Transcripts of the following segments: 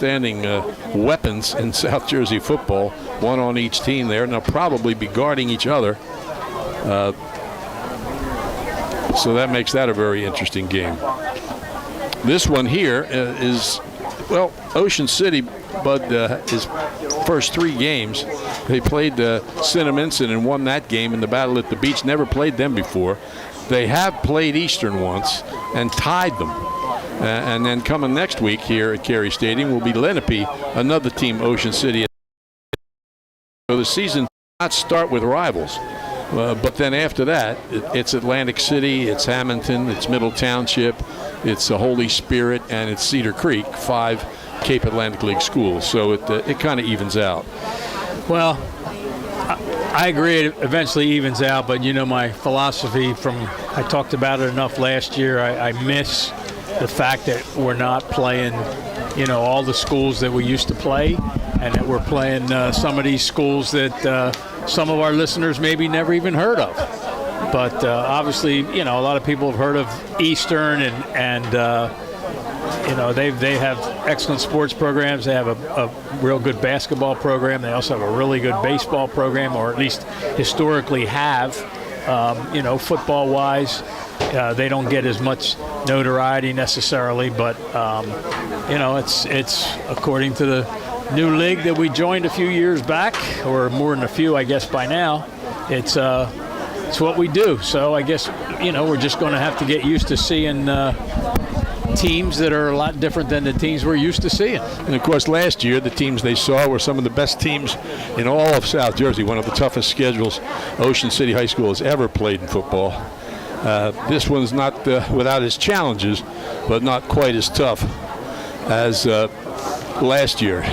outstanding weapons in South Jersey football, one on each team there, and they'll probably be guarding each other. So that makes that a very interesting game. This one here is, well, Ocean City, but his first 3 games, they played Cinnaminson and won that game in the Battle at the Beach. Never played them before. They have played Eastern once and tied them. And then coming next week here at Carey Stadium will be Lenape, another team, Ocean City. So the season does not start with rivals. But then after that, it's Atlantic City, it's Hamilton, it's Middle Township, it's Holy Spirit, and it's Cedar Creek, 5 Cape Atlantic League schools. So it kind of evens out. Well, I agree it eventually evens out, but you know my philosophy I talked about it enough last year. I miss the fact that we're not playing, all the schools that we used to play, and that we're playing some of these schools that some of our listeners maybe never even heard of. But obviously, a lot of people have heard of Eastern, and they have excellent sports programs. They have a real good basketball program. They also have a really good baseball program, or at least historically have. Football-wise, they don't get as much notoriety necessarily, but it's according to the new league that we joined a few years back, or more than a few, I guess, by now. It's what we do. So I guess we're just going to have to get used to seeing teams that are a lot different than the teams we're used to seeing. And of course, last year the teams they saw were some of the best teams in all of South Jersey. One of the toughest schedules Ocean City High School has ever played in football. This one's not without its challenges, but not quite as tough as last year.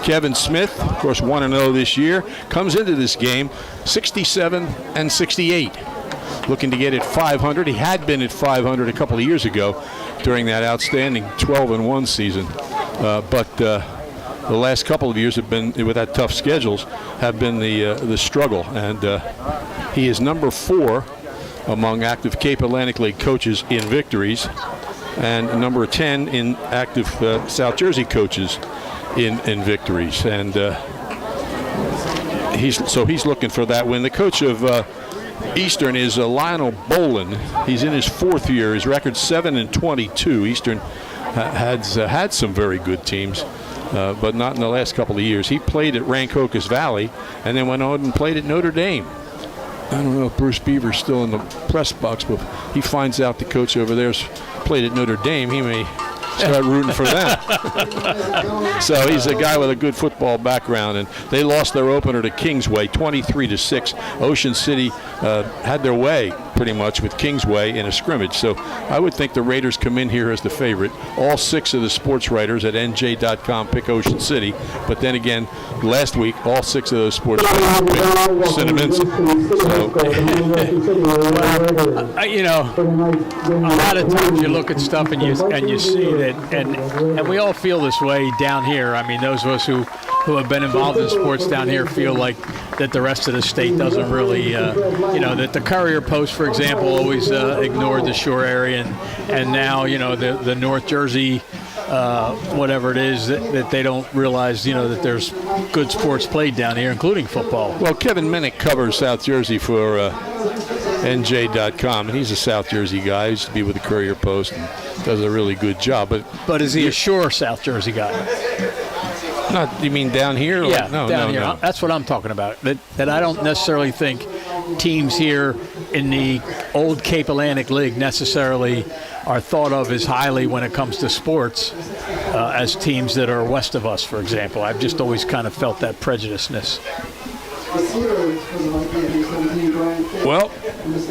Kevin Smith, of course, 1-0 this year, comes into this game 67-68, looking to get at 500. He had been at 500 a couple of years ago during that outstanding 12-1 season, but the last couple of years have been, with that tough schedules, have been the struggle, and he is number 4 among active Cape Atlantic League coaches in victories, and number 10 in active South Jersey coaches in victories, and he's looking for that win. The coach of Eastern is Lionel Bolin. He's in his 4th year. His record's 7-22. Eastern had some very good teams, but not in the last couple of years. He played at Rancocas Valley and then went on and played at Notre Dame. I don't know if Bruce Beaver's still in the press box, but he finds out the coach over there's played at Notre Dame. He may start rooting for them. So he's a guy with a good football background, and they lost their opener to Kingsway 23-6. Ocean City had their way pretty much with Kingsway in a scrimmage. So I would think the Raiders come in here as the favorite. All 6 of the sports writers at NJ.com pick Ocean City, but then again, last week all 6 of those sports writers picked Cinnaminson. A lot of times you look at stuff and you see that, and we all feel this way down here. I mean, those of us who have been involved in sports down here feel like that the rest of the state doesn't really, that the Courier Post, for example, always ignored the shore area, and now, the North Jersey, whatever it is, that they don't realize, that there's good sports played down here, including football. Well, Kevin Minnick covers South Jersey for NJ.com, and he's a South Jersey guy. He used to be with the Courier Post and does a really good job. But is he a sure South Jersey guy? Not, you mean down here? Yeah, no, down here. No. That's what I'm talking about. That I don't necessarily think teams here in the old Cape Atlantic League necessarily are thought of as highly when it comes to sports as teams that are west of us, for example. I've just always kind of felt that prejudiceness. Well,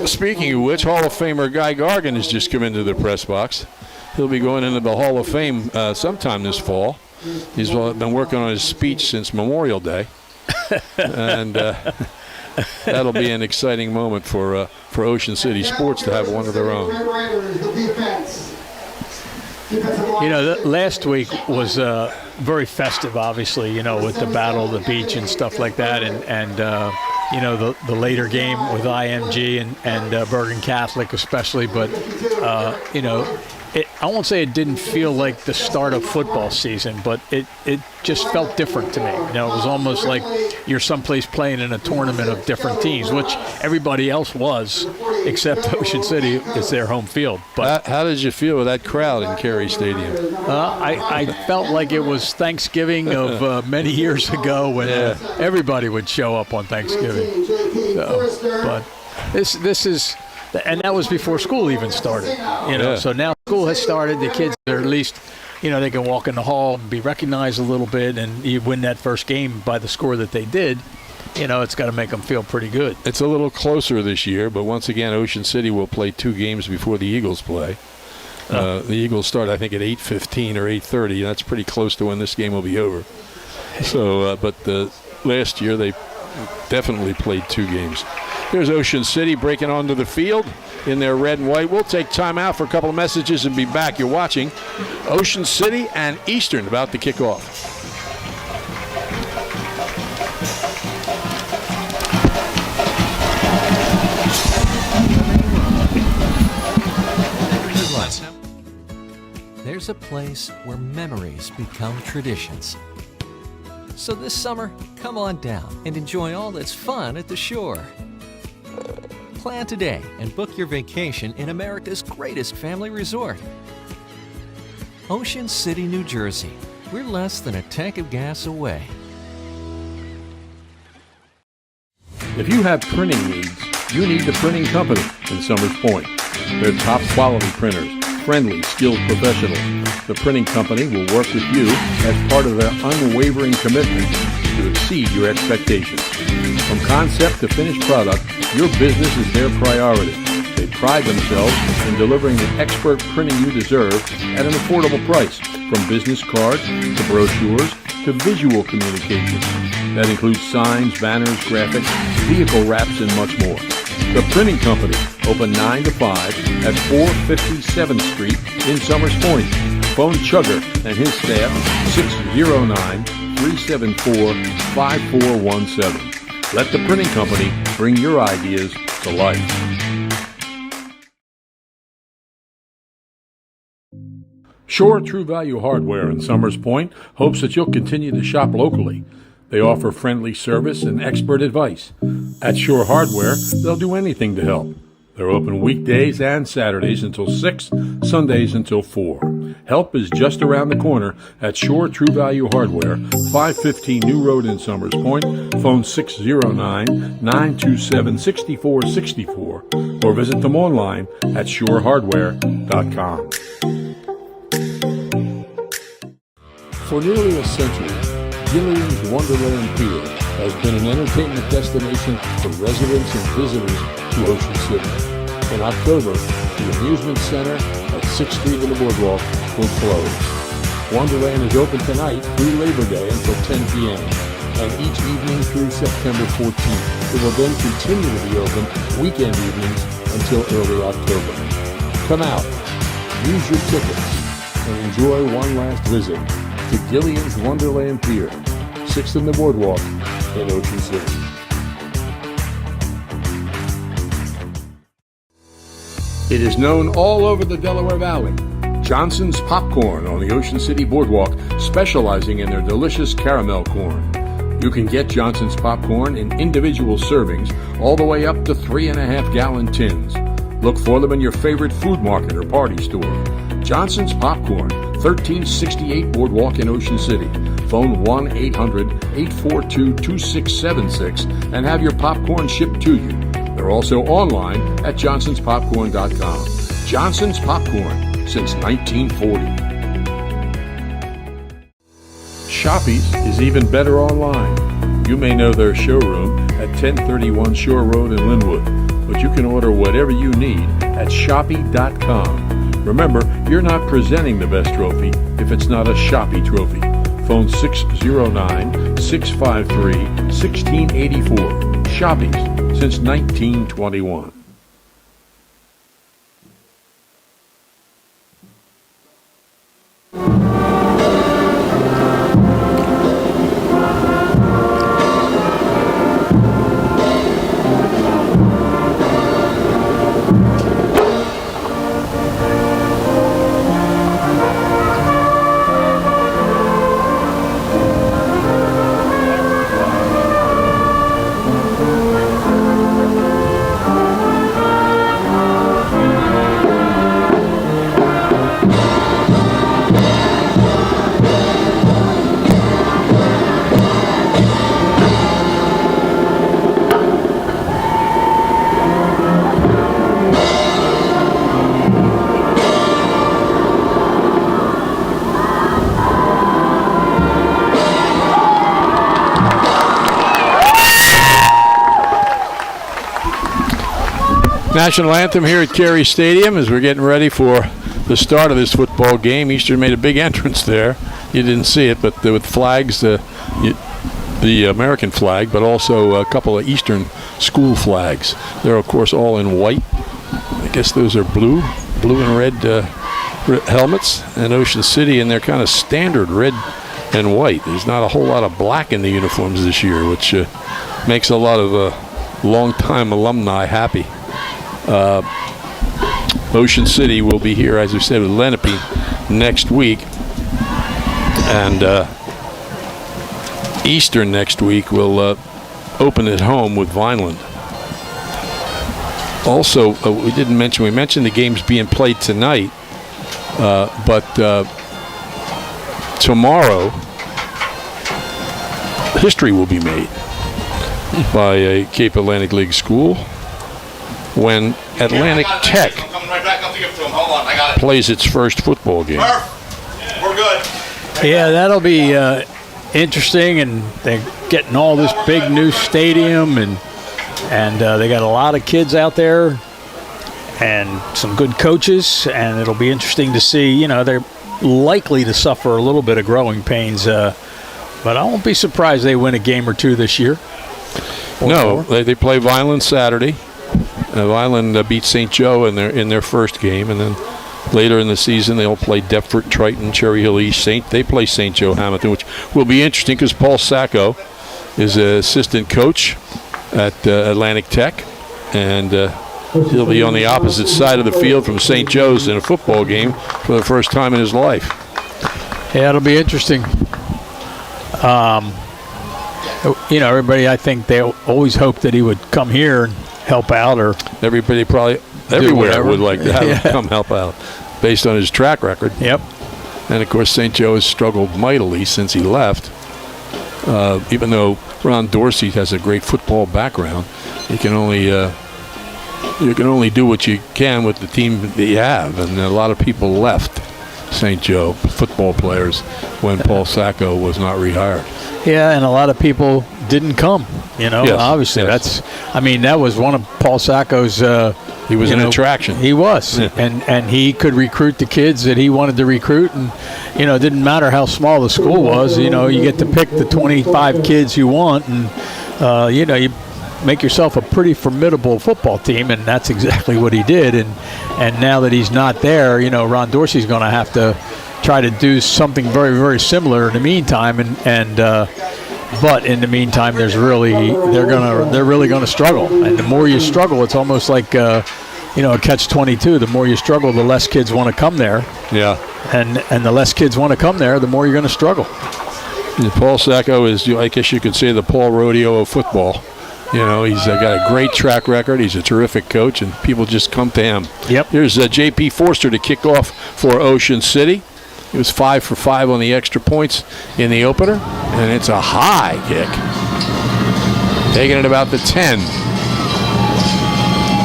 speaking of which, Hall of Famer Guy Gargan has just come into the press box. He'll be going into the Hall of Fame sometime this fall. He's been working on his speech since Memorial Day, and that'll be an exciting moment for Ocean City sports to have one of their own. Last week was very festive, obviously, with the Battle of the Beach and stuff like that, and the later game with IMG and Bergen Catholic especially, but, I won't say it didn't feel like the start of football season, but it just felt different to me. It was almost like you're someplace playing in a tournament of different teams, which everybody else was, except Ocean City. It's their home field. But how did you feel with that crowd in Carey Stadium? I felt like it was Thanksgiving of many years ago when everybody would show up on Thanksgiving. But this is. And that was before school even started, So now school has started. The kids are at least, they can walk in the hall and be recognized a little bit, and you win that first game by the score that they did. It's got to make them feel pretty good. It's a little closer this year, but once again, Ocean City will play 2 games before the Eagles play. The Eagles start, I think, at 8:15 or 8:30. That's pretty close to when this game will be over. So, but last year they definitely played 2 games. Here's Ocean City breaking onto the field in their red and white. We'll take time out for a couple of messages and be back. You're watching Ocean City and Eastern about to kick off. There's a place where memories become traditions. So this summer, come on down and enjoy all that's fun at the shore. Plan today and book your vacation in America's greatest family resort. Ocean City, New Jersey. We're less than a tank of gas away. If you have printing needs, you need the Printing Company in Summers Point. They're top quality printers, friendly, skilled professionals. The Printing Company will work with you as part of their unwavering commitment to exceed your expectations. From concept to finished product, your business is their priority. They pride themselves in delivering the expert printing you deserve at an affordable price, from business cards to brochures to visual communications. That includes signs, banners, graphics, vehicle wraps, and much more. The Printing Company, open 9 to 5 at 457th Street in Summers Point. Phone Chugger and his staff, 609-374-5417. Let the Printing Company bring your ideas to life. Shore True Value Hardware in Summers Point hopes that you'll continue to shop locally. They offer friendly service and expert advice. At Shore Hardware, they'll do anything to help. They're open weekdays and Saturdays until 6, Sundays until 4. Help is just around the corner at Shore True Value Hardware, 515 New Road in Summers Point. Phone 609-927-6464 or visit them online at shorehardware.com. For nearly a century, Gillian's Wonderland Pier has been an entertainment destination for residents and visitors to Ocean City. In October, the amusement center at 6th Street in the Boardwalk will close. Wonderland is open tonight through Labor Day until 10 p.m. and each evening through September 14th. It will then continue to be open weekend evenings until early October. Come out, use your tickets, and enjoy one last visit to Gillian's Wonderland Pier, 6th in the Boardwalk in Ocean City. It is known all over the Delaware Valley. Johnson's Popcorn on the Ocean City Boardwalk, specializing in their delicious caramel corn. You can get Johnson's Popcorn in individual servings all the way up to 3.5-gallon tins. Look for them in your favorite food market or party store. Johnson's Popcorn, 1368 Boardwalk in Ocean City. Phone 1-800-842-2676 and have your popcorn shipped to you. They're also online at johnsonspopcorn.com. Johnson's Popcorn, since 1940. Shoppies is even better online. You may know their showroom at 1031 Shore Road in Linwood, but you can order whatever you need at shoppy.com. Remember, you're not presenting the best trophy if it's not a Shoppy trophy. Phone 609-653-1684. Shoppies, since 1921. National anthem here at Carey Stadium as we're getting ready for the start of this football game. Eastern made a big entrance there. You didn't see it, but with flags, the American flag, but also a couple of Eastern school flags. They're, of course, all in white. I guess those are blue and red helmets. And Ocean City in their kind of standard red and white. There's not a whole lot of black in the uniforms this year, which makes a lot of long-time alumni happy. Ocean City will be here, as we said, with Lenape next week. And Eastern next week will open at home with Vineland. Also, we mentioned the games being played tonight, but tomorrow history will be made by a Cape Atlantic League school when Atlantic Tech plays its first football game. We're good. Yeah, that'll be interesting, and they're getting all this big new stadium, and they got a lot of kids out there and some good coaches, and it'll be interesting to see. They're likely to suffer a little bit of growing pains, but I won't be surprised they win a game or two this year. No, they play Vineland Saturday. Vineland beat St. Joe in their first game, and then later in the season they'll play Deptford, Triton, Cherry Hill East. They play St. Joe Hamilton, which will be interesting because Paul Sacco is an assistant coach at Atlantic Tech, and he'll be on the opposite side of the field from St. Joe's in a football game for the first time in his life. Yeah, it'll be interesting. Everybody, I think they always hoped that he would come here and help out, or everybody probably everywhere would like to have him come help out based on his track record. Yep. And of course St. Joe has struggled mightily since he left. Even though Ron Dorsey has a great football background, you can only do what you can with the team that you have, and a lot of people left St. Joe, football players, when Paul Sacco was not rehired. Yeah, and a lot of people didn't come. Yes, obviously yes. that was one of Paul Sacco's. He was an attraction. He was, and he could recruit the kids that he wanted to recruit, and it didn't matter how small the school was. You get to pick the 25 kids you want, and you make yourself a pretty formidable football team, and that's exactly what he did. And now that he's not there, Ron Dorsey's going to have to try to do something very, very similar in the meantime, but in the meantime, they're really gonna struggle, and the more you struggle, it's almost like a catch-22. The more you struggle, the less kids want to come there. Yeah, and the less kids want to come there, the more you're going to struggle. Paul Sacco is, I guess you could say, the Paul Rodeo of football. He's got a great track record. He's a terrific coach, and people just come to him. Yep. Here's J.P. Forster to kick off for Ocean City. He was 5 for 5 on the extra points in the opener, and it's a high kick. Taking it about the 10.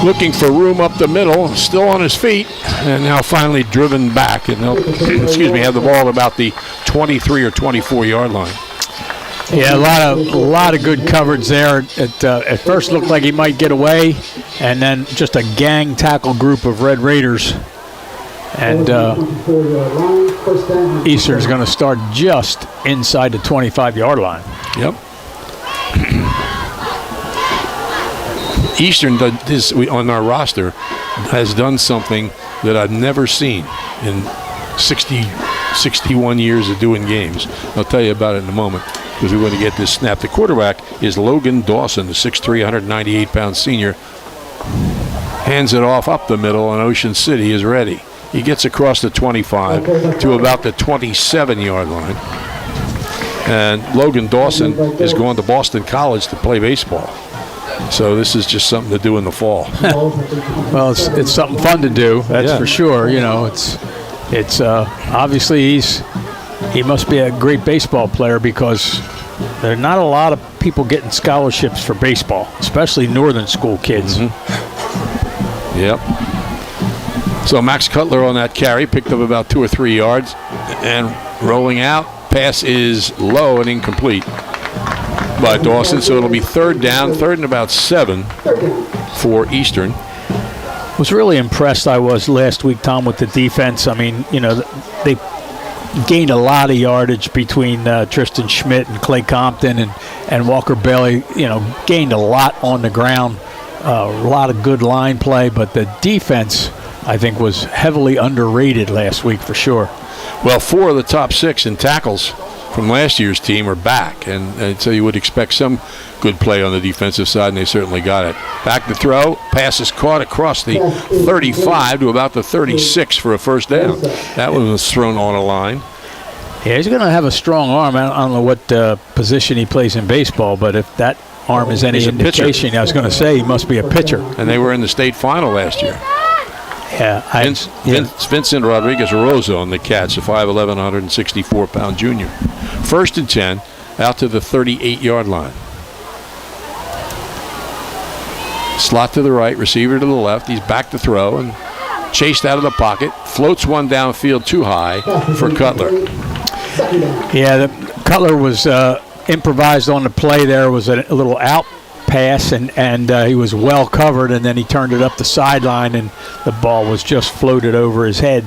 Looking for room up the middle, still on his feet, and now finally driven back, and they'll, have the ball about the 23 or 24-yard line. Yeah, a lot of good coverage there. It at first looked like he might get away, and then just a gang tackle group of Red Raiders. And Eastern's going to start just inside the 25-yard line. Yep. Eastern on our roster has done something that I've never seen in 61 years of doing games. I'll tell you about it in a moment because we're going to get this snap. The quarterback is Logan Dawson, the 6'3", 198-pound senior. Hands it off up the middle, and Ocean City is ready. He gets across the 25 to about the 27-yard line. And Logan Dawson is going to Boston College to play baseball. So this is just something to do in the fall. Well, it's something fun to do, that's for sure. It's obviously he must be a great baseball player because there are not a lot of people getting scholarships for baseball, especially northern school kids. Mm-hmm. Yep. So Max Cutler on that carry picked up about 2 or 3 yards, and rolling out, pass is low and incomplete by Dawson. So it'll be third down, third and about 7 for Eastern. was really impressed I was last week, Tom, with the defense. I mean, they gained a lot of yardage between Tristan Schmidt and Clay Compton and Walker Bailey. Gained a lot on the ground, a lot of good line play, but the defense, I think, was heavily underrated last week for sure. Well, 4 of the top 6 in tackles from last year's team are back, and so you would expect some good play on the defensive side, and they certainly got it. Back to throw, pass is caught across the 35 to about the 36 for a first down. That one was thrown on a line. Yeah, he's going to have a strong arm. I don't know what position he plays in baseball, but if that arm is any indication, I was going to say he must be a pitcher. And they were in the state final last year. Yeah, Vincent Rodriguez-Rosa on the catch, a 5'11", 164-pound junior. 1st and 10, out to the 38-yard line. Slot to the right, receiver to the left. He's back to throw and chased out of the pocket. Floats one downfield too high for Cutler. Yeah, Cutler was improvised on the play there. Was a little out pass, and he was well covered, and then he turned it up the sideline, and the ball was just floated over his head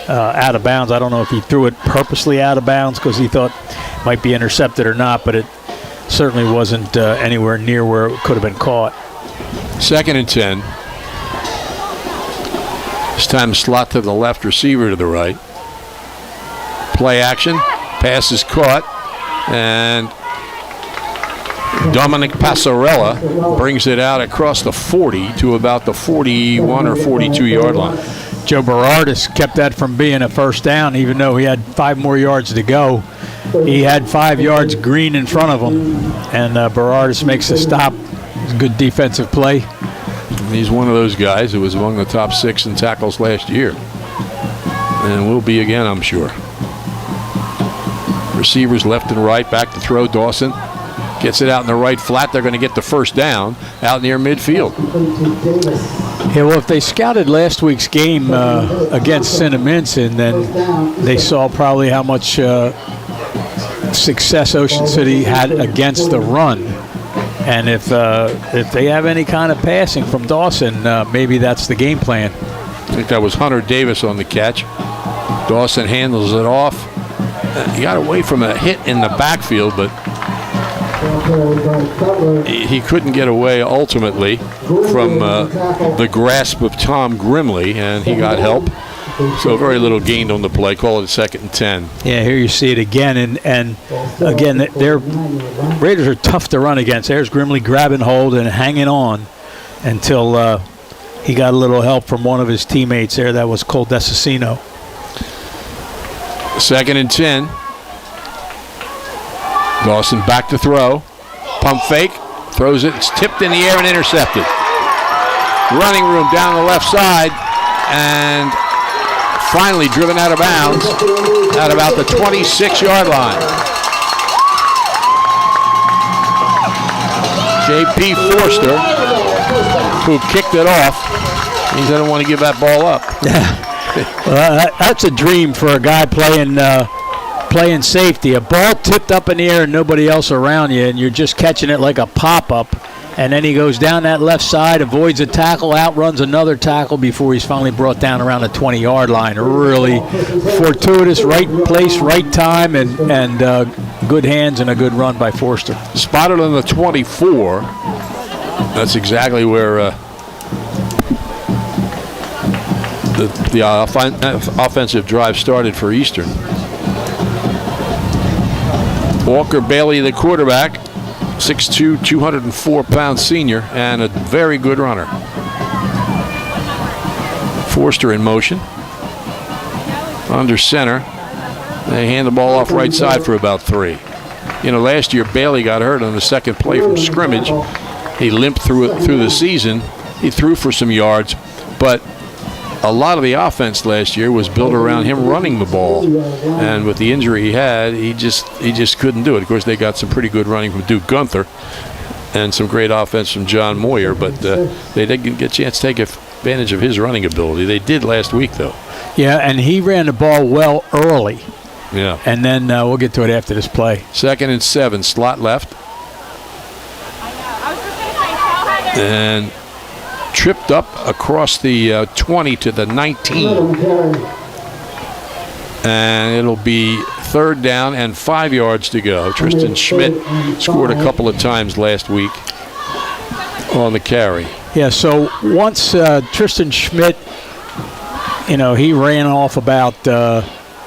out of bounds. I don't know if he threw it purposely out of bounds because he thought it might be intercepted or not, but it certainly wasn't anywhere near where it could have been caught. 2nd and 10. This time slot to the left, receiver to the right. Play action, pass is caught, and Dominic Passarella brings it out across the 40 to about the 41 or 42-yard line. Joe Berardis kept that from being a first down, even though he had 5 more yards to go. He had 5 yards green in front of him, and Berardis makes the stop. It's a good defensive play. He's one of those guys who was among the top 6 in tackles last year, and will be again, I'm sure. Receivers left and right, back to throw. Dawson gets it out in the right flat. They're going to get the first down out near midfield. Yeah, well, if they scouted last week's game against Cinnaminson, then they saw probably how much success Ocean City had against the run. And if they have any kind of passing from Dawson, maybe that's the game plan. I think that was Hunter Davis on the catch. Dawson handles it off. He got away from a hit in the backfield, but he couldn't get away ultimately from the grasp of Tom Grimley, and he got help. So very little gained on the play. Call it 2nd and 10. Yeah, here you see it again, and again, their Raiders are tough to run against. There's Grimley grabbing hold and hanging on until he got a little help from one of his teammates there. That was Cole Desicino. 2nd and 10. Dawson back to throw. Pump fake. Throws it. It's tipped in the air and intercepted. Running room down the left side. And finally driven out of bounds at about the 26-yard line. J.P. Forster, who kicked it off, he doesn't want to give that ball up. Well, that's a dream for a guy playing safety. A ball tipped up in the air and nobody else around you, and you're just catching it like a pop-up. And then he goes down that left side, avoids a tackle, outruns another tackle before he's finally brought down around the 20-yard line. Really fortuitous, right place, right time, and good hands and a good run by Forster. Spotted on the 24. That's exactly where the offensive drive started for Eastern. Walker Bailey, the quarterback, 6'2", 204-pound senior, and a very good runner. Forster in motion. Under center. They hand the ball off right side for about 3. Last year Bailey got hurt on the second play from scrimmage. He limped through the season. He threw for some yards, but a lot of the offense last year was built around him running the ball, and with the injury he had, he just couldn't do it. Of course, they got some pretty good running from Duke Gunther and some great offense from John Moyer, but they didn't get a chance to take advantage of his running ability. They did last week, though. Yeah, and he ran the ball well early. Yeah. And then we'll get to it after this play. 2nd and 7, slot left. And tripped up across the 20 to the 19. And it'll be 3rd down and 5 yards to go. Tristan Schmidt scored a couple of times last week on the carry. Yeah, so once Tristan Schmidt, he ran off about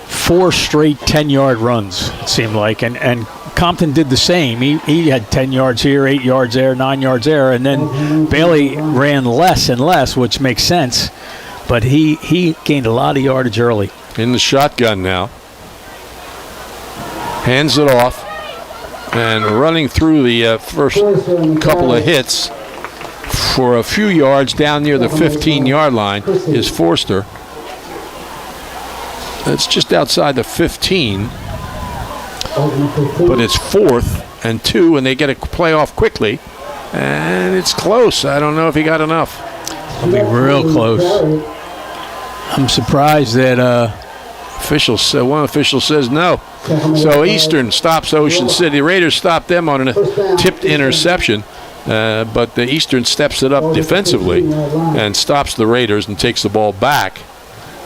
4 straight 10-yard runs, it seemed like, and Compton did the same. He had 10 yards here, 8 yards there, 9 yards there, and then Bailey ran less and less, which makes sense, but he gained a lot of yardage early. In the shotgun now. Hands it off, and running through the first couple of hits for a few yards down near the 15-yard line is Forster. It's just outside the 15, but it's 4th and 2, and they get a play off quickly, and it's close. I don't know if he got enough. It'll be real close. I'm surprised that one official says no. So Eastern stops Ocean City. The Raiders stop them on a tipped interception, but the Eastern steps it up defensively and stops the Raiders and takes the ball back.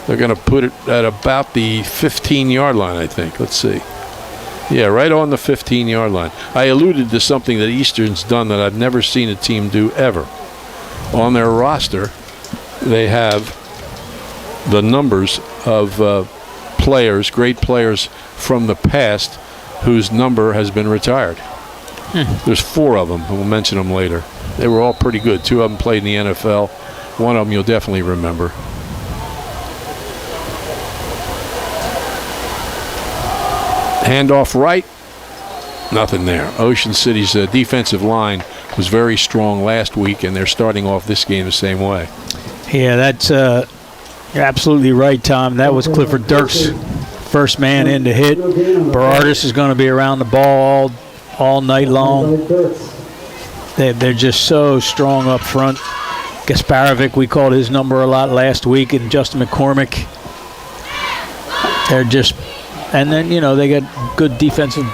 They're going to put it at about the 15-yard line, I think. Let's see. Yeah, right on the 15-yard line. I alluded to something that Eastern's done that I've never seen a team do ever. On their roster, they have the numbers of players, great players from the past, whose number has been retired. There's 4 of them. We'll mention them later. They were all pretty good. 2 of them played in the NFL. One of them you'll definitely remember. Handoff right, nothing there. Ocean City's defensive line was very strong last week, and they're starting off this game the same way. Yeah, that's you're absolutely right, Tom. That was Clifford Dirk's first man in to hit. Berardis is going to be around the ball all night long. They're just so strong up front. Gasparovic, we called his number a lot last week, and Justin McCormick. They're just, and then, they got good defensive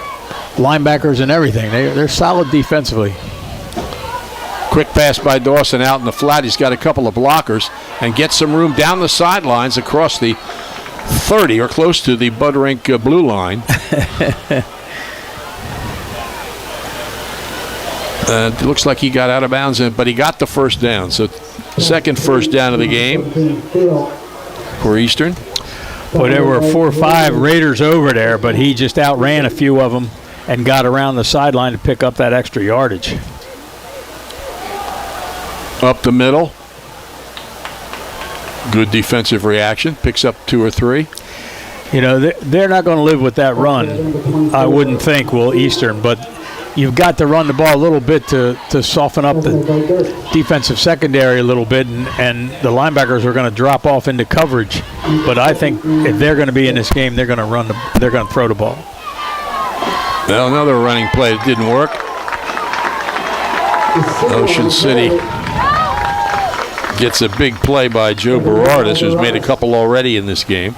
linebackers and everything. They're solid defensively. Quick pass by Dawson out in the flat. He's got a couple of blockers and gets some room down the sidelines across the 30 or close to the Bud Rink blue line. It looks like he got out of bounds, but he got the first down. So second first down of the game for Eastern. Well, there were 4 or 5 Raiders over there, but he just outran a few of them and got around the sideline to pick up that extra yardage. Up the middle. Good defensive reaction. Picks up 2 or 3. They're not going to live with that run, I wouldn't think, will Eastern. But you've got to run the ball a little bit to soften up the defensive secondary a little bit, and the linebackers are going to drop off into coverage. But I think if they're going to be in this game, they're going to throw the ball. Well, another running play that didn't work. Ocean City gets a big play by Joe Berardis, who's made a couple already in this game.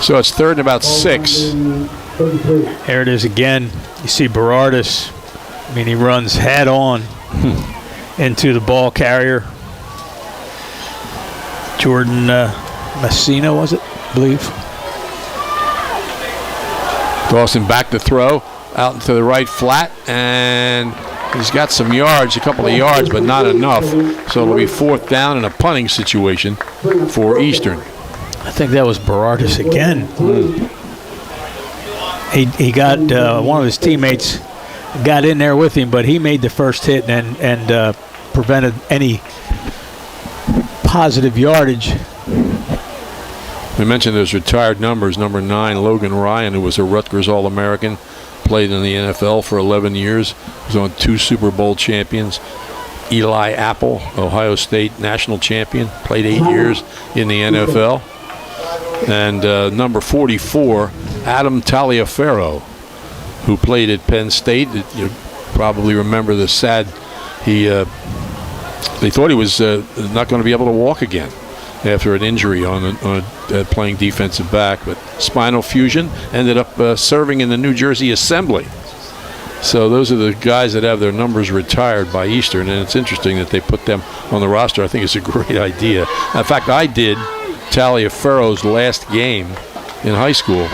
So it's 3rd and about 6. There it is again. You see Berardis. He runs head on into the ball carrier. Jordan Messina, was it? I believe. Dawson back to throw out into the right flat, and he's got some yards, a couple of yards, but not enough. So it'll be 4th down in a punting situation for Eastern. I think that was Berardis again. He got one of his teammates got in there with him, but he made the first hit and prevented any positive yardage. We mentioned those retired numbers. Number 9, Logan Ryan, who was a Rutgers All-American, played in the NFL for 11 years, was on 2 Super Bowl champions. Eli Apple, Ohio State national champion, played 8 years in the NFL. And number 44, Adam Taliaferro, who played at Penn State. You probably remember the sad, they thought he was not going to be able to walk again after an injury on playing defensive back, but spinal fusion. Ended up serving in the New Jersey Assembly So those are the guys that have their numbers retired by Eastern, and it's interesting that they put them on the roster. I think it's a great idea. In fact, I did Taliaferro's last game in high school.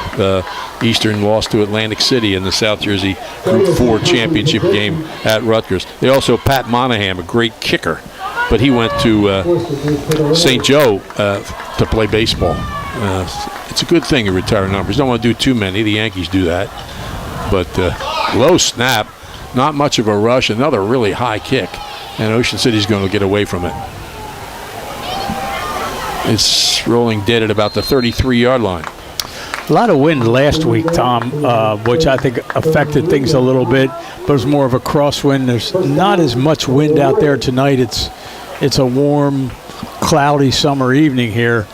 Eastern lost to Atlantic City in the South Jersey Group 4 championship game at Rutgers. They also Pat Monahan, a great kicker, but he went to St. Joe to play baseball. It's a good thing to retire numbers. Don't want to do too many. The Yankees do that. But low snap, not much of a rush, another really high kick, and Ocean City's going to get away from it. It's rolling dead at about the 33-yard line. A lot of wind last week, Tom, which I think affected things a little bit, but it was more of a crosswind. There's not as much wind out there tonight. It's a warm, cloudy summer evening here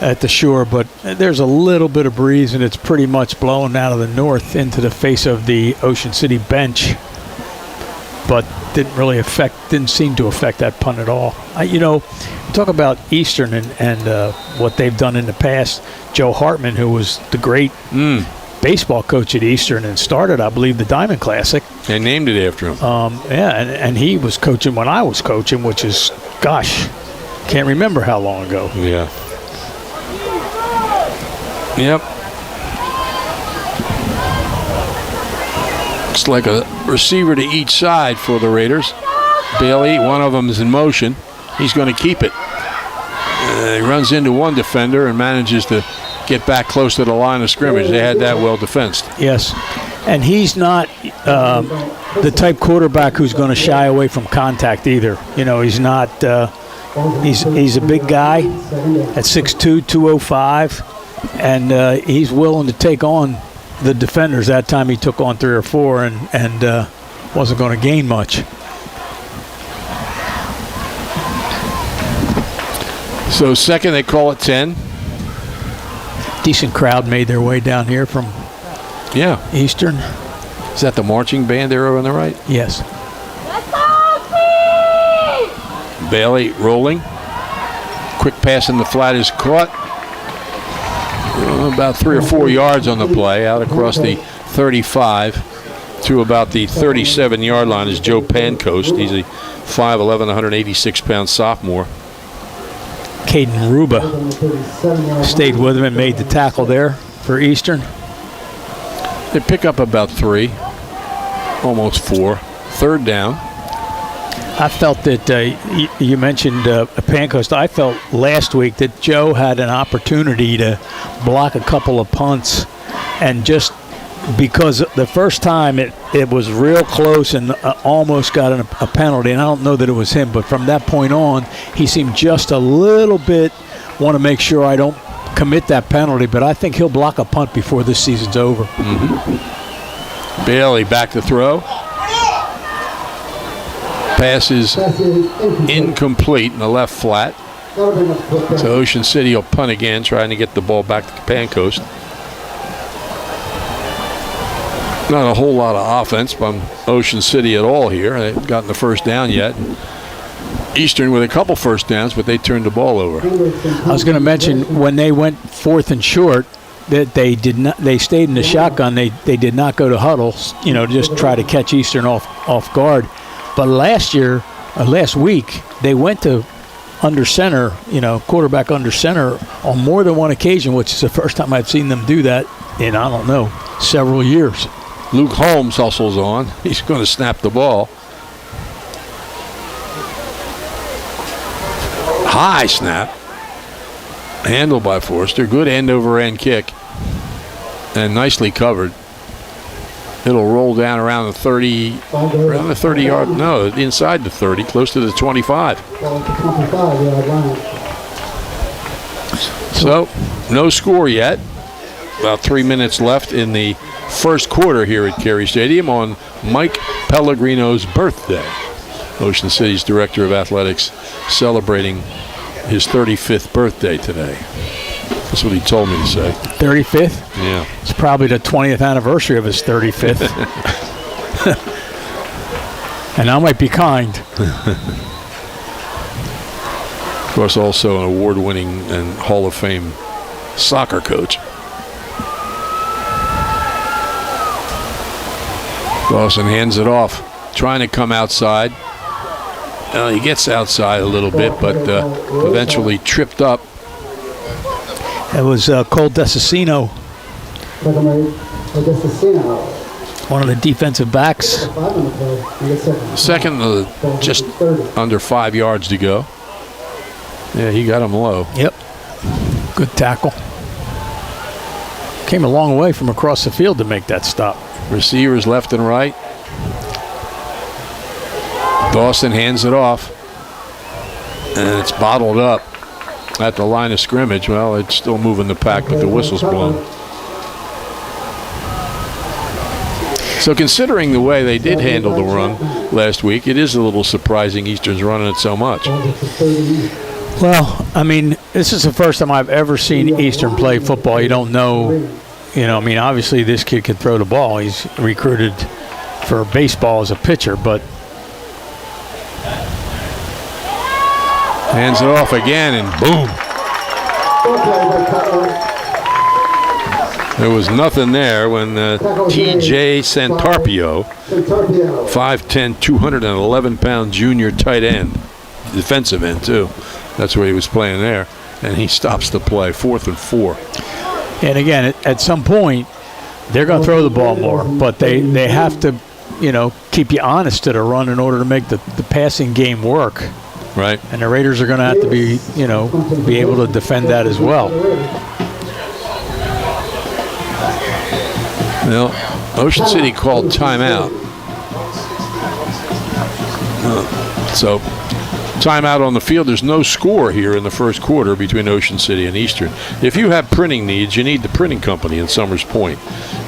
at the shore, but there's a little bit of breeze, and it's pretty much blowing out of the north into the face of the Ocean City bench, but didn't seem to affect that punt at all. Talk about Eastern and what they've done in the past. Joe Hartman, who was the great baseball coach at Eastern and started, I believe, the Diamond Classic. They named it after him. And he was coaching when I was coaching, which is, gosh, can't remember how long ago. Yeah. Yep. Looks like a receiver to each side for the Raiders. Bailey, one of them is in motion. He's going to keep it. He runs into one defender and manages to get back close to the line of scrimmage. They had that well defensed. Yes. And he's not the type quarterback who's going to shy away from contact either. He's not he's a big guy at 6'2", 205. And he's willing to take on the defenders. That time he took on 3 or 4 and wasn't going to gain much. So second, they call it 10. Decent crowd made their way down here from Eastern. Is that the marching band there over on the right? Yes. Bailey rolling. Quick pass in the flat is caught. About 3 or 4 yards on the play, out across the 35 to about the 37-yard line is Joe Pancoast. He's a 5'11", 186-pound sophomore. Caden Ruba stayed with him and made the tackle there for Eastern. They pick up about 3, almost 4. Third down. I felt that you mentioned Pancoast. I felt last week that Joe had an opportunity to block a couple of punts, and just because the first time it was real close and almost got a penalty, and I don't know that it was him, but from that point on, he seemed just a little bit want to make sure I don't commit that penalty, but I think he'll block a punt before this season's over. Mm-hmm. Bailey back to throw. Pass is incomplete in the left flat. So Ocean City will punt again, trying to get the ball back to Pancoast. Not a whole lot of offense from Ocean City at all here. They haven't gotten the first down yet. Eastern with a couple first downs, but they turned the ball over. I was going to mention when they went 4th and short that they stayed in the shotgun. They did not go to huddles, just try to catch Eastern off guard. But last week, they went to under center, quarterback under center on more than one occasion, which is the first time I've seen them do that in, I don't know, several years. Luke Holmes hustles on. He's going to snap the ball. High snap. Handled by Forster. Good end-over-end kick. And nicely covered. It'll roll down around the 30, around the 30-yard, no, inside the 30, close to the 25. So, no score yet. About 3 minutes left in the first quarter here at Carey Stadium on Mike Pellegrino's birthday. Ocean City's Director of Athletics celebrating his 35th birthday today. That's what he told me to say. 35th? Yeah. It's probably the 20th anniversary of his 35th. And I might be kind. Of course, also an award-winning and Hall of Fame soccer coach. Dawson hands it off, trying to come outside. He gets outside a little bit, but eventually tripped up. It was Cole Desicino, one of the defensive backs. Second, just under 5 yards to go. Yeah, he got him low. Yep. Good tackle. Came a long way from across the field to make that stop. Receivers left and right. Dawson hands it off. And it's bottled up at the line of scrimmage. Well, it's still moving the pack, but the whistle's blown. So considering the way they did handle the run last week, it is a little surprising Eastern's running it so much. Well, I mean, this is the first time I've ever seen Eastern play football. You don't know, I mean, obviously this kid can throw the ball. He's recruited for baseball as a pitcher, but hands it off again, and boom. There was nothing there when T.J. Santarpio, 5'10", 211-pound junior tight end, defensive end too. That's where he was playing there, and he stops the play, 4th and 4. And again, at some point, they're going to throw the ball more, but they have to, keep you honest to the run in order to make the passing game work. Right. And the Raiders are going to have to be able to defend that as well. Well, Ocean City called timeout. So, timeout on the field. There's no score here in the first quarter between Ocean City and Eastern. If you have printing needs, you need the printing company in Summers Point.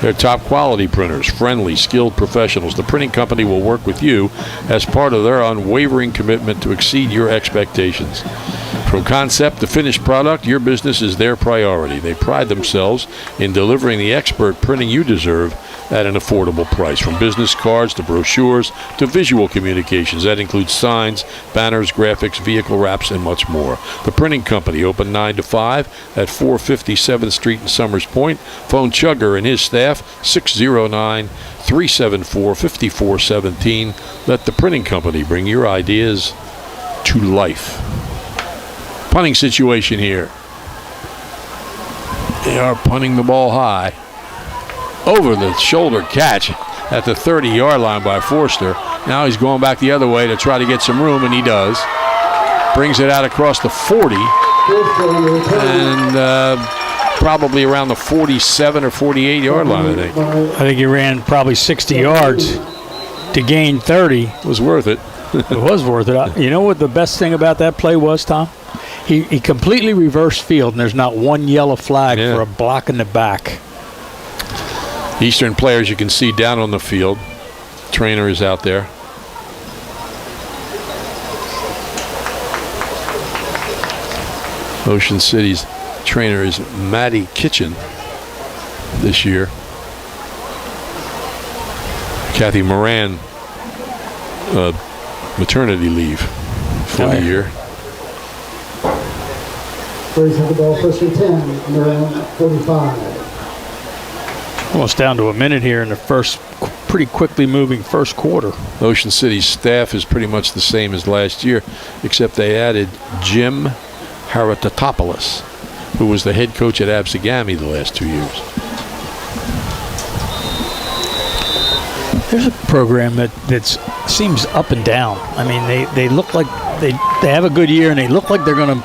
They're top quality printers, friendly, skilled professionals. The printing company will work with you as part of their unwavering commitment to exceed your expectations. From concept to finished product, your business is their priority. They pride themselves in delivering the expert printing you deserve at an affordable price. From business cards to brochures to visual communications. That includes signs, banners, graphics, vehicle wraps, and much more. The Printing Company, open 9 to 5 at 450 7th Street in Summers Point. Phone Chugger and his staff, 609-374-5417. Let the Printing Company bring your ideas to life. Punting situation here. They are punting the ball high. Over the shoulder catch at the 30-yard line by Forster. Now he's going back the other way to try to get some room, and he does. Brings it out across the 40. And probably around the 47 or 48-yard line, I think. I think he ran probably 60 yards to gain 30. It was worth it. It was worth it. You know what the best thing about that play was, Tom? He completely reversed field, and there's not one yellow flag for a block in the back. Eastern players you can see down on the field. Trainer is out there. Ocean City's trainer is Maddie Kitchen this year. Kathy Moran, maternity leave for the year. Rays have the ball first and 10, and around 45. Almost down to a minute here in the first, pretty quickly moving first quarter. Ocean City's staff is pretty much the same as last year, except they added Jim Haratatopoulos, who was the head coach at Absegami the last 2 years. There's a program that seems up and down. I mean, they look like they have a good year, and they look like they're going to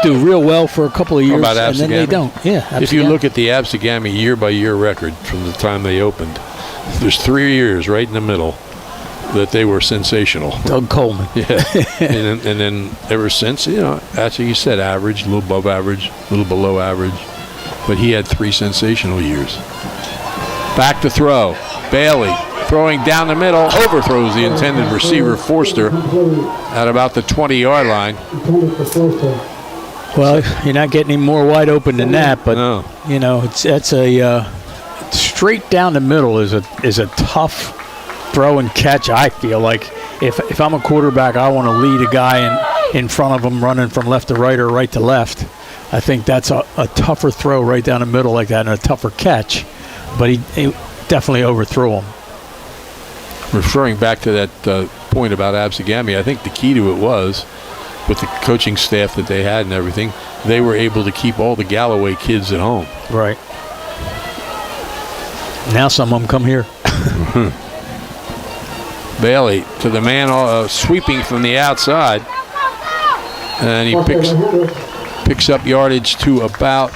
do real well for a couple of years, and then they don't. Yeah. Absegami. If you look at the Absegami year-by-year record from the time they opened, there's 3 years right in the middle that they were sensational. Doug Coleman. Yeah. and then ever since, actually you said average, a little above average, a little below average, but he had 3 sensational years. Back to throw. Bailey throwing down the middle, overthrows the intended receiver, Forster, at about the 20-yard line. Well, you're not getting any more wide open than that, but no. That's a straight down the middle is a tough throw and catch. I feel like if I'm a quarterback, I want to lead a guy in front of him running from left to right or right to left. I think that's a tougher throw right down the middle like that, and a tougher catch. But he definitely overthrew him. referring back to that point about Absegami, I think the key to it was, with the coaching staff that they had and everything, they were able to keep all the Galloway kids at home. Right. Now some of them come here. Bailey to the man sweeping from the outside. And he picks up yardage to about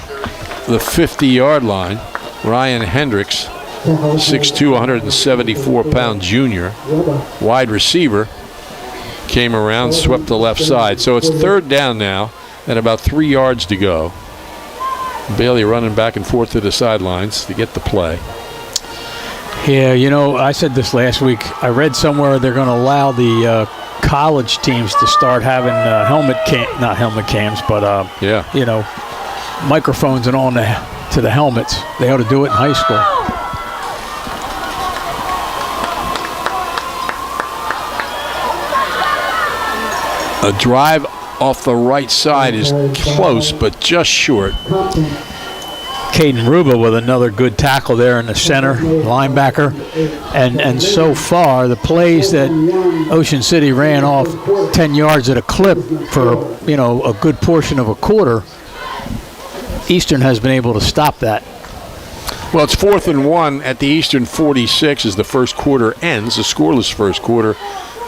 the 50-yard line. Ryan Hendricks, 6'2", 174-pound junior, wide receiver, came around, swept the left side. So it's third down now and about 3 yards to go. Bailey running back and forth to the sidelines to get the play. Yeah, you know, I said this last week. I read somewhere they're going to allow the college teams to start having not helmet cams, but you know, microphones and on to the helmets. They ought to do it in high school. A drive off the right side is close, but just short. Caden Ruba with another good tackle there in the center, linebacker. And so far, the plays that Ocean City ran off 10 yards at a clip for, you know, a good portion of a quarter, Eastern has been able to stop that. Well, it's 4th and 1 at the Eastern 46 as the first quarter ends, a scoreless first quarter,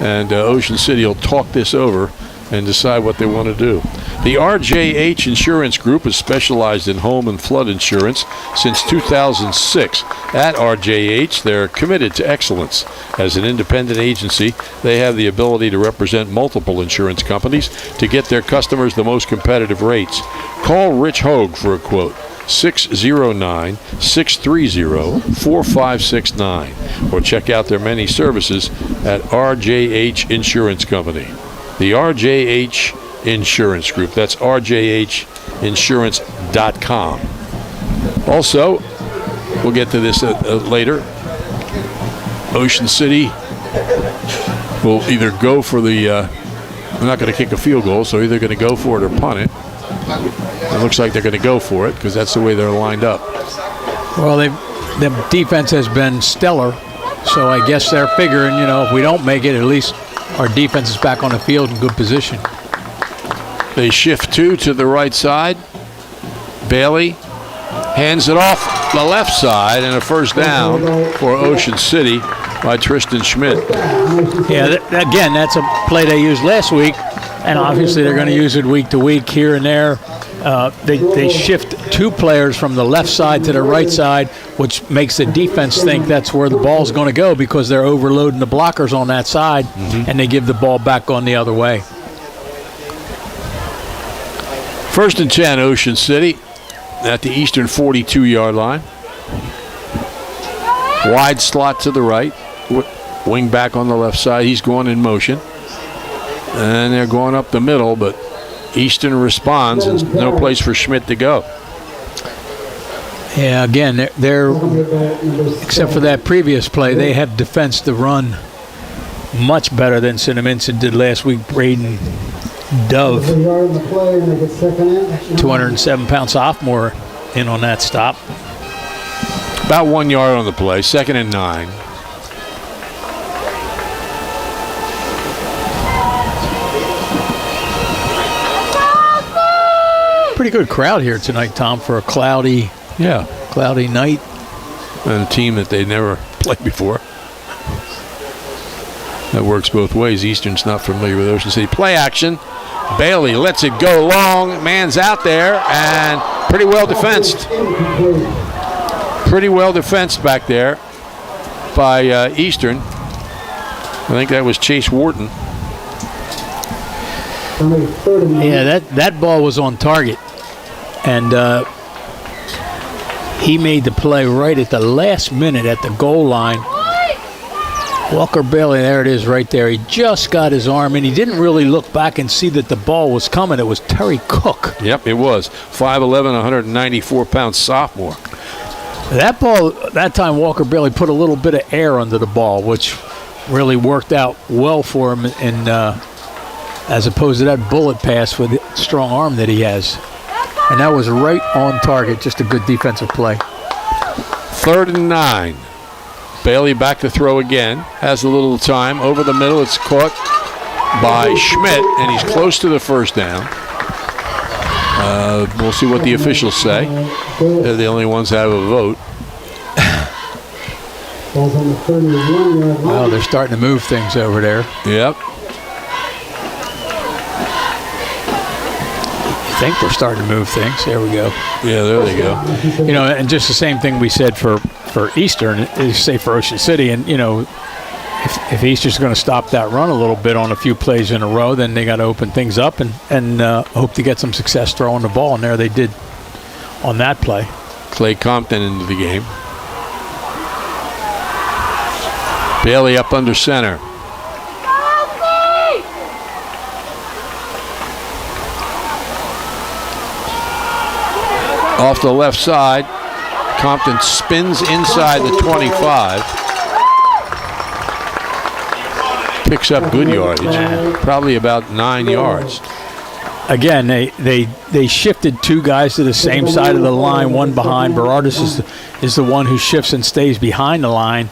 and Ocean City will talk this over and decide what they want to do. The RJH Insurance Group has specialized in home and flood insurance since 2006. At RJH, they're committed to excellence. As an independent agency, they have the ability to represent multiple insurance companies to get their customers the most competitive rates. Call Rich Hogue for a quote. 609-630-4569, or check out their many services at RJH Insurance Company. The RJH Insurance Group. That's rjhinsurance.com. Also, we'll get to this later. Ocean City will either go for the they're not going to kick a field goal, so either going to go for it or punt it. It looks like they're going to go for it because that's the way they're lined up. Well, the defense has been stellar, so I guess they're figuring, you know, if we don't make it, at least our defense is back on the field in good position. They shift two to the right side. Bailey hands it off the left side, and a first down for Ocean City by Tristan Schmidt. Yeah, again, that's a play they used last week, and obviously they're going to use it week to week here and there. They shift two players from the left side to the right side, which makes the defense think that's where the ball's going to go because they're overloading the blockers on that side, and they give the ball back on the other way. 1st and 10, Ocean City at the Eastern 42-yard line. Wide slot to the right. Wing back on the left side. He's going in motion. And they're going up the middle, but Eastern responds, and no place for Schmidt to go. Yeah, again, they're except for that previous play, they have defensed the run much better than Cinnamon did last week. Braden Dove, 207-pound sophomore, in on that stop. About 1 yard on the play, 2nd and 9. Pretty good crowd here tonight, Tom, for a cloudy night. And a team that they never played before. That works both ways. Eastern's not familiar with Ocean City. Play action. Bailey lets it go long. Man's out there, and pretty well defensed. Pretty well defensed back there by Eastern. I think that was Chase Wharton. Yeah, that ball was on target, and he made the play right at the last minute at the goal line. Walker Bailey, there it is right there. He just got his arm in. He didn't really look back and see that the ball was coming. It was Terry Cook. Yep, it was. 5'11", 194-pound sophomore. That ball, that time Walker Bailey put a little bit of air under the ball, which really worked out well for him, and as opposed to that bullet pass with the strong arm that he has. And that was right on target, just a good defensive play. 3rd and 9. Bailey back to throw again. Has a little time. Over the middle. It's caught by Schmidt, and he's close to the first down. We'll see what the officials say. They're the only ones that have a vote. Well, they're starting to move things over there. Yep. I think they're starting to move things. There we go. Yeah, there they go. You know, and just the same thing we said for Eastern, is say for Ocean City. And, you know, if Eastern's going to stop that run a little bit on a few plays in a row, then they got to open things up and hope to get some success throwing the ball. And there they did on that play. Clay Compton into the game. Bailey up under center. Off the left side, Compton spins inside the 25. Picks up good yardage, probably about 9 yards. Again, they shifted two guys to the same side of the line, one behind. Berardis is the one who shifts and stays behind the line.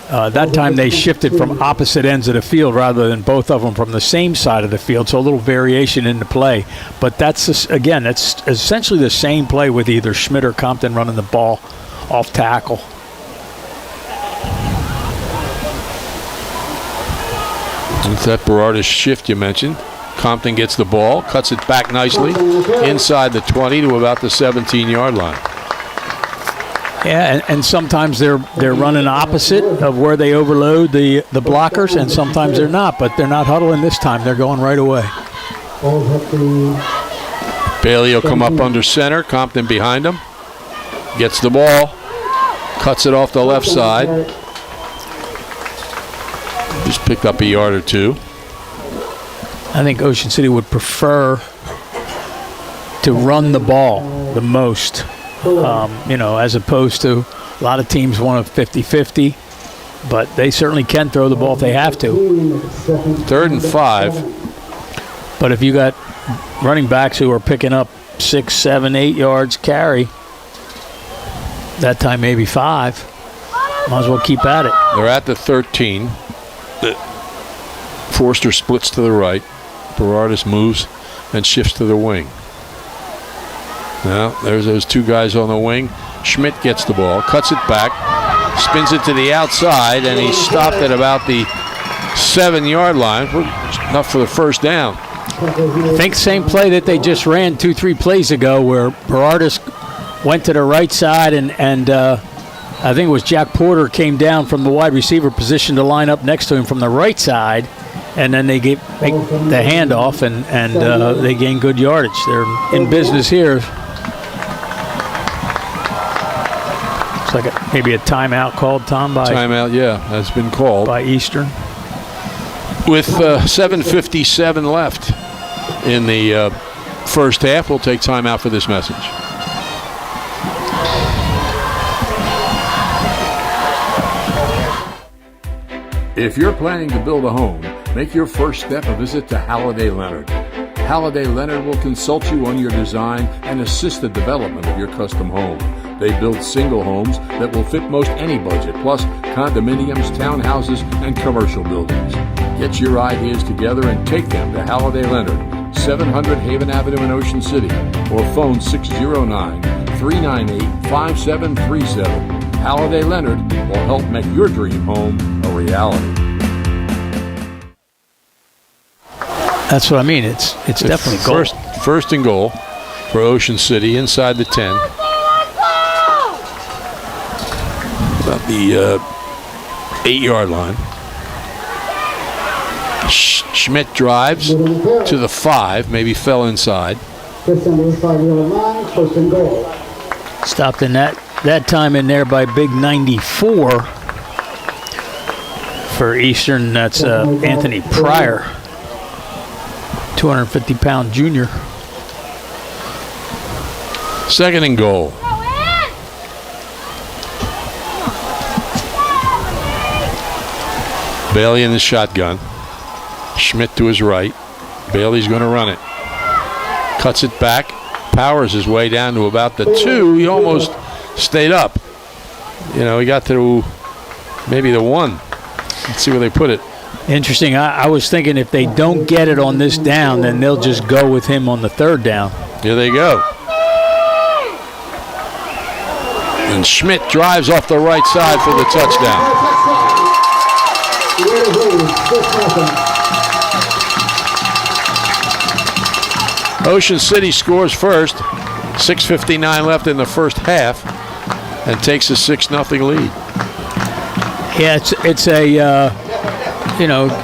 That time they shifted from opposite ends of the field rather than both of them from the same side of the field, so a little variation in the play. But that's essentially the same play with either Schmidt or Compton running the ball off tackle. It's that Berardis shift you mentioned. Compton gets the ball, cuts it back nicely inside the 20 to about the 17-yard line. Yeah, and sometimes they're running opposite of where they overload the blockers, and sometimes they're not. But they're not huddling this time. They're going right away. Bailey will come up under center. Compton behind him. Gets the ball. Cuts it off the left side. Just picked up a yard or two. I think Ocean City would prefer to run the ball the most. You know, as opposed to a lot of teams want a 50-50, but they certainly can throw the ball if they have to. 3rd and 5. But if you got running backs who are picking up 6, 7, 8 yards carry, that time maybe 5, might as well keep at it. They're at the 13. Forster splits to the right. Berardis moves and shifts to the wing. Now, there's those two guys on the wing. Schmidt gets the ball, cuts it back, spins it to the outside, and he's stopped at about the 7-yard line. Enough for the first down. I think same play that they just ran 2-3 plays ago where Berardis went to the right side and I think it was Jack Porter came down from the wide receiver position to line up next to him from the right side, and then they make the handoff and they gain good yardage. They're in business here. Like maybe a timeout called, Tom, by timeout, yeah, has been called by Eastern. With 7:57 left in the first half, we'll take timeout for this message. If you're planning to build a home, make your first step a visit to Halliday Leonard. Halliday Leonard will consult you on your design and assist the development of your custom home. They build single homes that will fit most any budget, plus condominiums, townhouses, and commercial buildings. Get your ideas together and take them to Halliday Leonard, 700 Haven Avenue in Ocean City, or phone 609-398-5737. Halliday Leonard will help make your dream home a reality. That's what I mean. It's definitely goal. First and goal for Ocean City inside the 10. About the 8-yard line. Schmidt drives to the 5, maybe fell inside. Stopped in that time in there by big 94 for Eastern. That's Anthony Pryor, 250-pound junior. 2nd and goal. Bailey in the shotgun. Schmidt to his right. Bailey's going to run it. Cuts it back. Powers his way down to about the 2. He almost stayed up. You know, he got to Maybe the one. Let's see where they put it. Interesting. I was thinking if they don't get it on this down, then they'll just go with him on the third down. Here they go. And Schmidt drives off the right side for the touchdown. Ocean City scores first. 6:59 left in the first half, and takes a 6-0 lead. Yeah, it's a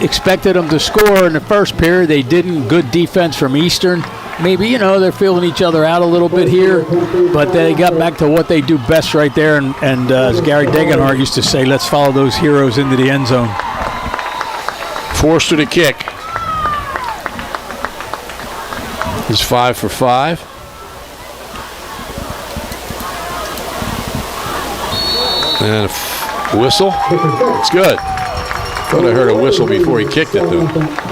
expected them to score in the first period. They didn't. Good defense from Eastern. Maybe they're feeling each other out a little bit here, but they got back to what they do best right there. And as Gary Degenhart used to say, let's follow those heroes into the end zone. Forster to kick. He's 5 for 5. And a whistle. It's good. Thought I heard a whistle before he kicked it, though.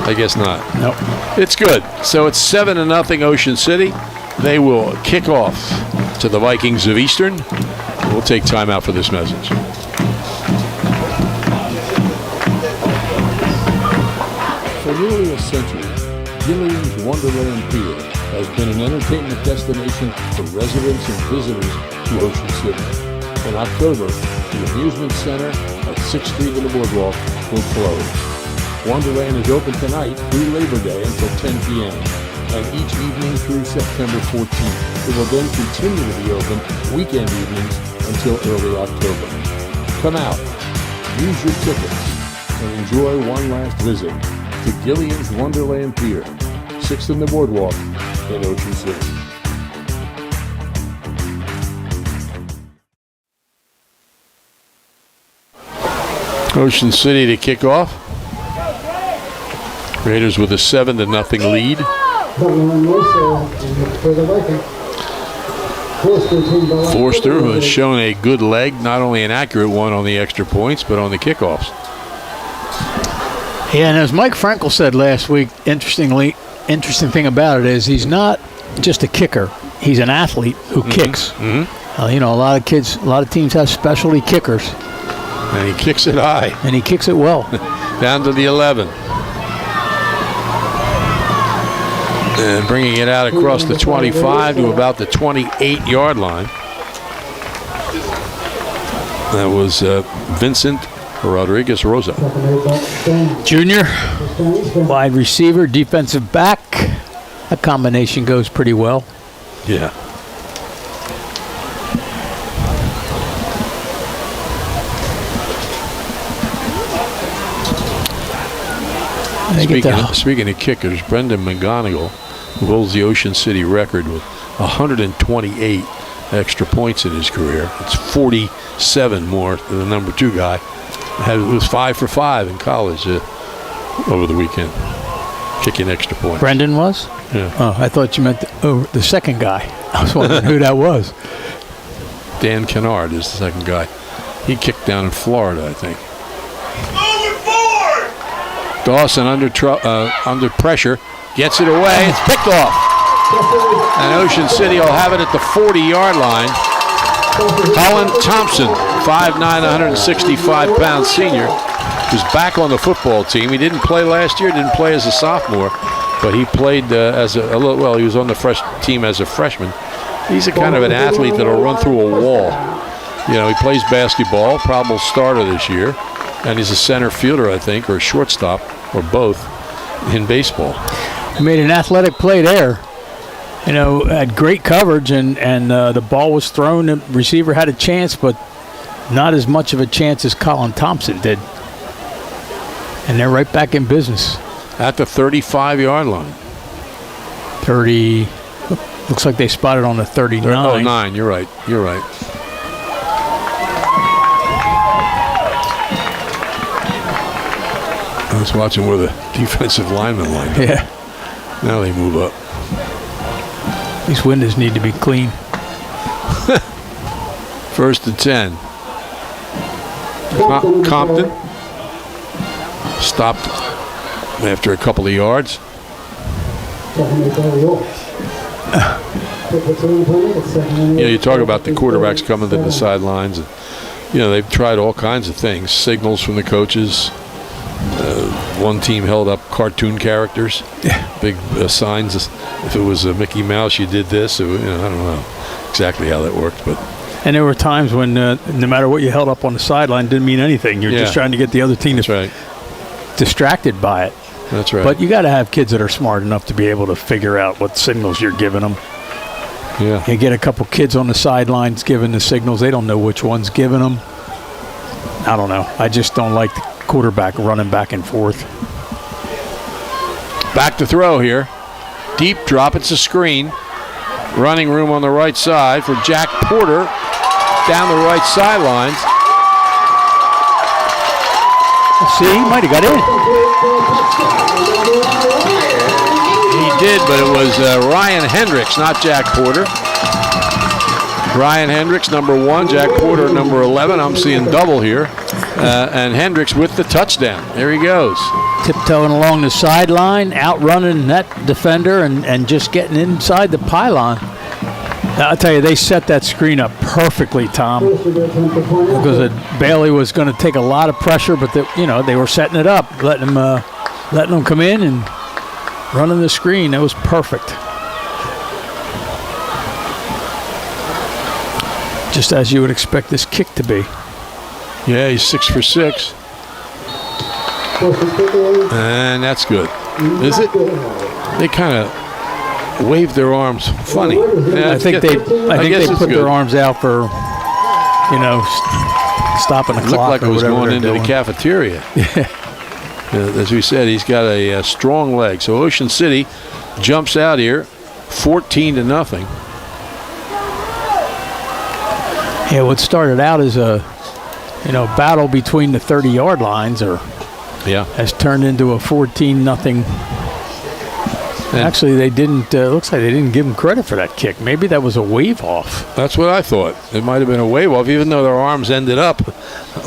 I guess not. Nope. It's good. So it's 7-0 Ocean City. They will kick off to the Vikings of Eastern. We'll take time out for this message. For nearly a century, Gillian's Wonderland Pier has been an entertainment destination for residents and visitors to Ocean City. In October, the amusement center at 6th Street and the Boardwalk will close. Wonderland is open tonight through Labor Day until 10 p.m. and each evening through September 14th. It will then continue to be open weekend evenings until early October. Come out, use your tickets, and enjoy one last visit to Gillian's Wonderland Pier, 6th and the Boardwalk in Ocean City. Ocean City to kick off. Raiders with a 7-0 lead. Forster, who has shown a good leg, not only an accurate one on the extra points, but on the kickoffs. Yeah, and as Mike Frankel said last week, interesting thing about it is he's not just a kicker. He's an athlete who kicks. A lot of teams have specialty kickers. And he kicks it high. And he kicks it well. Down to the 11. And bringing it out across the 25 to about the 28-yard line. That was Vincent Rodriguez-Rosa. Junior, wide receiver, defensive back. That combination goes pretty well. Yeah. Speaking of kickers, Brendan McGonigal, who holds the Ocean City record with 128 extra points in his career. It's 47 more than the number 2 guy. It was 5 for 5 in college over the weekend, kicking extra points. Brendan was? Yeah. Oh, I thought you meant the second guy. I was wondering who that was. Dan Kennard is the second guy. He kicked down in Florida, I think. Dawson under pressure, gets it away. It's picked off. And Ocean City will have it at the 40-yard line. Colin Thompson, 5'9", 165-pound senior, who's back on the football team. He didn't play last year, didn't play as a sophomore, but he played he was on the team as a freshman. He's a kind of an athlete that'll run through a wall. He plays basketball, probable starter this year. And he's a center fielder, I think, or a shortstop, or both, in baseball. He made an athletic play there. Had great coverage, and the ball was thrown. The receiver had a chance, but not as much of a chance as Colin Thompson did. And they're right back in business. At the 35-yard line. 30. Looks like they spotted on the 39. Oh, 9. You're right. I was watching where the defensive linemen lined up. Yeah. Now they move up. These windows need to be clean. 1st and 10. Compton stopped after a couple of yards. You talk about the quarterbacks coming to the sidelines. And they've tried all kinds of things. Signals from the coaches. One team held up cartoon characters, big signs. If it was a Mickey Mouse, you did this. I don't know exactly how that worked, but. And there were times when no matter what you held up on the sideline didn't mean anything. You're just trying to get the other team distracted by it. That's right. But you got to have kids that are smart enough to be able to figure out what signals you're giving them. Yeah. You get a couple kids on the sidelines giving the signals. They don't know which one's giving them. I don't know. I just don't like the quarterback running back and forth. Back to throw here. Deep drop. It's a screen. Running room on the right side for Jack Porter down the right sidelines. See, he might have got in. He did, but it was Ryan Hendricks, not Jack Porter. Ryan Hendricks, number 1. Jack Porter, number 11. I'm seeing double here. And Hendricks with the touchdown. There he goes. Tiptoeing along the sideline, outrunning that defender and just getting inside the pylon. I'll tell you, they set that screen up perfectly, Tom, because Bailey was going to take a lot of pressure, but they were setting it up, letting them come in and running the screen. That was perfect. Just as you would expect this kick to be. Yeah, he's 6 for 6. And that's good. Is it? They kind of waved their arms funny. Yeah, I think they put their arms out for, stopping the clock. Looked like it was going into doing. the cafeteria. As we said, he's got a strong leg. So Ocean City jumps out here, 14-0. Yeah, what started out as a battle between the 30-yard lines has turned into a 14-0. Actually, they didn't. Looks like they didn't give him credit for that kick. Maybe that was a wave off. That's what I thought. It might have been a wave off, even though their arms ended up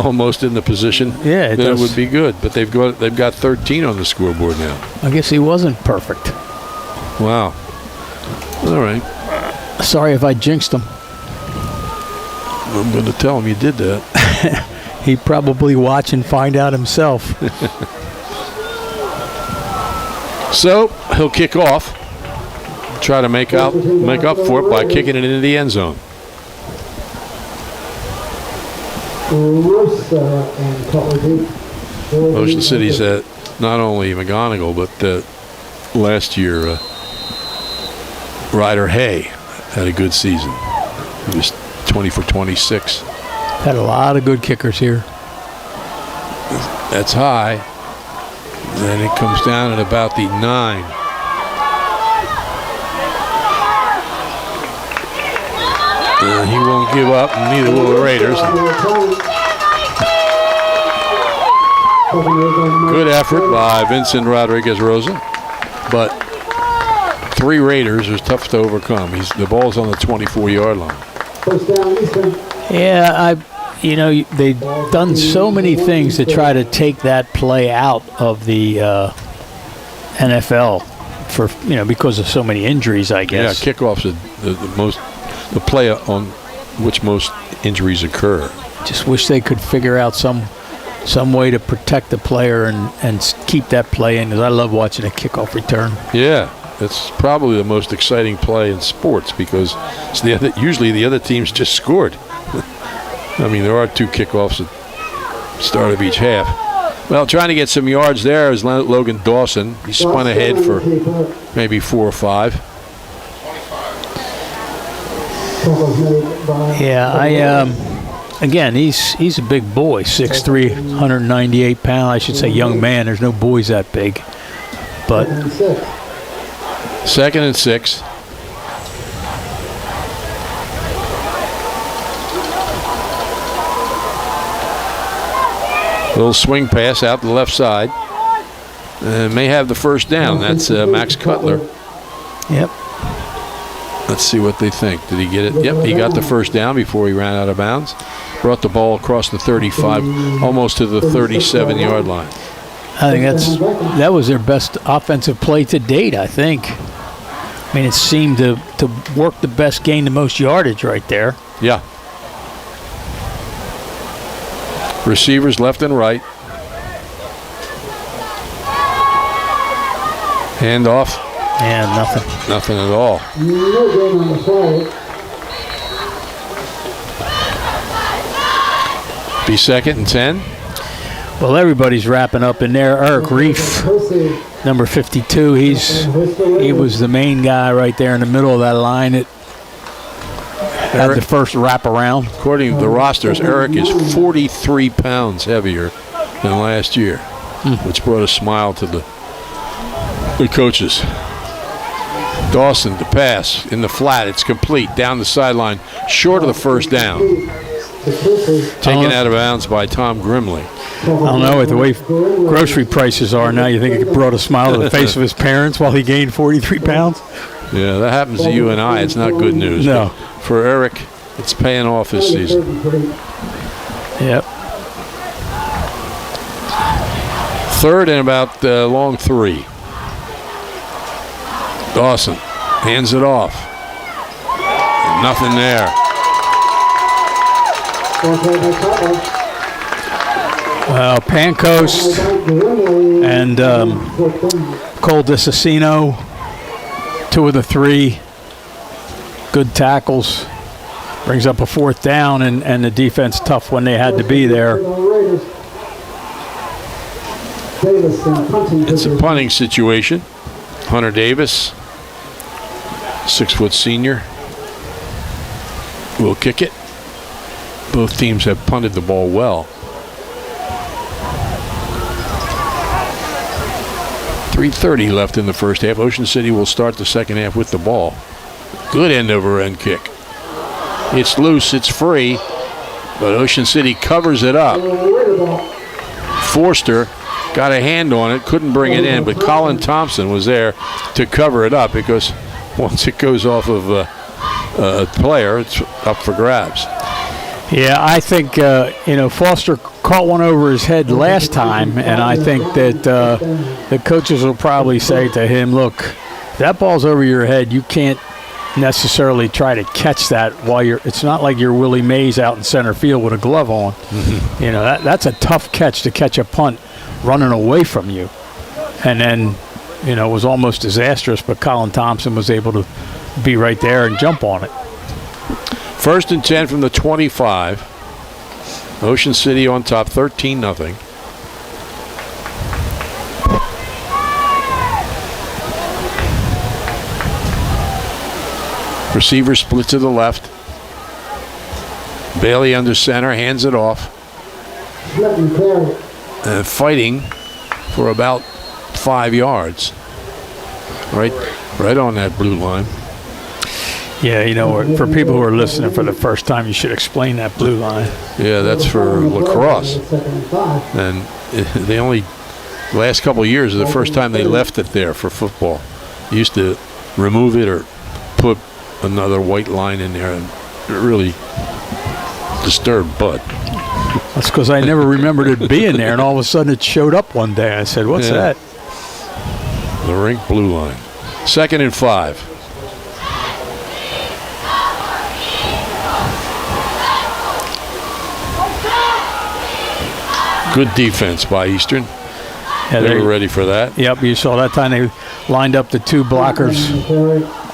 almost in the position. Yeah, it would be good. But they've got 13 on the scoreboard now. I guess he wasn't perfect. Wow. All right. Sorry if I jinxed him. I'm going to tell him you did that. He'd probably watch and find out himself. So he'll kick off, try to make up for it by kicking it into the end zone. Ocean City's not only McGonigal, but last year Ryder Hay had a good season. He was 20 for 26. Had a lot of good kickers here. That's high. Then it comes down at about the 9. He won't give up, and neither will the Raiders. Good effort by Vincent Rodriguez-Rosa, but 3 Raiders are tough to overcome. The ball's on the 24-yard line. Yeah, they've done so many things to try to take that play out of the NFL because of so many injuries, I guess. Yeah, kickoff's the play on which most injuries occur. Just wish they could figure out some way to protect the player and keep that play in, because I love watching a kickoff return. Yeah. It's probably the most exciting play in sports because usually the other teams just scored. I mean, there are 2 kickoffs at the start of each half. Well, trying to get some yards there is Logan Dawson. He spun ahead for maybe 4 or 5. Yeah, again, he's a big boy, 6'3", 198 pounds. I should say young man. There's no boys that big. But 2nd and 6. Little swing pass out the left side. May have the first down. That's Max Cutler. Yep. Let's see what they think. Did he get it? Yep, he got the first down before he ran out of bounds. Brought the ball across the 35, almost to the 37-yard line. I think that was their best offensive play to date, I think. I mean, it seemed to work the best, gain the most yardage right there. Yeah. Receivers left and right. Handoff. Yeah, nothing. Nothing at all. No game on the flag. Be second and 10. Well, everybody's wrapping up in there. Eric Reef, number 52, he was the main guy right there in the middle of that line that had the first wrap around. According to the rosters, Eric is 43 pounds heavier than last year, which brought a smile to the coaches. Dawson to pass in the flat. It's complete down the sideline, short of the first down. Taken out of bounds by Tom Grimley. I don't know, with the way grocery prices are now, you think it brought a smile to the face of his parents while he gained 43 pounds? Yeah, that happens to you and I. It's not good news. No. But for Eric, it's paying off this season. Yep. Third and about long 3. Dawson hands it off. Nothing there. Well, Pancoast and Cole DeCicino, 2 of the 3 good tackles. Brings up a 4th down, and the defense tough when they had to be there. It's a punting situation. Hunter Davis, 6-foot senior, will kick it. Both teams have punted the ball well. 3:30 left in the first half. Ocean City will start the second half with the ball. Good end-over-end kick. It's loose, it's free, but Ocean City covers it up. Forster got a hand on it, couldn't bring it in, but Colin Thompson was there to cover it up because once it goes off of a player, it's up for grabs. Yeah, I think, Foster caught one over his head last time, and I think that the coaches will probably say to him, look, if that ball's over your head, you can't necessarily try to catch that while it's not like you're Willie Mays out in center field with a glove on. Mm-hmm. That's a tough catch to catch a punt running away from you. And then, it was almost disastrous, but Colin Thompson was able to be right there and jump on it. First and 10 from the 25. Ocean City on top, 13-0. Receiver split to the left. Bailey under center, hands it off. Fighting for about 5 yards. Right on that blue line. Yeah, for people who are listening for the first time, you should explain that blue line. Yeah, that's for lacrosse. And they only, last couple of years, is the first time they left it there for football. They used to remove it or put another white line in there, and it really disturbed Bud. That's because I never remembered it being there, and all of a sudden it showed up one day. I said, what's that? The rink blue line. 2nd and 5. Good defense by Eastern. Yeah, they were ready for that. Yep, you saw that time they lined up the 2 blockers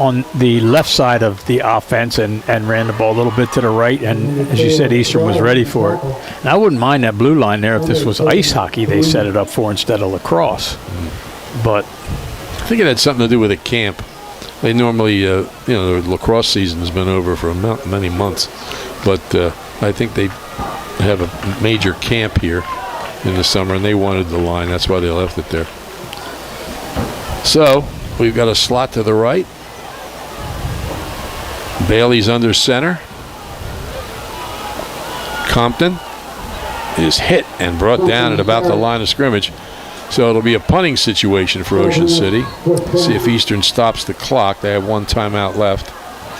on the left side of the offense and ran the ball a little bit to the right. And as you said, Eastern was ready for it. And I wouldn't mind that blue line there if this was ice hockey they set it up for instead of lacrosse. But I think it had something to do with a camp. They normally, the lacrosse season has been over for many months. But I think they have a major camp here in the summer, and they wanted the line. That's why they left it there. So we've got a slot to the right. Bailey's under center. Compton is hit and brought down at about the line of scrimmage. So it'll be a punting situation for Ocean City. See if Eastern stops the clock. They have 1 timeout left.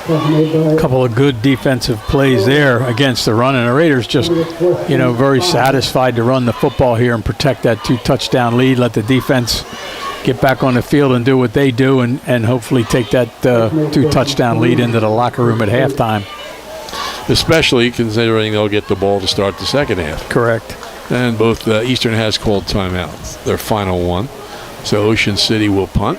A couple of good defensive plays there against the run, and the Raiders just, very satisfied to run the football here and protect that 2-touchdown lead, let the defense get back on the field and do what they do, and hopefully take that 2-touchdown lead into the locker room at halftime. Especially considering they'll get the ball to start the second half. Correct. And both Eastern has called timeouts, their final one. So Ocean City will punt.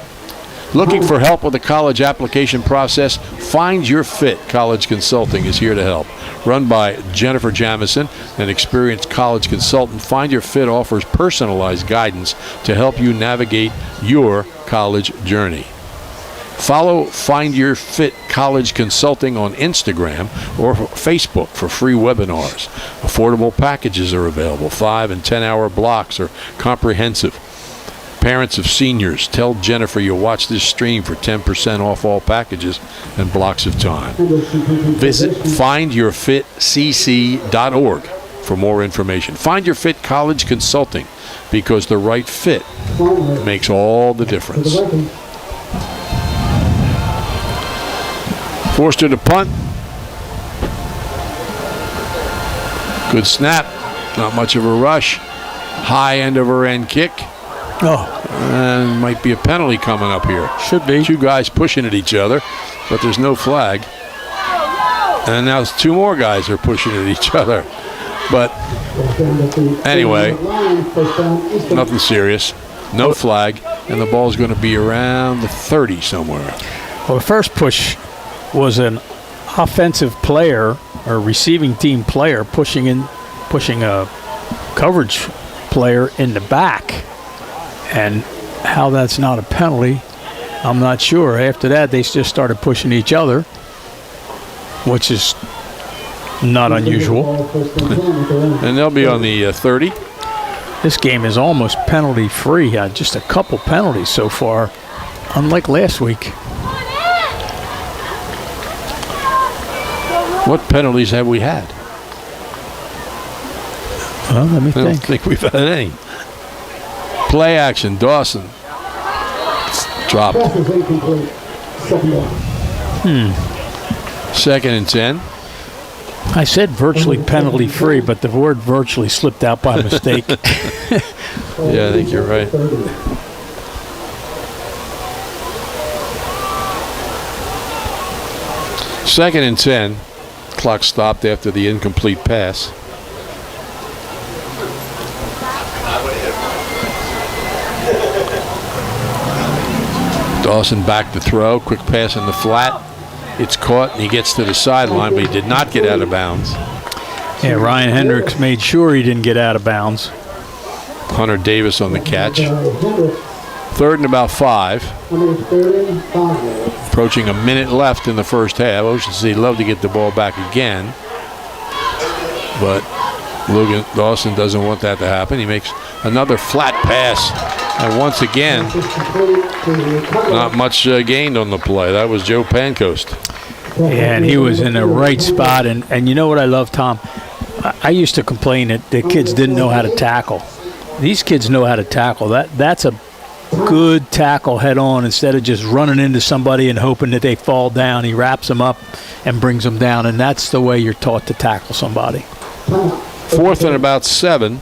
Looking for help with the college application process? Find Your Fit College Consulting is here to help. Run by Jennifer Jamison, an experienced college consultant, Find Your Fit offers personalized guidance to help you navigate your college journey. Follow Find Your Fit College Consulting on Instagram or Facebook for free webinars. Affordable packages are available. 5 and 10-hour blocks are comprehensive. Parents of seniors, tell Jennifer you'll watch this stream for 10% off all packages and blocks of time. Visit findyourfitcc.org for more information. Find Your Fit College Consulting, because the right fit makes all the difference. Forster to punt. Good snap. Not much of a rush. High end over end kick. Oh. And might be a penalty coming up here. Should be. Two guys pushing at each other, but there's no flag. And now two more guys are pushing at each other. But anyway, nothing serious. No flag. And the ball's going to be around the 30 somewhere. Well, the first push was an offensive player or receiving team player pushing a coverage player in the back. And how that's not a penalty, I'm not sure. After that, they just started pushing each other, which is not unusual. And they'll be on the 30. This game is almost penalty-free. Just a couple penalties so far, unlike last week. What penalties have we had? Well, let me I don't think. think we've had any. Play action, Dawson. Dropped. Second and 10. I said virtually penalty-free, but the word virtually slipped out by mistake. Yeah, I think you're right. Second and 10. Clock stopped after the incomplete pass. Dawson back to throw. Quick pass in the flat. It's caught, and he gets to the sideline, but he did not get out of bounds. Yeah, Ryan Hendricks made sure he didn't get out of bounds. Hunter Davis on the catch. Third and about 5. Approaching a minute left in the first half. Ocean City love to get the ball back again. But Logan Dawson doesn't want that to happen. He makes another flat pass. And once again, not much gained on the play. That was Joe Pancoast. Yeah, and he was in the right spot. And you know what I love, Tom? I used to complain that the kids didn't know how to tackle. These kids know how to tackle. That's a good tackle head on instead of just running into somebody and hoping that they fall down. He wraps them up and brings them down, and that's the way you're taught to tackle somebody. Fourth and about 7.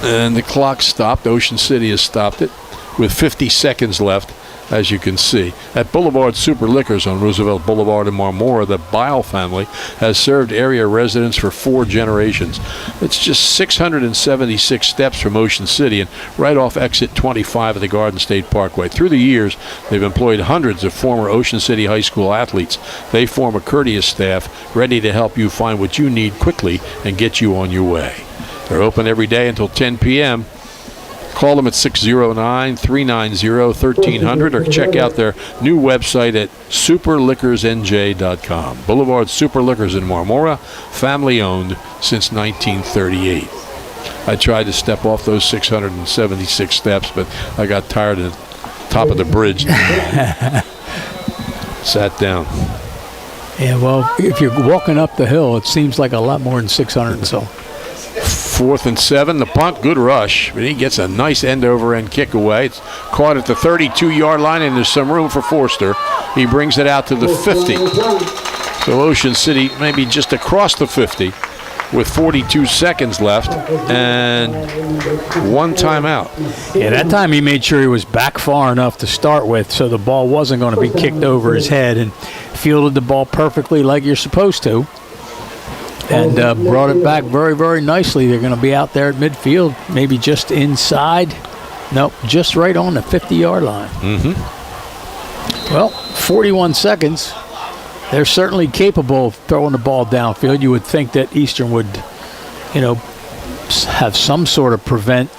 And the clock stopped. Ocean City has stopped it with 50 seconds left, as you can see. At Boulevard Super Liquors on Roosevelt Boulevard in Marmora, the Bile family has served area residents for 4 generations. It's just 676 steps from Ocean City and right off exit 25 of the Garden State Parkway. Through the years, they've employed hundreds of former Ocean City High School athletes. They form a courteous staff ready to help you find what you need quickly and get you on your way. They're open every day until 10 p.m. Call them at 609-390-1300 or check out their new website at superliquorsnj.com. Boulevard Super Liquors in Marmora, family owned since 1938. I tried to step off those 676 steps, but I got tired at the top of the bridge. Sat down. Yeah, well, if you're walking up the hill, it seems like a lot more than 600 and so. 4th and 7, the punt, good rush, but he gets a nice end-over-end kick away. It's caught at the 32-yard line, and there's some room for Forster. He brings it out to the 50. So Ocean City maybe just across the 50 with 42 seconds left and 1 timeout. Yeah, that time he made sure he was back far enough to start with so the ball wasn't going to be kicked over his head, and fielded the ball perfectly like you're supposed to. and brought it back very, very nicely. They're going to be out there at midfield, maybe just inside. Nope, just right on the 50-yard line. Well, 41 seconds. They're certainly capable of throwing the ball downfield. You would think that Eastern would, have some sort of prevent.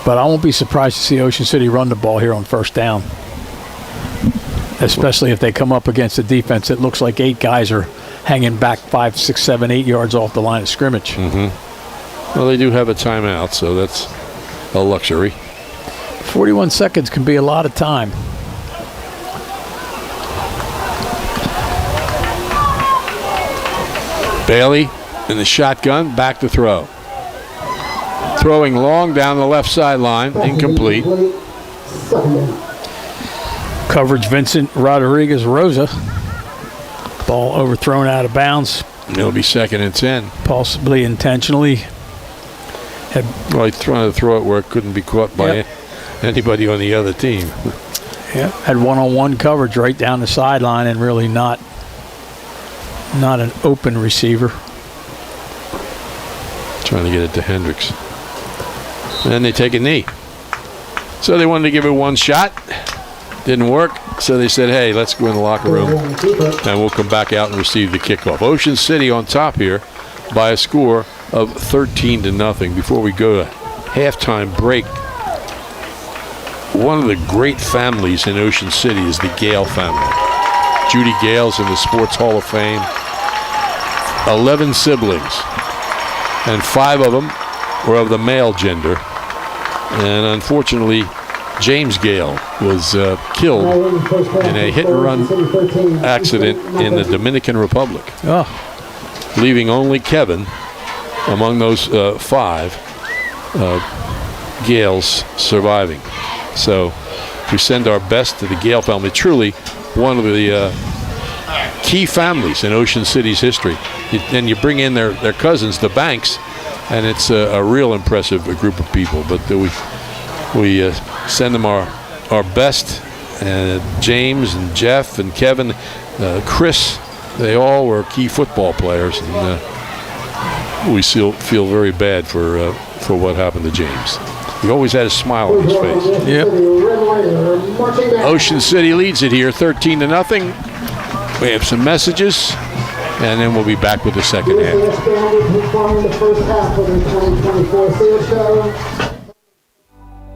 But I won't be surprised to see Ocean City run the ball here on first down, especially if they come up against a defense that looks like 8 guys are hanging back 5, 6, 7, 8 yards off the line of scrimmage. Well, they do have a timeout, so that's a luxury. 41 seconds can be a lot of time. Bailey in the shotgun, back to throw. Throwing long down the left sideline, incomplete. Coverage, Vincent Rodriguez Rosa. Ball overthrown out of bounds. It'll be 2nd and 10. Possibly intentionally. Well, he's trying to throw it where it couldn't be caught by anybody on the other team. Had one-on-one coverage right down the sideline and really not an open receiver. Trying to get it to Hendricks. And they take a knee. So they wanted to give it one shot. Didn't work. So they said, hey, let's go in the locker room and we'll come back out and receive the kickoff. Ocean City on top here by a score of 13-0. Before we go to halftime break, one of the great families in Ocean City is the Gale family. Judy Gale's in the Sports Hall of Fame. 11 siblings, and 5 of them were of the male gender. And unfortunately, James Gale was killed in a hit-and-run accident in the Dominican Republic, leaving only Kevin among those 5 Gales surviving. So we send our best to the Gale family. Truly one of the key families in Ocean City's history. And you bring in their cousins, the Banks, and it's a real impressive group of people. But we send them our best. James and Jeff and Kevin, Chris, they all were key football players, and we still feel very bad for what happened to James. He always had a smile on his face. Yep. Ocean City leads it here, 13-0. We have some messages, and then we'll be back with the second half.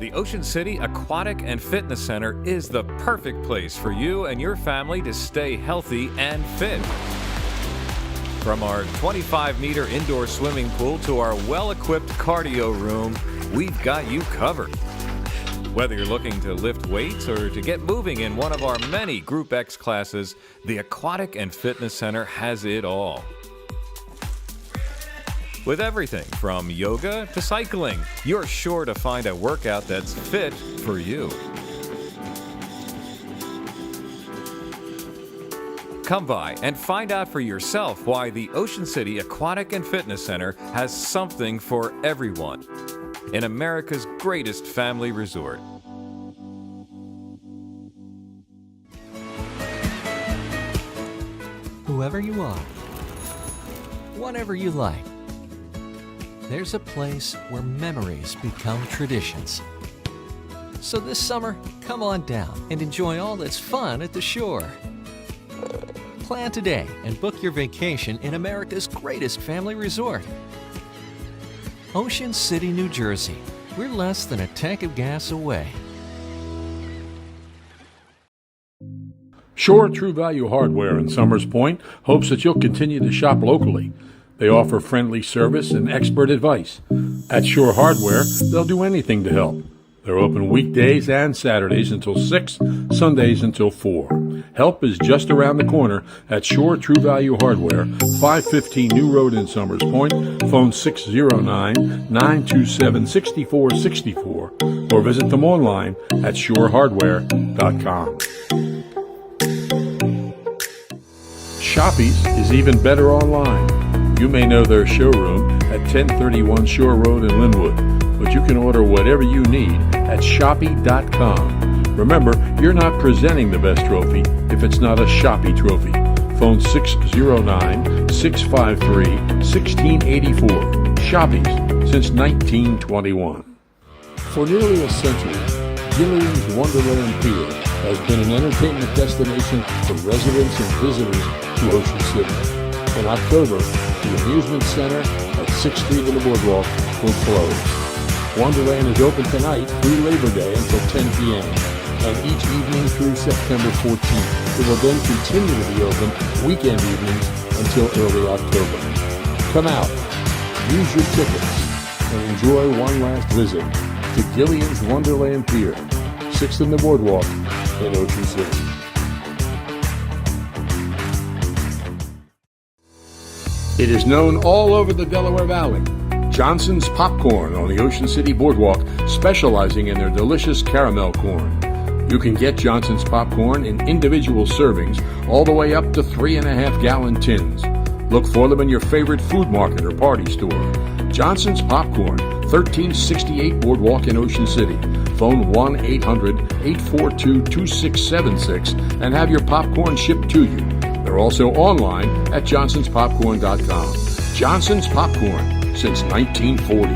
The Ocean City Aquatic and Fitness Center is the perfect place for you and your family to stay healthy and fit. From our 25-meter indoor swimming pool to our well-equipped cardio room, we've got you covered. Whether you're looking to lift weights or to get moving in one of our many Group X classes, the Aquatic and Fitness Center has it all. With everything from yoga to cycling, you're sure to find a workout that's fit for you. Come by and find out for yourself why the Ocean City Aquatic and Fitness Center has something for everyone in America's greatest family resort. Whoever you are, whatever you like, there's a place where memories become traditions. So this summer, come on down and enjoy all that's fun at the shore. Plan today and book your vacation in America's greatest family resort. Ocean City, New Jersey. We're less than a tank of gas away. Shore True Value Hardware in Summers Point hopes that you'll continue to shop locally. They offer friendly service and expert advice. At Shore Hardware, they'll do anything to help. They're open weekdays and Saturdays until 6, Sundays until 4. Help is just around the corner at Shore True Value Hardware, 515 New Road in Summers Point, phone 609-927-6464, or visit them online at shorehardware.com. Shoppies is even better online. You may know their showroom at 1031 Shore Road in Linwood, but you can order whatever you need at Shoppy.com. Remember, you're not presenting the best trophy if it's not a Shoppy trophy. Phone 609-653-1684. Shoppies since 1921. For nearly a century, Gillian's Wonderland Pier has been an entertainment destination for residents and visitors to Ocean City. In October, the amusement center at 6th Street and the Boardwalk will close. Wonderland is open tonight through Labor Day until 10 p.m. and each evening through September 14th. It will then continue to be open weekend evenings until early October. Come out, use your tickets, and enjoy one last visit to Gillian's Wonderland Pier, 6th and the Boardwalk in Ocean City. It is known all over the Delaware Valley. Johnson's Popcorn on the Ocean City Boardwalk, specializing in their delicious caramel corn. You can get Johnson's Popcorn in individual servings all the way up to 3.5-gallon tins. Look for them in your favorite food market or party store. Johnson's Popcorn, 1368 Boardwalk in Ocean City. Phone 1-800-842-2676 and have your popcorn shipped to you. They're also online at johnsonspopcorn.com. Johnson's Popcorn since 1940.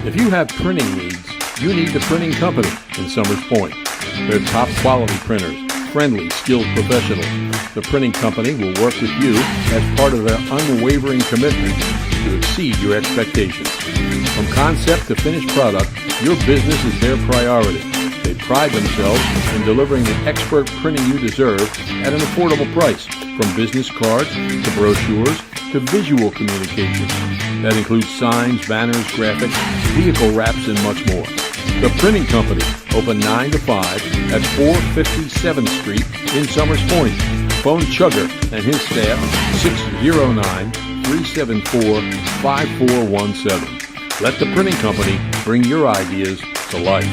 If you have printing needs, you need the Printing Company in Summers Point. They're top quality printers, friendly, skilled professionals. The Printing Company will work with you as part of their unwavering commitment to exceed your expectations. From concept to finished product, your business is their priority. They pride themselves in delivering the expert printing you deserve at an affordable price, from business cards to brochures to visual communications. That includes signs, banners, graphics, vehicle wraps, and much more. The Printing Company, open 9 to 5 at 457th Street in Summers Point. Phone Chugger and his staff 609-374-5417. Let the Printing Company bring your ideas to life.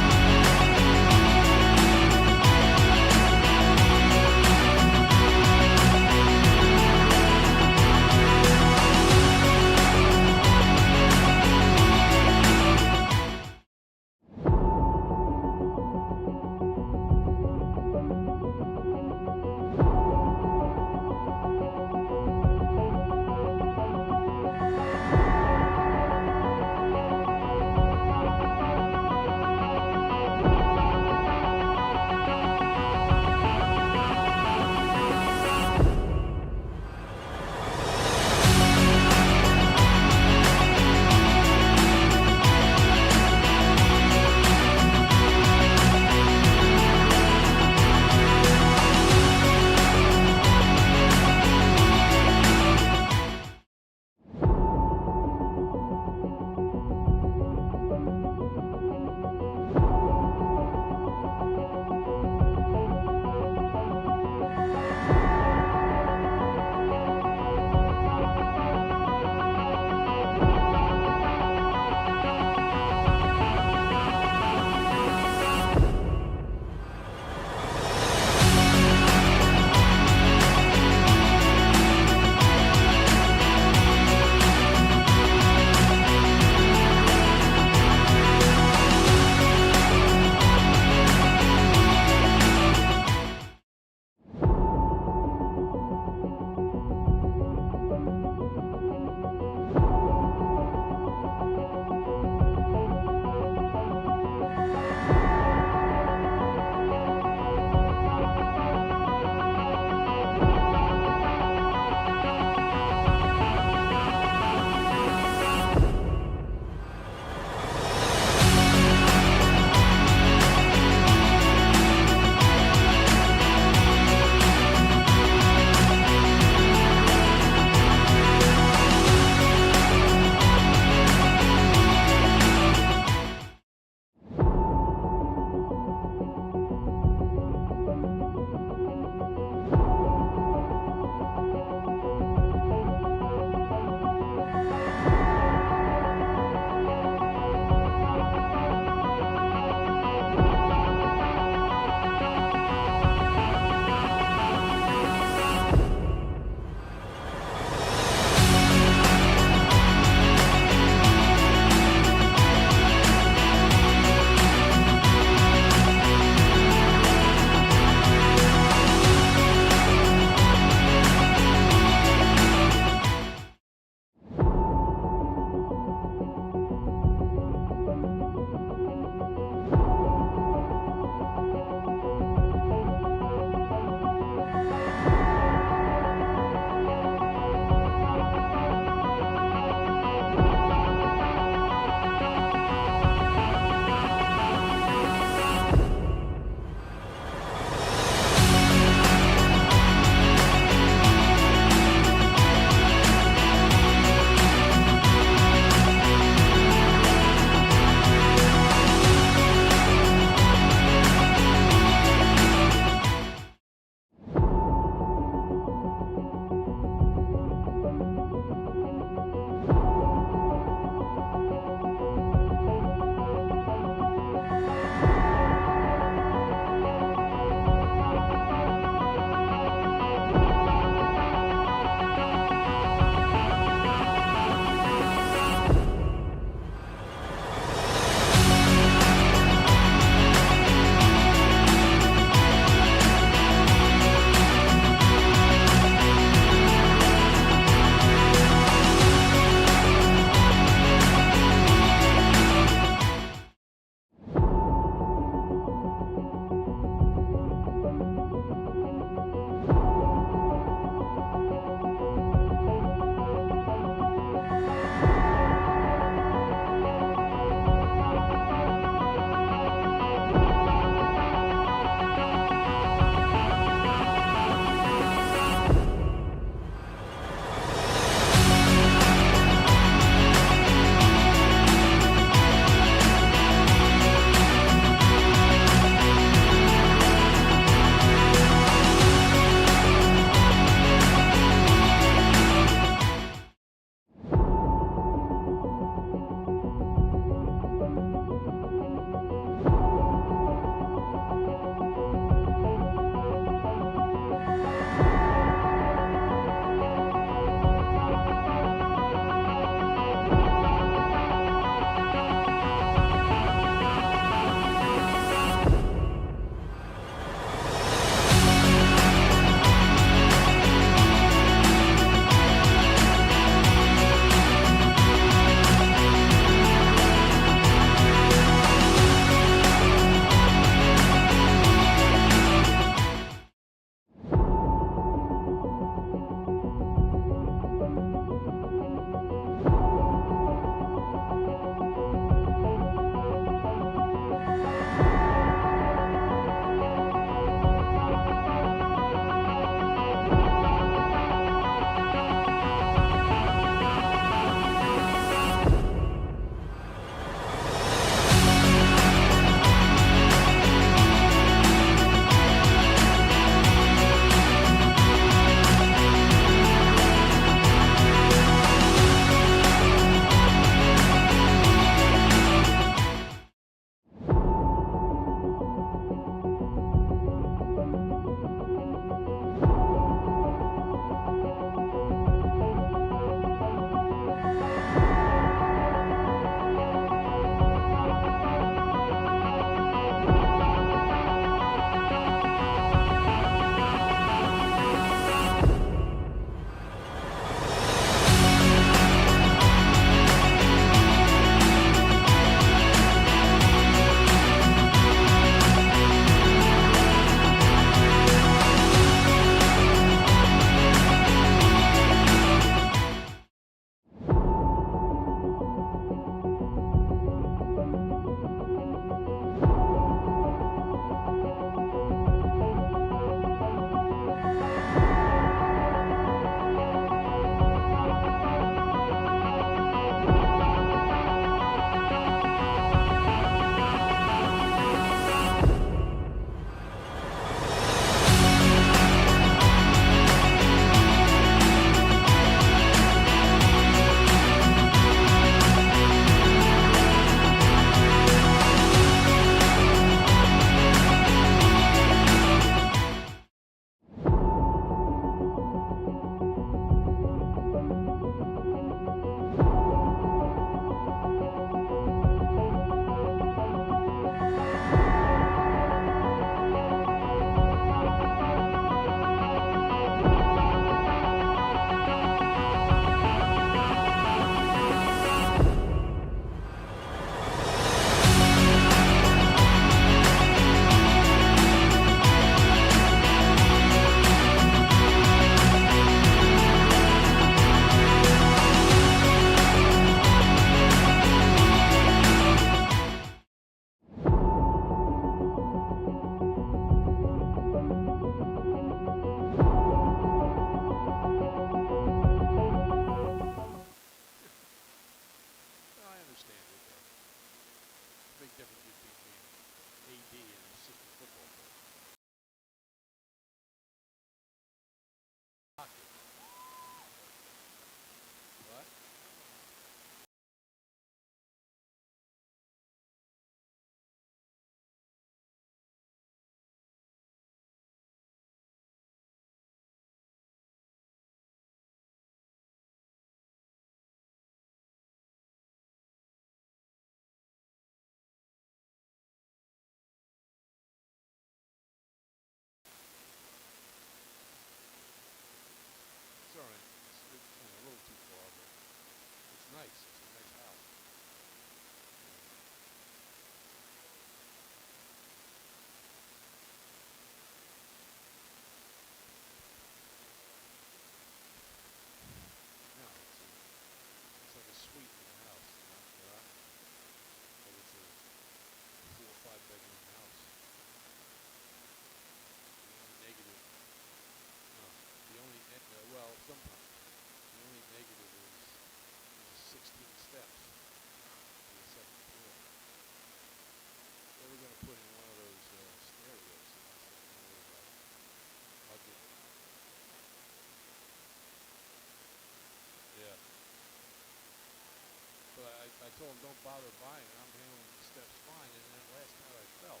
I told him don't bother buying it. I'm handling the steps fine. And then last night I fell.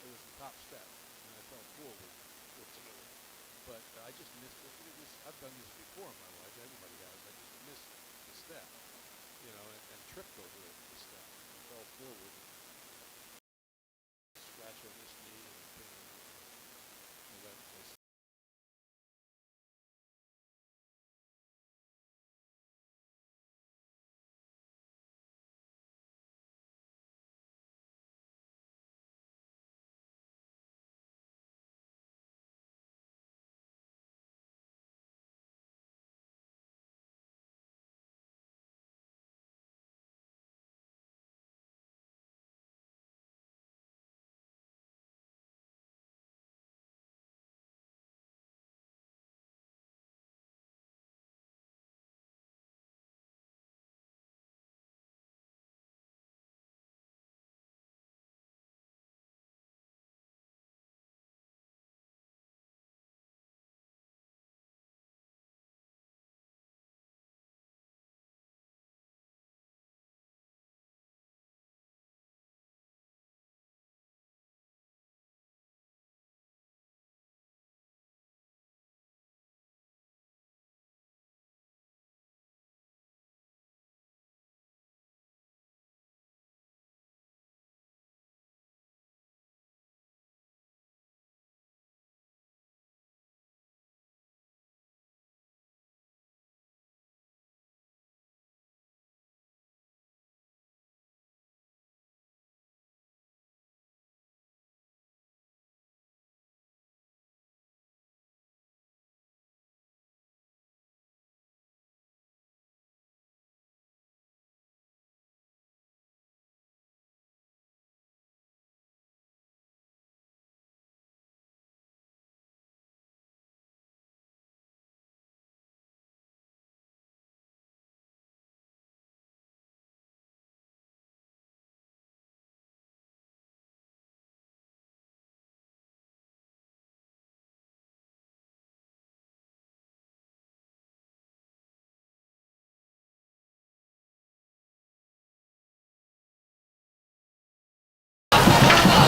It was the top step, and I fell forward, fortunately. But I just missed it. I've done this before in my life. Everybody has. I just missed the step, and tripped over the step. I fell forward, scratch on this knee, and pain. And that was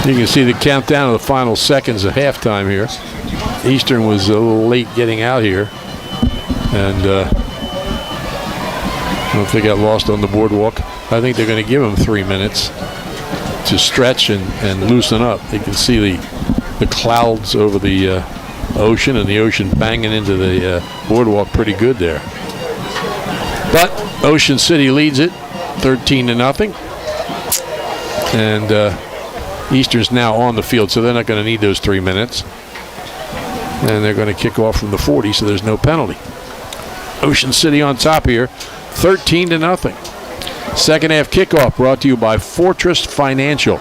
You can see the countdown of the final seconds of halftime here. Eastern was a little late getting out here, and I don't know if they got lost on the boardwalk. I think they're going to give them 3 minutes to stretch and loosen up. You can see the clouds over the ocean, and the ocean banging into the boardwalk pretty good there. But Ocean City leads it 13-0, and Eastern's now on the field, so they're not going to need those 3 minutes. And they're going to kick off from the 40, so there's no penalty. Ocean City on top here, 13-0. Second half kickoff brought to you by Fortress Financial,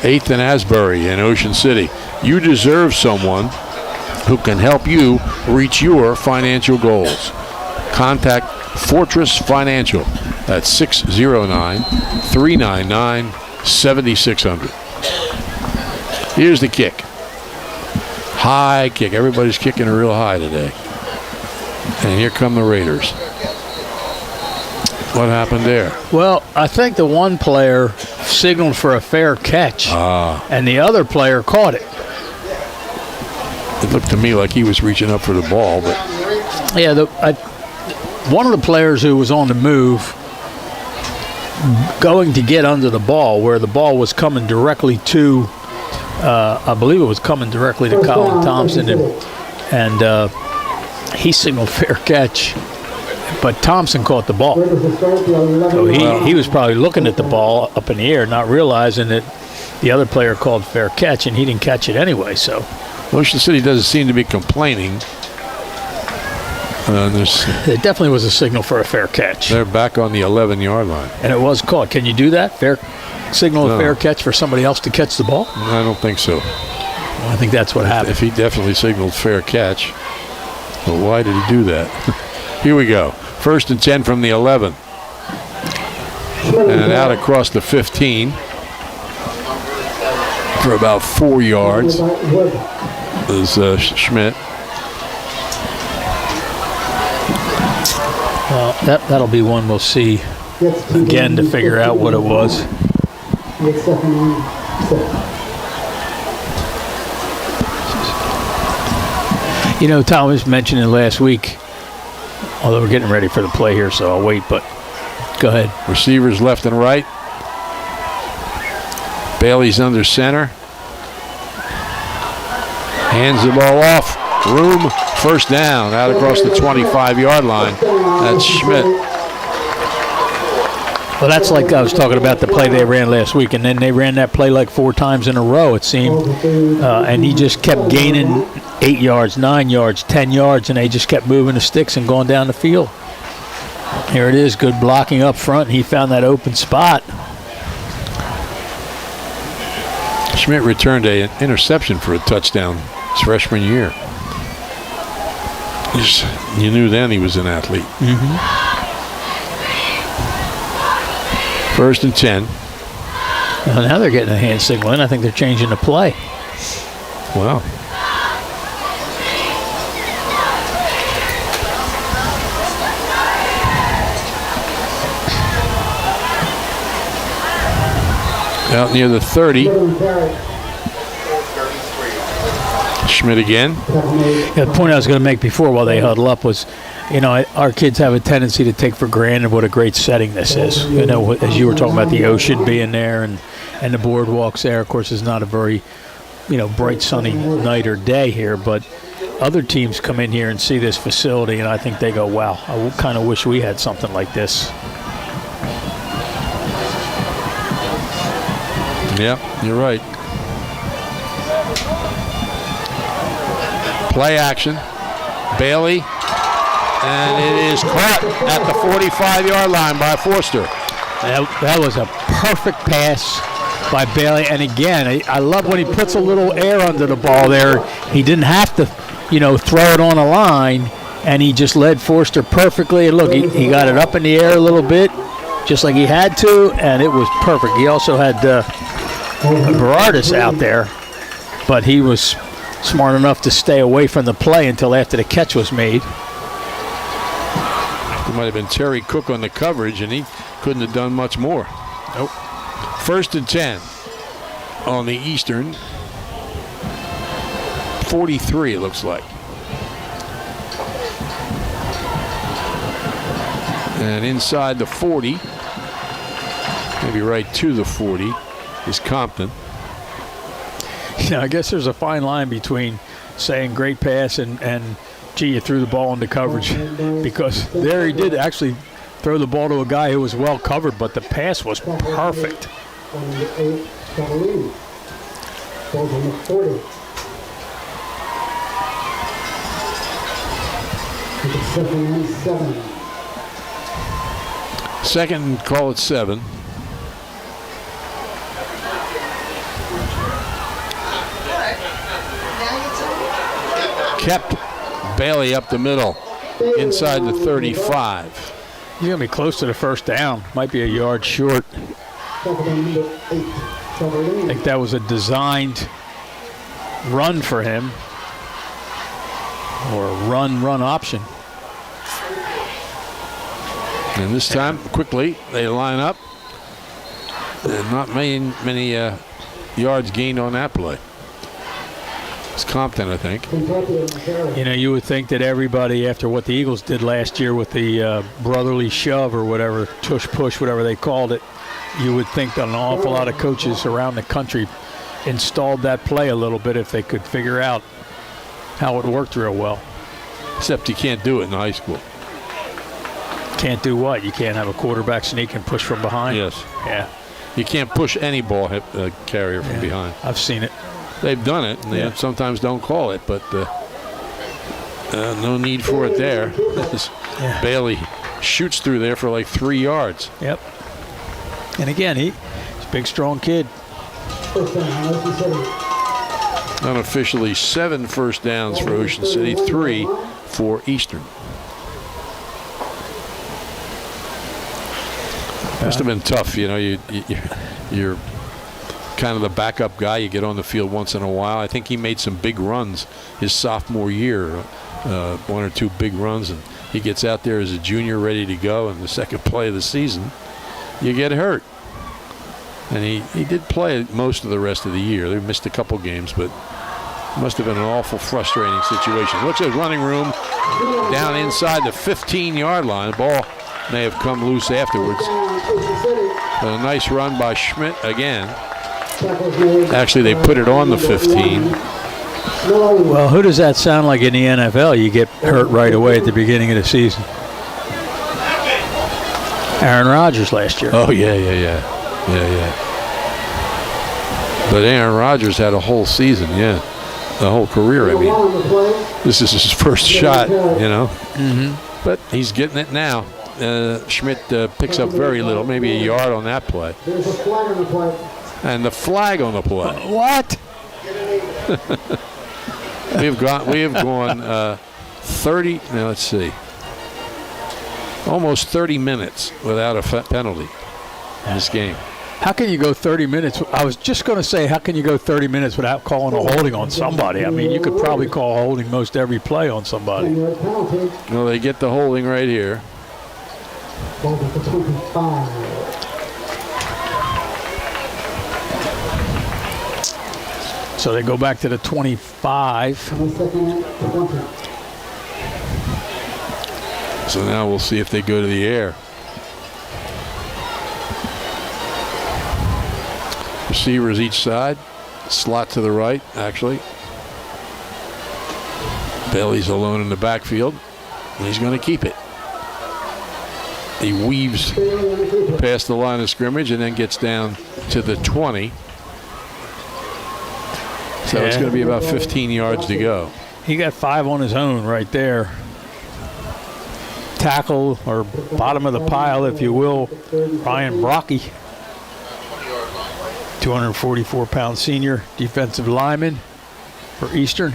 8th and Asbury in Ocean City. You deserve someone who can help you reach your financial goals. Contact Fortress Financial at 609-399-7600. Here's the kick. High kick. Everybody's kicking real high today. And here come the Raiders. What happened there? Well, I think the one player signaled for a fair catch, and the other player caught it. It looked to me like he was reaching up for the ball, but yeah, one of the players who was on the move, going to get under the ball, where the ball was coming directly to, I believe it was coming directly to Colin Thompson, and he signaled fair catch, but Thompson caught the ball. So he was probably looking at the ball up in the air, not realizing that the other player called fair catch, and he didn't catch it anyway. So Ocean City doesn't seem to be complaining. It definitely was a signal for a fair catch. They're back on the 11-yard line. And it was caught. Can you do that? Signal a fair catch for somebody else to catch the ball? I don't think so. Well, I think that's what happened. If he definitely signaled fair catch, well, why did he do that? Here we go. 1st and 10 from the 11. And out across the 15 for about 4 yards is Schmidt. Well, that'll be one we'll see again to figure out what it was. It's 2nd and 6. You know, Tom was mentioning last week, although we're getting ready for the play here, so I'll wait, but go ahead. Receivers left and right. Bailey's under center. Hands the ball off. Room, first down, out across the 25-yard line. That's Schmidt. Well, that's like I was talking about the play they ran last week, and then they ran that play like 4 times in a row, it seemed. And he just kept gaining 8 yards, 9 yards, 10 yards, and they just kept moving the sticks and going down the field. Here it is, good blocking up front, and he found that open spot. Schmidt returned an interception for a touchdown his freshman year. You knew then he was an athlete. Mm-hmm. 1st and 10. Well, now they're getting a hand signal in. I think they're changing the play. Wow. Out near the 30. Schmidt again. Yeah, the point I was going to make before while they huddle up was, you know, our kids have a tendency to take for granted what a great setting this is. You know, as you were talking about the ocean being there and the boardwalks there. Of course, it's not a very, you know, bright sunny night or day here, but other teams come in here and see this facility, and I think they go, wow, I kind of wish we had something like this. Yep, you're right. Play action. Bailey. And it is caught at the 45-yard line by Forster. That was a perfect pass by Bailey. And again, I love when he puts a little air under the ball there. He didn't have to, you know, throw it on a line, and he just led Forster perfectly. And look, he got it up in the air a little bit, just like he had to, and it was perfect. He also had Berardis out there, but he was smart enough to stay away from the play until after the catch was made. It might have been Terry Cook on the coverage, and he couldn't have done much more. Nope. 1st and 10 on the Eastern. 43, it looks like. And inside the 40, maybe right to the 40, is Compton. You know, I guess there's a fine line between saying great pass and gee, you threw the ball into coverage, because there he did actually throw the ball to a guy who was well covered, but the pass was perfect. 2nd, call it 7. Kept Bailey up the middle, inside the 35. He's going to be close to the first down. Might be a yard short. I think that was a designed run for him, or a run option. And this time, quickly, they line up. And not many yards gained on that play. It's Compton, I think. You know, you would think that everybody, after what the Eagles did last year with the brotherly shove or whatever, tush push, whatever they called it, you would think that an awful lot of coaches around the country installed that play a little bit if they could figure out how it worked real well. Except you can't do it in high school. Can't do what? You can't have a quarterback sneak and push from behind? Yes. Yeah. You can't push any ball carrier from behind. I've seen it. They've done it, and they sometimes don't call it, but no need for it there. Bailey shoots through there for like 3 yards. Yep. And again, he's a big, strong kid. Unofficially 7 first downs for Ocean City, 3 for Eastern. Must have been tough, you know. You're kind of the backup guy. You get on the field once in a while. I think he made some big runs his sophomore year, 1 or 2 big runs, and he gets out there as a junior ready to go in the second play of the season, you get hurt. And he did play most of the rest of the year. They missed a couple games, but it must have been an awful frustrating situation. Looks like running room down inside the 15-yard line. The ball may have come loose afterwards. But a nice run by Schmidt again. Actually, they put it on the 15. Well, who does that sound like in the NFL? You get hurt right away at the beginning of the season. Aaron Rodgers last year. Oh, yeah. But Aaron Rodgers had a whole season, the whole career, I mean. This is his first shot, Mm-hmm. But he's getting it now. Schmidt picks up very little, maybe a yard on that play. There's a flag on the play. And the flag on the play. What? We have gone 30. Now let's see. Almost 30 minutes without a penalty in this game. How can you go 30 minutes? I was just going to say, how can you go 30 minutes without calling a holding on somebody? I mean, you could probably call a holding most every play on somebody. Well, they get the holding right here. So they go back to the 25. So now we'll see if they go to the air. Receivers each side. Slot to the right, actually. Bailey's alone in the backfield. And he's going to keep it. He weaves past the line of scrimmage and then gets down to the 20. So it's going to be about 15 yards to go. He got 5 on his own right there. Tackle, or bottom of the pile, if you will, Ryan Brocky. 244-pound senior defensive lineman for Eastern.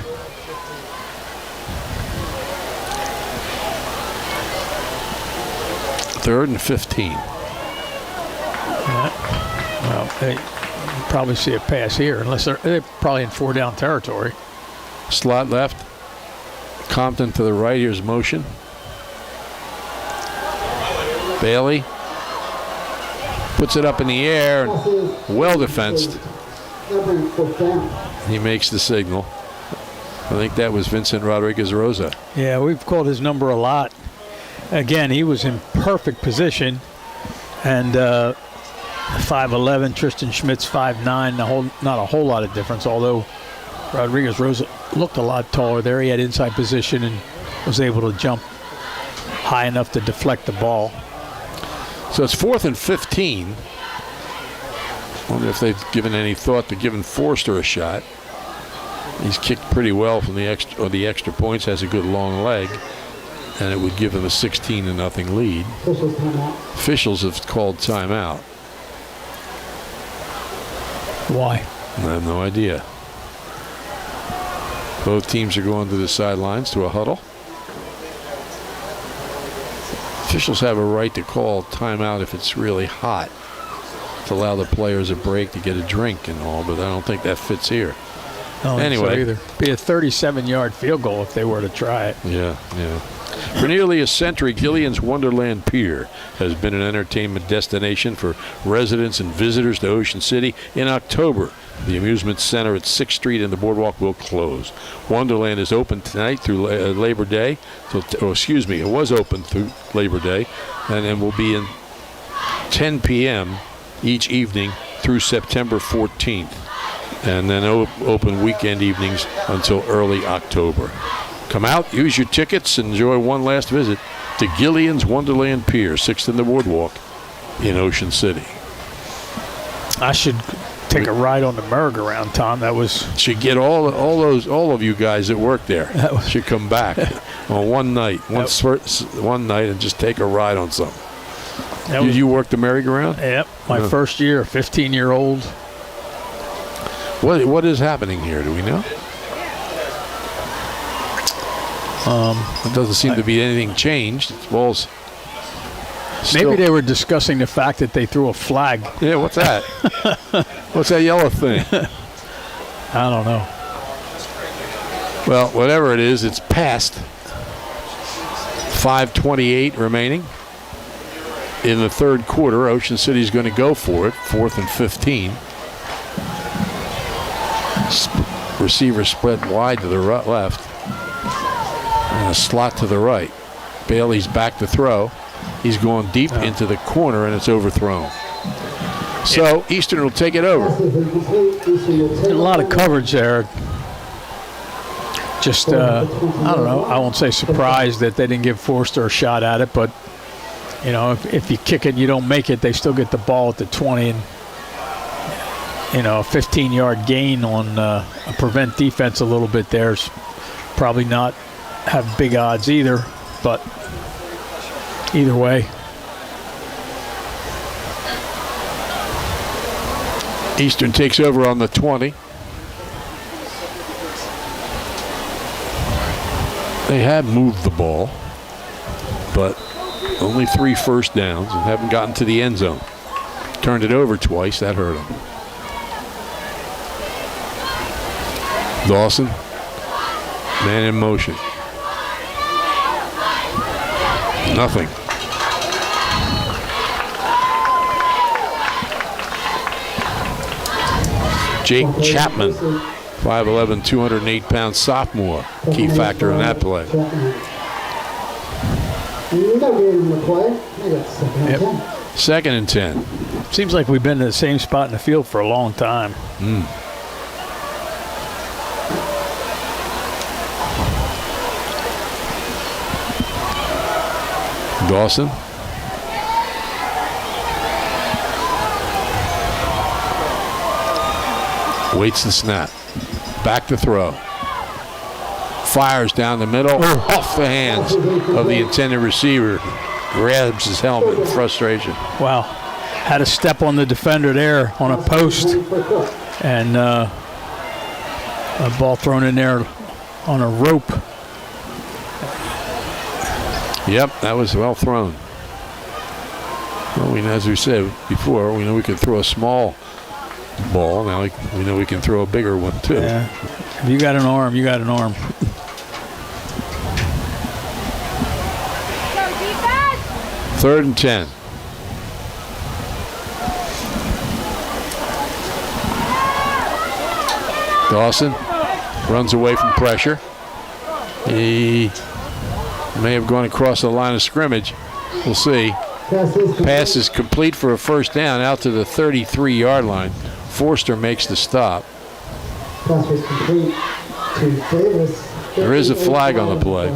Third and 15. Well, they probably see a pass here, unless they're probably in 4-down territory. Slot left. Compton to the right. Here's motion. Bailey puts it up in the air, and well defensed. He makes the signal. I think that was Vincent Rodriguez-Rosa. Yeah, we've called his number a lot. Again, he was in perfect position, and 5'11", Tristan Schmidt's 5'9", not a whole lot of difference, although Rodriguez-Rosa looked a lot taller there. He had inside position and was able to jump high enough to deflect the ball. So it's 4th and 15. Wonder if they've given any thought to giving Forster a shot. He's kicked pretty well from the extra points, has a good long leg, and it would give him a 16-0 lead. Officials have called timeout. Why? I have no idea. Both teams are going to the sidelines to a huddle. Officials have a right to call timeout if it's really hot, to allow the players a break to get a drink and all, but I don't think that fits here. Anyway, either. Be a 37-yard field goal if they were to try it. Yeah. For nearly a century, Gillian's Wonderland Pier has been an entertainment destination for residents and visitors to Ocean City. In October, the amusement center at 6th Street and the boardwalk will close. Wonderland is open tonight through Labor Day. It was open through Labor Day, and will be in 10 p.m. each evening through September 14th. And then open weekend evenings until early October. Come out, use your tickets, and enjoy one last visit to Gillian's Wonderland Pier, 6th and the Boardwalk in Ocean City. I should take a ride on the merry-go-round, Tom. That was should get all of you guys that work there should come back on one night, one night, and just take a ride on something. Did you work the merry-go-round? Yep, my first year, 15-year-old. What is happening here? Do we know? It doesn't seem to be anything changed. It's balls. Maybe they were discussing the fact that they threw a flag. Yeah, what's that? What's that yellow thing? I don't know. Well, whatever it is, it's past 5:28 remaining in the third quarter. Ocean City's going to go for it. 4th and 15. Receiver spread wide to the left. And a slot to the right. Bailey's back to throw. He's going deep into the corner, and it's overthrown. So Eastern will take it over. A lot of coverage there. Just, I don't know, I won't say surprised that they didn't give Forster a shot at it, but, you know, if you kick it and you don't make it, they still get the ball at the 20. And, you know, a 15-yard gain on a prevent defense a little bit there is probably not have big odds either, but either way. Eastern takes over on the 20. They have moved the ball, but only 3 first downs and haven't gotten to the end zone. Turned it over twice. That hurt them. Dawson, man in motion. Nothing. Jake Chapman, 5'11", 208-pound sophomore. Key factor in that play. Yep. 2nd and 10. Seems like we've been in the same spot in the field for a long time. Dawson. Waits the snap. Back to throw. Fires down the middle. Off the hands of the intended receiver. Grabs his helmet in frustration. Wow. Had a step on the defender there on a post. And a ball thrown in there on a rope. Yep, that was well thrown. Well, as we said before, we know we can throw a small ball. Now we know we can throw a bigger one too. Yeah. If you got an arm, you got an arm. Third and 10. Dawson runs away from pressure. He may have gone across the line of scrimmage. We'll see. Pass is complete for a first down out to the 33-yard line. Forster makes the stop. Pass was complete to Davis. There is a flag on the play.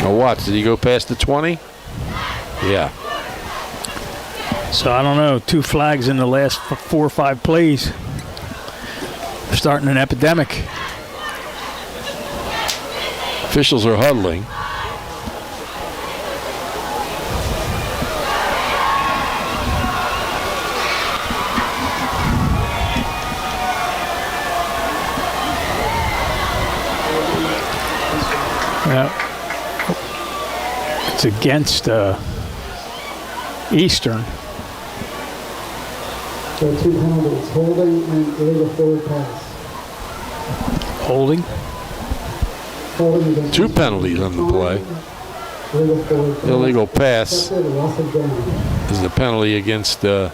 Now what? Did he go past the 20? Yeah. So I don't know. 2 flags in the last 4 or 5 plays. We're starting an epidemic. Officials are huddling. Yeah. It's against Eastern. There are 2 penalties, holding and illegal forward pass. Holding. Holding against 2 penalties on the play. illegal forward pass. Illegal pass That's it, a loss of ground. is the penalty against the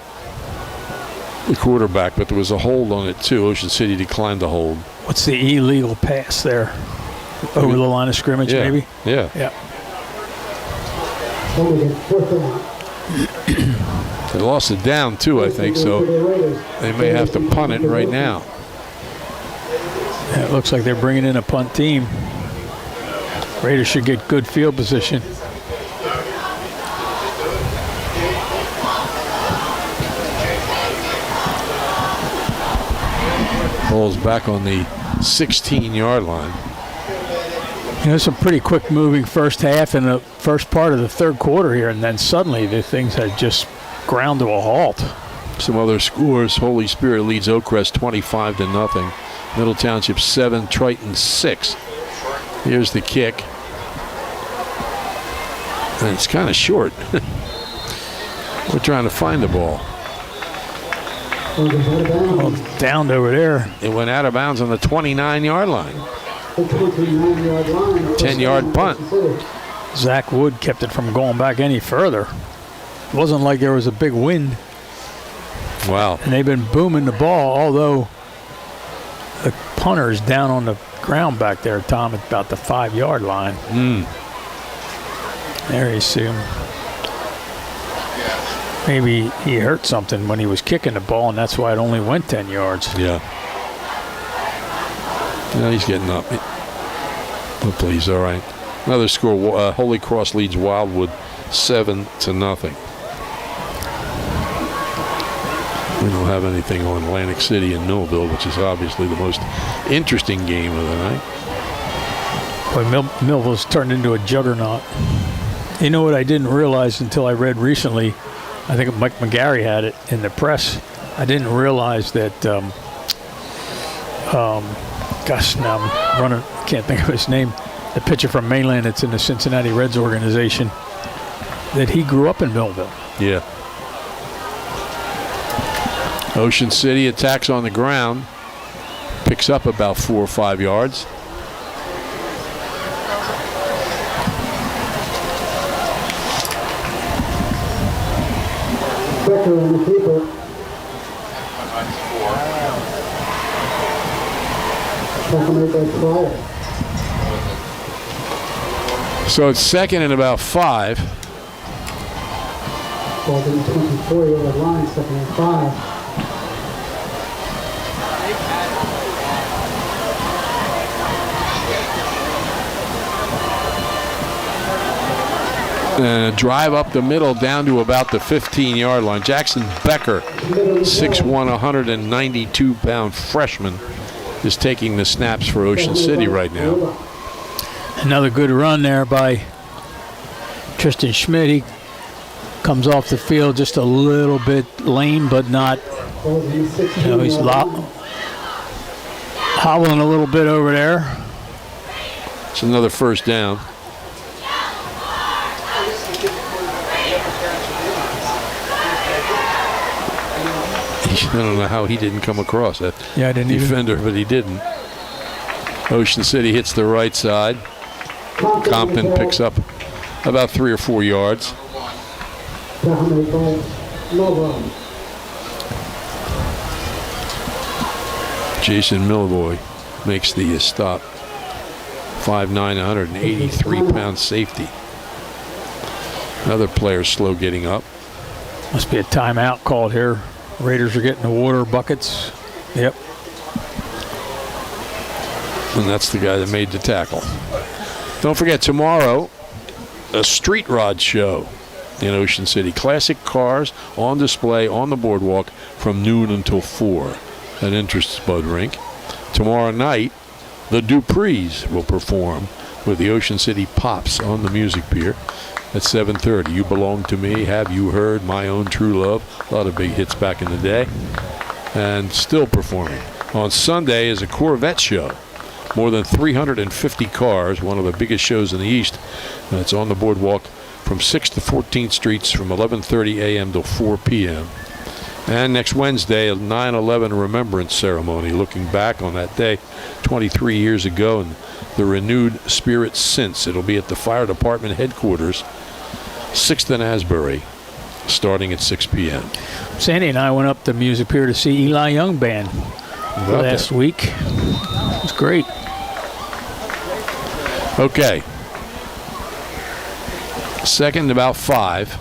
quarterback, but there was a hold on it too. Ocean City declined the hold. What's the illegal pass there? Over the line of scrimmage, Yeah. maybe? Yeah. Yeah. Holding against 4th down. They lost it down too, I think, so they may have to punt it right now. Yeah, it looks like they're bringing in a punt team. Raiders should get good field position. Ball's back on the 16-yard line. You know, some pretty quick moving first half in the first part of the third quarter here, and then suddenly the things had just ground to a halt. Some other scores. Holy Spirit leads Oakcrest 25-0. Middle Township 7, Triton 6. Here's the kick. And it's kind of short. We're trying to find the ball. Well, downed over there. It went out of bounds on the 29-yard line. The 29-yard line. 10-yard punt. Zach Wood kept it from going back any further. It wasn't like there was a big wind. Wow. And they've been booming the ball, although the punter's down on the ground back there, Tom, at about the 5-yard line. There you see him. Maybe he hurt something when he was kicking the ball, and that's why it only went 10 yards. Yeah. No, he's getting up. Hopefully he's all right. Another score, Holy Cross leads Wildwood 7-0. We don't have anything on Atlantic City and Millville, which is obviously the most interesting game of the night. Boy, Millville's turned into a juggernaut. You know what I didn't realize until I read recently, I think Mike McGarry had it in the press. I didn't realize that, gosh, now I'm running, can't think of his name, the pitcher from Mainland that's in the Cincinnati Reds organization, that he grew up in Millville. Yeah. Ocean City attacks on the ground, picks up about 4 or 5 yards. Becker in the keeper. Tackle made by Pryor. So it's second and about 5. Ball's in the 24-yard line, second and 5. And a drive up the middle down to about the 15-yard line. Jackson Becker, 6'1", 192-pound freshman, is taking the snaps for Ocean City right now. Another good run there by Tristan Schmidt. He comes off the field just a little bit lame, but not, he's hobbling a little bit over there. It's another first down. I don't know how he didn't come across that defender, but he didn't. Ocean City hits the right side. Compton picks up about 3 or 4 yards. Jason Milvoy makes the stop. 5'9", 183-pound safety. Another player slow getting up. Must be a timeout called here. Raiders are getting the water buckets. Yep. And that's the guy that made the tackle. Don't forget, tomorrow, a street rod show in Ocean City. Classic cars on display on the boardwalk from noon until 4 at Interest Spud Rink. Tomorrow night, the Duprees will perform with the Ocean City Pops on the Music Pier at 7:30. You Belong to Me, Have You Heard, My Own True Love. A lot of big hits back in the day. And still performing. On Sunday is a Corvette show. More than 350 cars, one of the biggest shows in the East. And it's on the boardwalk from 6th to 14th Streets from 11:30 a.m. till 4 p.m. And next Wednesday, a 9/11 remembrance ceremony, looking back on that day 23 years ago and the renewed spirit since. It'll be at the fire department headquarters, 6th and Asbury, starting at 6 p.m. Sandy and I went up to Music Pier to see Eli Young Band last week. It was great. Okay. Second, about 5.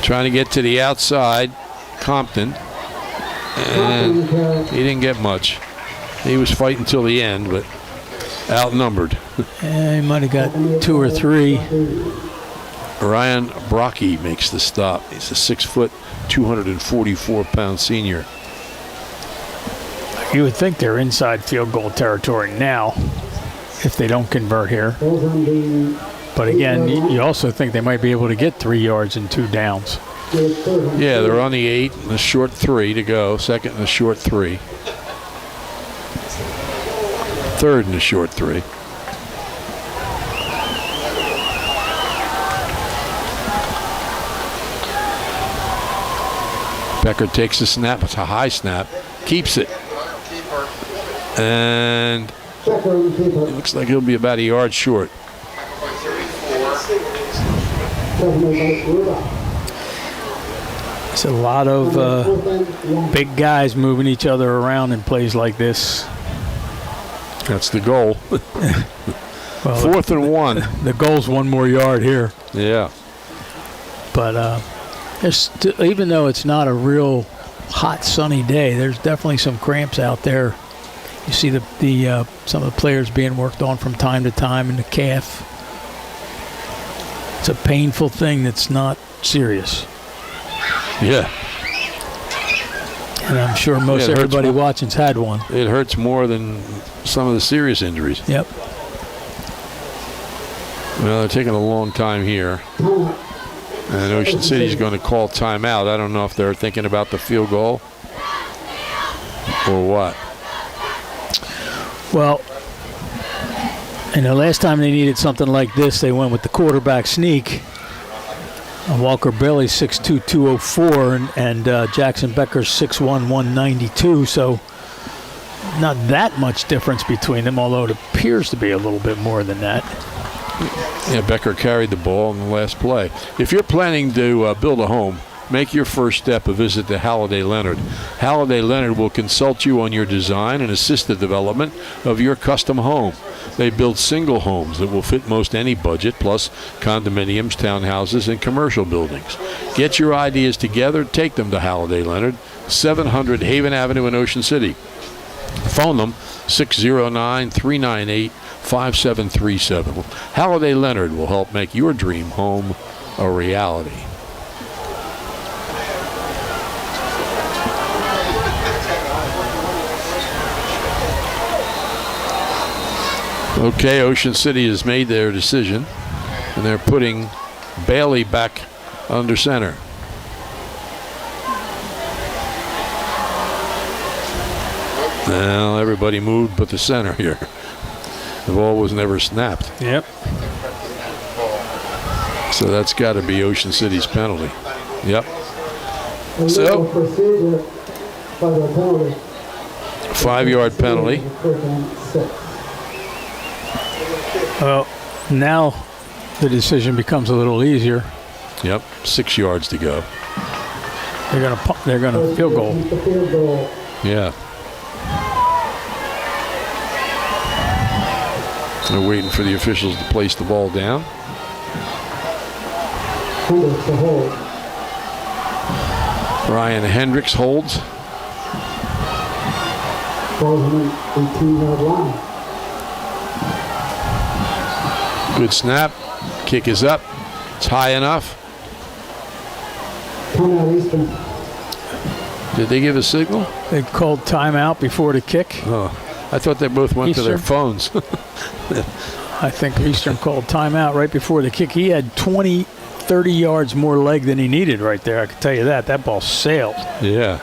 Trying to get to the outside, Compton. And he didn't get much. He was fighting till the end, but outnumbered. He might have got 2 or 3. Ryan Brocky makes the stop. He's a 6', 244-pound senior. You would think they're inside field goal territory now if they don't convert here. But again, you also think they might be able to get 3 yards and 2 downs. Yeah, they're on the 8 and a short 3 to go. Second and a short 3. Third and a short 3. Becker takes the snap. It's a high snap. Keeps it. And Becker on the keeper. It looks like he'll be about a yard short. Taken by Ruda. It's a lot of big guys moving each other around in plays like this. That's the goal. Well, 4th and 1. The goal's 1 more yard here. Yeah. But even though it's not a real hot, sunny day, there's definitely some cramps out there. You see some of the players being worked on from time to time in the calf. It's a painful thing that's not serious. Yeah. And I'm sure most everybody watching's had one. It hurts more than some of the serious injuries. Yep. Well, they're taking a long time here. And Ocean City's going to call timeout. I don't know if they're thinking about the field goal or what. Well, last time they needed something like this, they went with the quarterback sneak. Walker Bailey 6'2", 204, and Jackson Becker's 6'1", 192. So not that much difference between them, although it appears to be a little bit more than that. Yeah, Becker carried the ball in the last play. If you're planning to build a home, make your first step a visit to Halliday Leonard. Halliday Leonard will consult you on your design and assist the development of your custom home. They build single homes that will fit most any budget, plus condominiums, townhouses, and commercial buildings. Get your ideas together, take them to Halliday Leonard, 700 Haven Avenue in Ocean City. Phone them 609-398-5737. Halliday Leonard will help make your dream home a reality. Okay, Ocean City has made their decision, and they're putting Bailey back under center. Well, everybody moved but the center here. The ball was never snapped. Yep. So that's got to be Ocean City's penalty. Yep. So, procedure by the penalty. 5-yard penalty. Well, now the decision becomes a little easier. Yep, 6 yards to go. They're gonna field goal. Yeah. They're waiting for the officials to place the ball down. Ryan Hendricks holds. 18-yard line. Good snap. Kick is up. It's high enough. Eastern. Did they give a signal? They called timeout before the kick. Oh, I thought they both went to their phones. I think Eastern called timeout right before the kick. He had 20, 30 yards more leg than he needed right there. I can tell you that. That ball sailed. Yeah.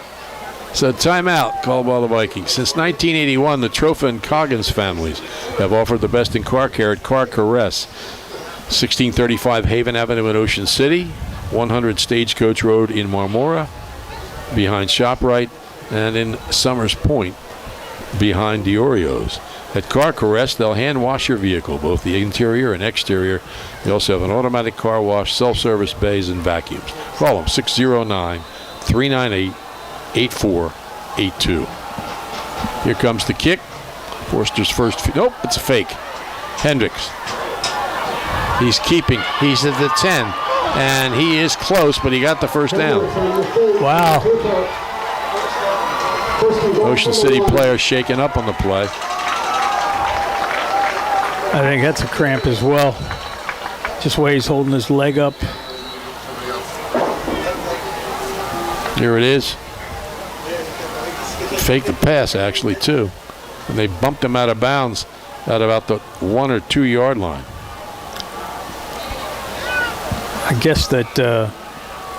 So timeout called by the Vikings. Since 1981, the Trofa and Coggins families have offered the best in car care at Car Caress. 1635 Haven Avenue in Ocean City, 100 Stagecoach Road in Marmora, behind ShopRite, and in Summers Point, behind Diorio's. At Car Caress, they'll hand wash your vehicle, both the interior and exterior. They also have an automatic car wash, self-service bays, and vacuums. Call them 609-398-8482. Here comes the kick. Forster's first. Nope, it's a fake. Hendricks. He's keeping. He's at the 10. And he is close, but he got the first down. Wow. Ocean City player shaken up on the play. I think that's a cramp as well. Just way he's holding his leg up. Here it is. Faked the pass, actually, too. And they bumped him out of bounds at about the 1 or 2 yard line. I guess that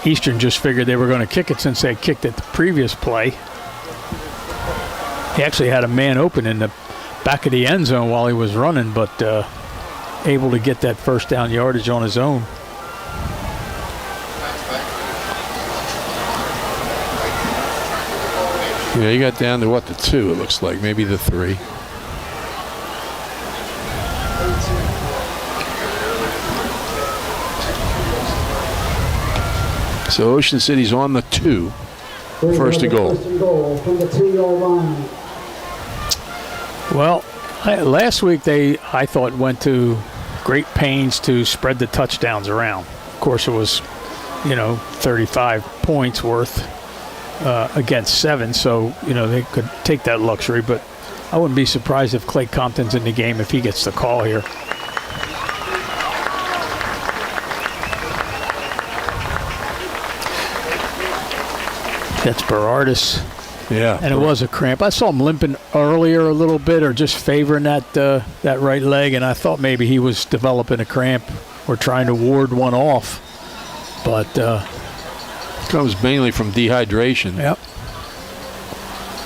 Eastern just figured they were going to kick it since they kicked it the previous play. He actually had a man open in the back of the end zone while he was running, but able to get that first down yardage on his own. Yeah, he got down to what, the 2, it looks like, maybe the 3. So Ocean City's on the 2. First and goal. First and goal from the 2-yard line. Well, last week I thought, went to great pains to spread the touchdowns around. Of course, it was, 35 points worth against 7, so, they could take that luxury. But I wouldn't be surprised if Clay Compton's in the game if he gets the call here. That's Berardis. Yeah. And it was a cramp. I saw him limping earlier a little bit, or just favoring that right leg, and I thought maybe he was developing a cramp or trying to ward one off. But comes mainly from dehydration. Yep.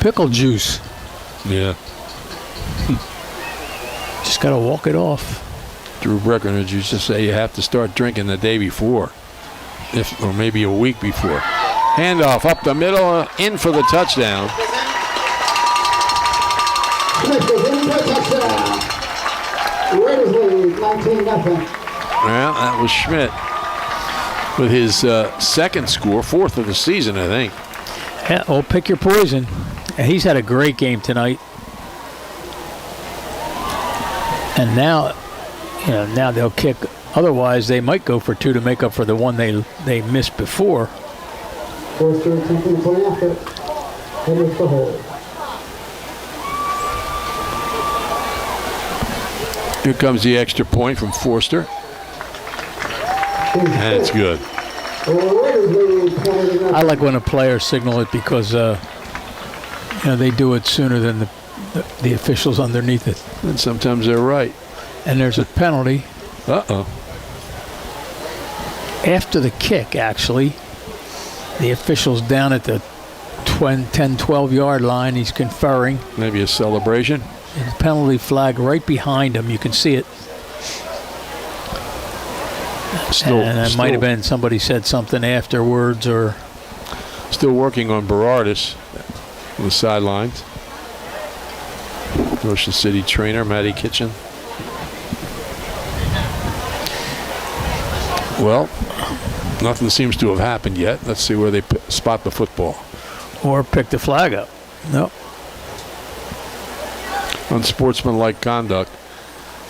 Pickle juice. Yeah. Just got to walk it off. Drew Breckenridge used to say you have to start drinking the day before, or maybe a week before. Handoff up the middle, in for the touchdown. Smith is in for a touchdown. Raiders lead 19-0. Well, that was Schmidt with his second score, 4th of the season, I think. Yeah, well, pick your poison. And he's had a great game tonight. And now, now they'll kick. Otherwise, they might go for 2 to make up for the one they missed before. Forster attempting to play after. Headed the hole. Here comes the extra point from Forster. And it's good. I like when a player signal it because they do it sooner than the officials underneath it. And sometimes they're right. And there's a penalty. Uh-oh. After the kick, actually, the official's down at the 10, 12-yard line. He's conferring. Maybe a celebration. And penalty flag right behind him. You can see it. And it might have been somebody said something afterwards, or still working on Berardis on the sidelines. Ocean City trainer Matty Kitchen. Well, nothing seems to have happened yet. Let's see where they spot the football. Or pick the flag up. Nope. Unsportsmanlike conduct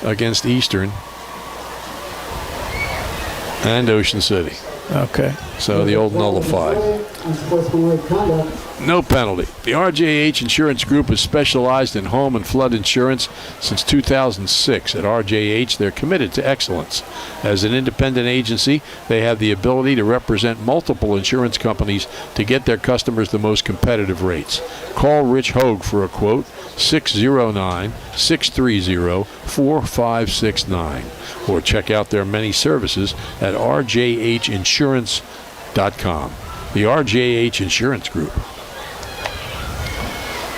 against Eastern and Ocean City. Okay. So the old nullified. No penalty. The RJH Insurance Group has specialized in home and flood insurance since 2006. At RJH, they're committed to excellence. As an independent agency, they have the ability to represent multiple insurance companies to get their customers the most competitive rates. Call Rich Hogue for a quote, 609-630-4569. Or check out their many services at rjhinsurance.com. The RJH Insurance Group.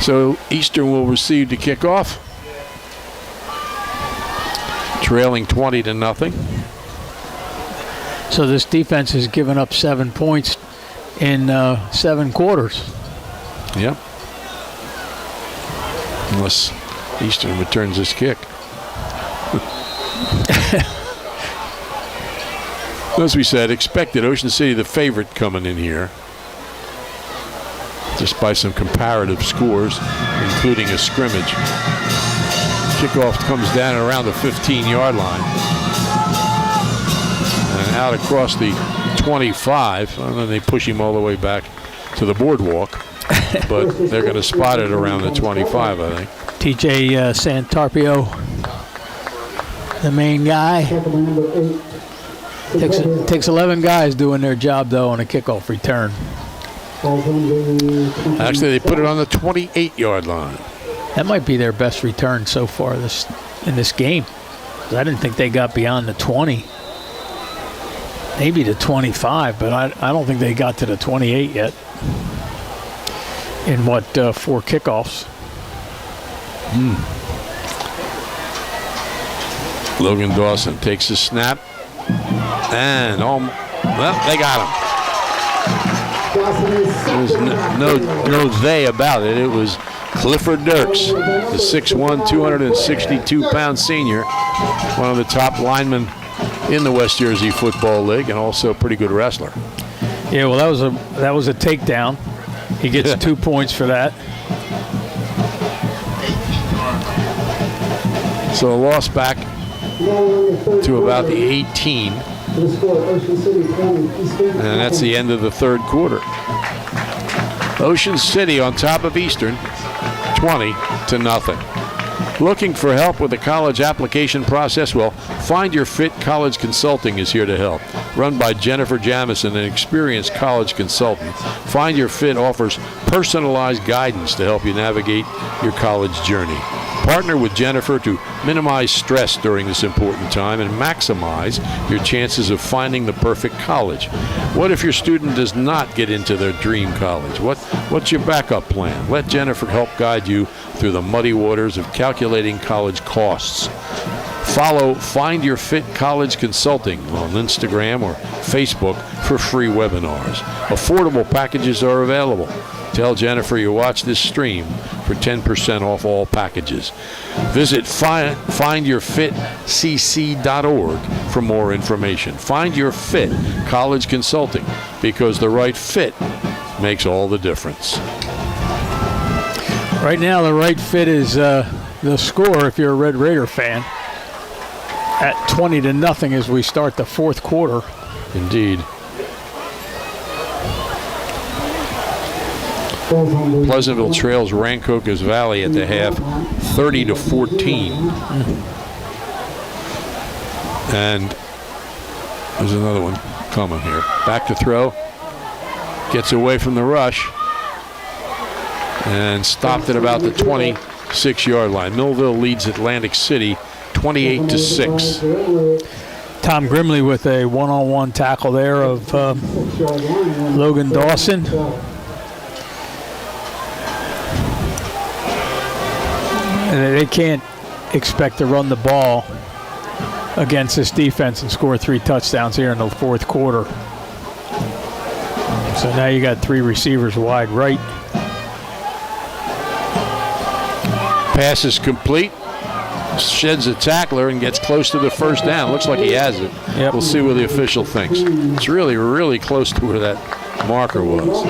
So Eastern will receive the kickoff, trailing 20-0. So this defense has given up 7 points in 7 quarters. Yep. Unless Eastern returns this kick. As we said, expected Ocean City the favorite coming in here, just by some comparative scores, including a scrimmage. Kickoff comes down around the 15-yard line and out across the 25, and then they push him all the way back to the boardwalk, but they're going to spot it around the 25, I think. TJ Santarpio, the main guy. Takes 11 guys doing their job, though, on a kickoff return. Actually, they put it on the 28-yard line. That might be their best return so far in this game. I didn't think they got beyond the 20. Maybe the 25, but I don't think they got to the 28 yet. In 4 kickoffs? Logan Dawson takes a snap. And, well, they got him. There's no they about it. It was Clifford Dirks, the 6'1", 262-pound senior, one of the top linemen in the West Jersey Football League, and also a pretty good wrestler. Yeah, well, that was a takedown. He gets 2 points for that. So a loss back to about the 18. And that's the end of the third quarter. Ocean City on top of Eastern, 20-0. Looking for help with the college application process? Well, Find Your Fit College Consulting is here to help. Run by Jennifer Jamison, an experienced college consultant, Find Your Fit offers personalized guidance to help you navigate your college journey. Partner with Jennifer to minimize stress during this important time and maximize your chances of finding the perfect college. What if your student does not get into their dream college? What's your backup plan? Let Jennifer help guide you through the muddy waters of calculating college costs. Follow Find Your Fit College Consulting on Instagram or Facebook for free webinars. Affordable packages are available. Tell Jennifer you watch this stream for 10% off all packages. Visit findyourfitcc.org for more information. Find Your Fit College Consulting, because the right fit makes all the difference. Right now, the right fit is the score, if you're a Red Raider fan, at 20-0 as we start the fourth quarter. Indeed. Pleasantville trails Rancocas Valley at the half, 30-14. And there's another one coming here. Back to throw. Gets away from the rush. And stopped at about the 26-yard line. Millville leads Atlantic City 28-6. Tom Grimley with a one-on-one tackle there of Logan Dawson. And they can't expect to run the ball against this defense and score 3 touchdowns here in the fourth quarter. So now you got 3 receivers wide right. Pass is complete. Sheds a tackler and gets close to the first down. Looks like he has it. Yep. We'll see what the official thinks. It's really, really close to where that marker was.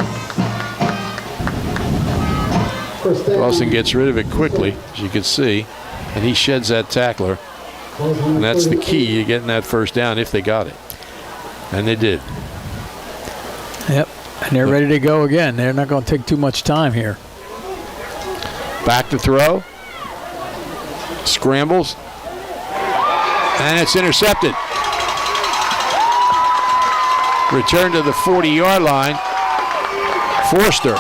Lawson gets rid of it quickly, as you can see, and he sheds that tackler. And that's the key to getting that first down if they got it. And they did. Yep, and they're ready to go again. They're not going to take too much time here. Back to throw. Scrambles. And it's intercepted. Return to the 40-yard line. Forster.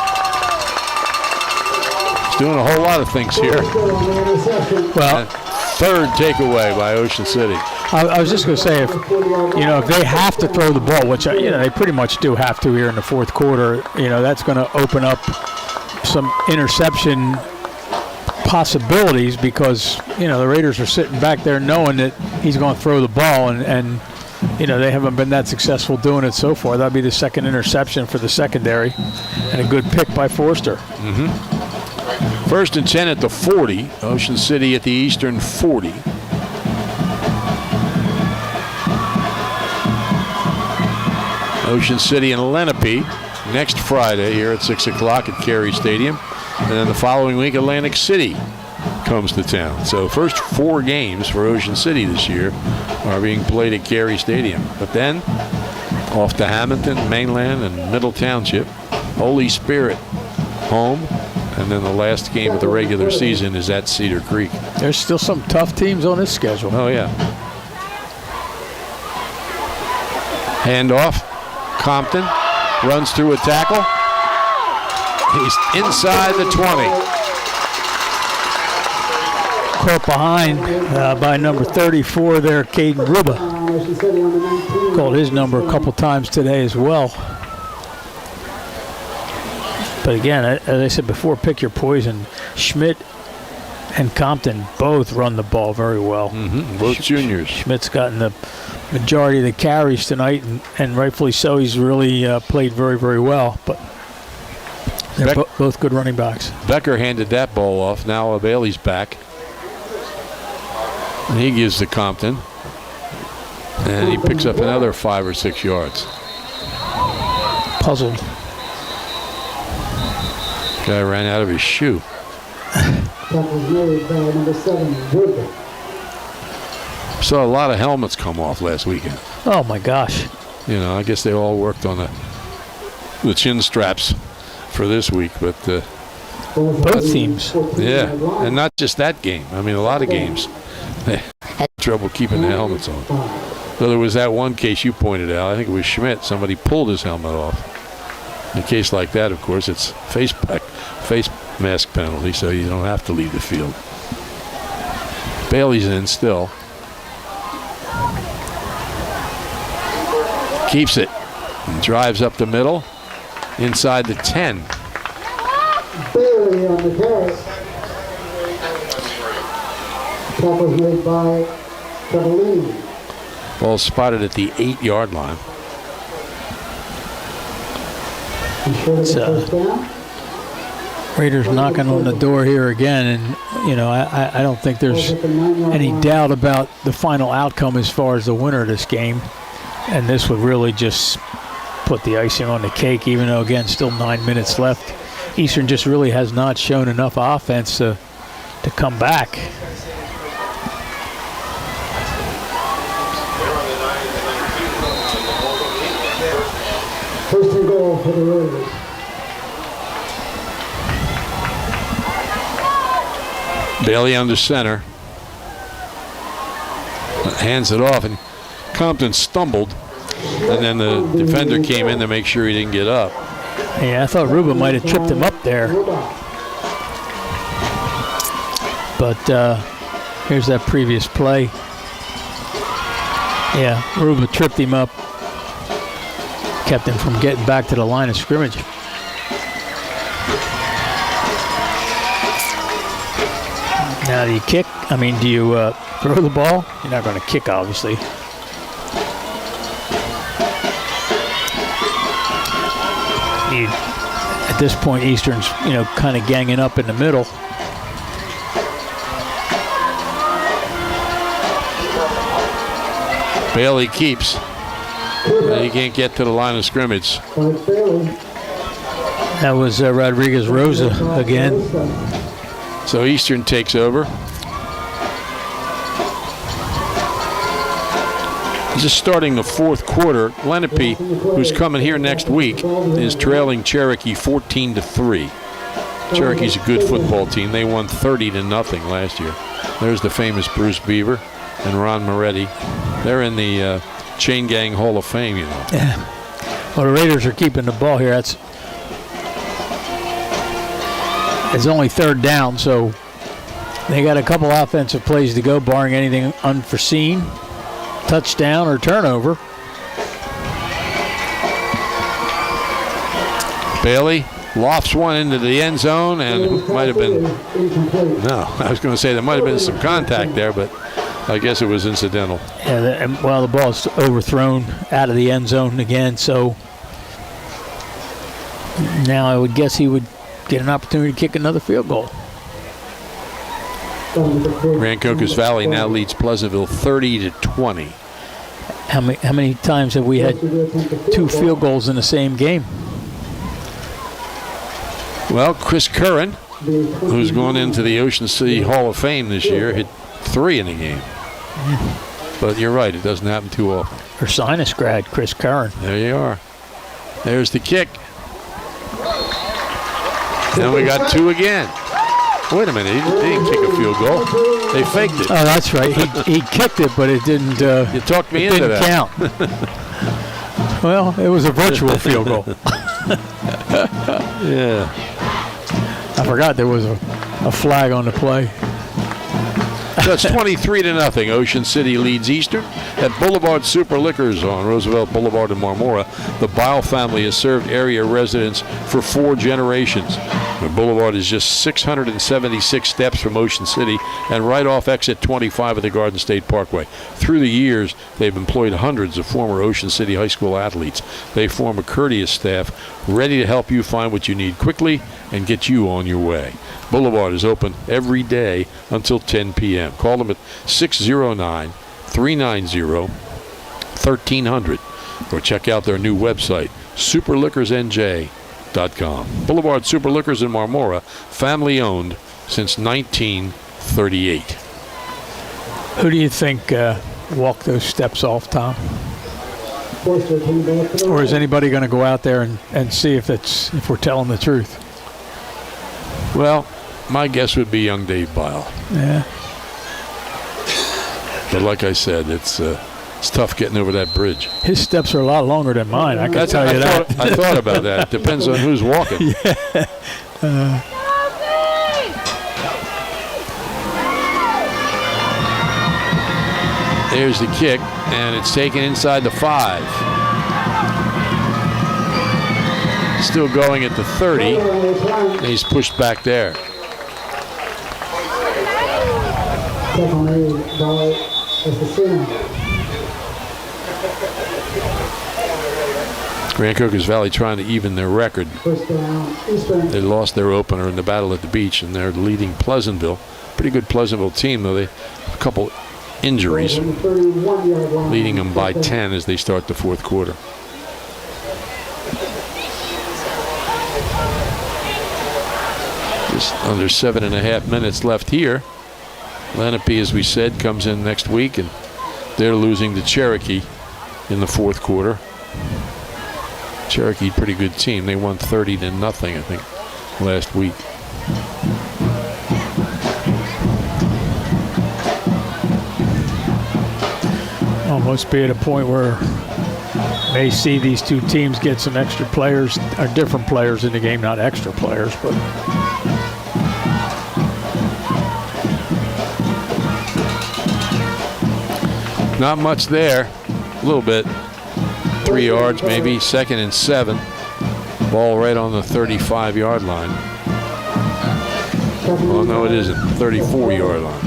Doing a whole lot of things here. Well, third takeaway by Ocean City. I was just going to say, if they have to throw the ball, which they pretty much do have to here in the fourth quarter, that's going to open up some interception possibilities, because the Raiders are sitting back there knowing that he's going to throw the ball, and they haven't been that successful doing it so far. That'll be the second interception for the secondary, and a good pick by Forster. Mm-hmm. First and 10 at the 40. Ocean City at the Eastern 40. Ocean City and Lenape next Friday here at 6 o'clock at Carey Stadium. And then the following week, Atlantic City comes to town. So first 4 games for Ocean City this year are being played at Carey Stadium. But then off to Hamilton, Mainland, and Middle Township. Holy Spirit home. And then the last game of the regular season is at Cedar Creek. There's still some tough teams on this schedule. Oh, yeah. Handoff. Compton runs through a tackle. He's inside the 20. Caught behind by number 34 there, Caden Ruba. Called his number a couple times today as well. But again, as I said before, pick your poison. Schmidt and Compton both run the ball very well. Mm-hmm. Both juniors. Schmidt's gotten the majority of the carries tonight, and rightfully so. He's really played very, very well. But they're both good running backs. Becker handed that ball off. Now Bailey's back. And he gives to Compton. And he picks up another 5 or 6 yards. puzzled. Guy ran out of his shoe. Tackles made by number 7, Wood. Saw a lot of helmets come off last weekend. Oh my gosh. You know, I guess they all worked on the chin straps for this week, but Both teams. yeah, and not just that game. I mean, a lot of games they had trouble keeping the helmets on. So there was that one case you pointed out. I think it was Schmidt. Somebody pulled his helmet off. In a case like that, of course, it's face mask penalty, so you don't have to leave the field. Bailey's in still. Keeps it. And drives up the middle. Inside the 10. Bailey on the carry. Tackles made by Cavallini. Ball spotted at the 8-yard line. It's first down. Raiders knocking on the door here again, and you know I don't think there's any doubt about the final outcome as far as the winner of this game, and this would really just put the icing on the cake, even though again still 9 minutes left. Eastern just really has not shown enough offense to come back. First and goal for the Raiders. Bailey under center. Hands it off, and Compton stumbled, and then the defender came in to make sure he didn't get up. Yeah, I thought Ruba might have tripped him up there. But here's that previous play. Yeah, Ruba tripped him up. Kept him from getting back to the line of scrimmage. Now do you kick? I mean, do you throw the ball? You're not going to kick, obviously. At this point, Eastern's, kind of ganging up in the middle. Bailey keeps. He can't get to the line of scrimmage. That was Rodriguez Rosa again. So Eastern takes over. Just starting the fourth quarter, Lenape, who's coming here next week, is trailing Cherokee 14-3. Cherokee's a good football team. They won 30-0 last year. There's the famous Bruce Beaver and Ron Moretti. They're in the Chain Gang Hall of Fame, Yeah. Well, the Raiders are keeping the ball here. It's only third down, so they got a couple offensive plays to go, barring anything unforeseen. Touchdown or turnover. Bailey lofts one into the end zone, and it might have been, no, I was going to say there might have been some contact there, but I guess it was incidental. Yeah, the ball's overthrown out of the end zone again, so now I would guess he would get an opportunity to kick another field goal. Rancocas Valley now leads Pleasantville 30-20. How many times have we had two field goals in the same game? Well, Chris Curran, who's going into the Ocean City Hall of Fame this year, hit 3 in the game. But you're right, it doesn't happen too often. Ursinus grad, Chris Curran. There you are. There's the kick. Now we got 2 again. Wait a minute, he didn't kick a field goal. They faked it. Oh, that's right. He kicked it, but it didn't. You talked me into that. Count. Well, it was a virtual field goal. Yeah. I forgot there was a flag on the play. So it's 23-0. Ocean City leads Eastern at Boulevard Super Liquors on Roosevelt Boulevard in Marmora. The Bile family has served area residents for 4 generations. The Boulevard is just 676 steps from Ocean City and right off exit 25 of the Garden State Parkway. Through the years, they've employed hundreds of former Ocean City High School athletes. They form a courteous staff ready to help you find what you need quickly and get you on your way. Boulevard is open every day until 10 p.m. Call them at 609-390-1300 or check out their new website, superliquorsnj.com. Boulevard Super Liquors in Marmora, family owned since 1938. Who do you think walked those steps off, Tom? Or is anybody going to go out there and see if we're telling the truth? Well, my guess would be young Dave Bile. Yeah. But like I said, it's tough getting over that bridge. His steps are a lot longer than mine. I can tell you that. I thought about that. Depends on who's walking. Yeah. There's the kick, and it's taken inside the 5. Still going at the 30, and he's pushed back there. Grand Crocus Valley trying to even their record. They lost their opener in the battle at the beach, and they're leading Pleasantville. Pretty good Pleasantville team, though. They have a couple injuries, leading them by 10 as they start the fourth quarter. Just under 7.5 minutes left here. Lenape, as we said, comes in next week, and they're losing to Cherokee in the fourth quarter. Cherokee, pretty good team. They won 30-0, I think, last week. Almost be at a point where may see these two teams get some extra players, or different players in the game, not extra players, but not much there. A little bit. 3 yards maybe. 2nd and 7. Ball right on the 35-yard line. Well, no, it isn't. 34-yard line.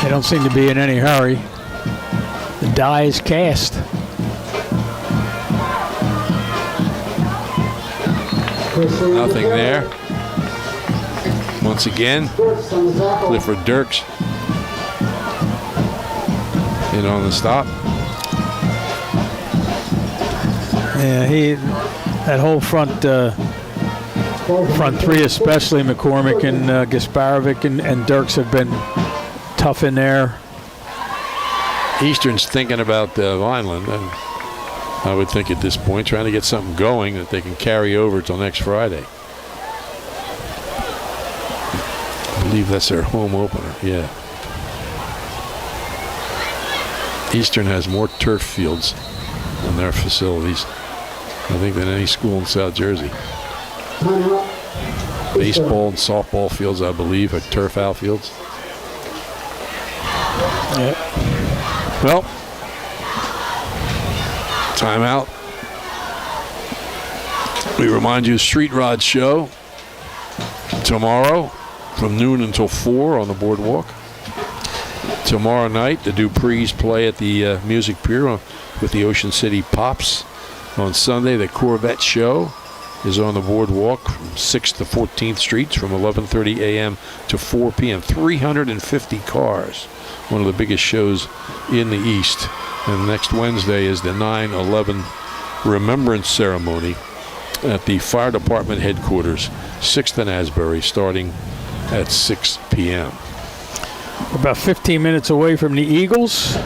they don't seem to be in any hurry. The die is cast. Nothing there. Once again, Clifford Dirks in on the stop. Yeah, that whole front three, especially McCormick and Gasparovic and Dirks, have been tough in there. Eastern's thinking about Vineland, and I would think at this point trying to get something going that they can carry over till next Friday. I believe that's their home opener, yeah. Eastern has more turf fields in their facilities, I think, than any school in South Jersey. Baseball and softball fields, I believe, are turf outfields. Yeah. Well, timeout. We remind you, Street Rod Show tomorrow from noon until 4 on the boardwalk. Tomorrow night, the Duprees play at the Music Pier with the Ocean City Pops. On Sunday, the Corvette Show is on the boardwalk from 6th to 14th Streets from 11:30 a.m. to 4 p.m. 350 cars, one of the biggest shows in the East. And next Wednesday is the 9/11 Remembrance Ceremony at the Fire Department headquarters, 6th and Asbury, starting at 6 p.m. About 15 minutes away from the Eagles,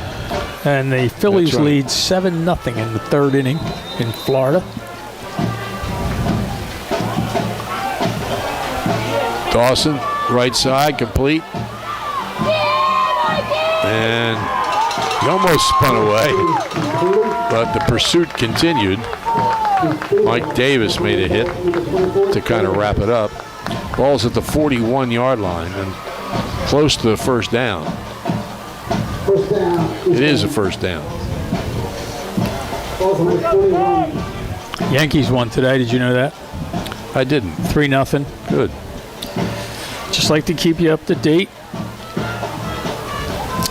and the Phillies lead 7-0 in the third inning in Florida. Dawson, right side, complete. And he almost spun away, but the pursuit continued. Mike Davis made a hit to kind of wrap it up. Ball's at the 41-yard line and close to the first down. It is a first down. Yankees won today. Did you know that? I didn't. 3-0. Good. Just like to keep you up to date.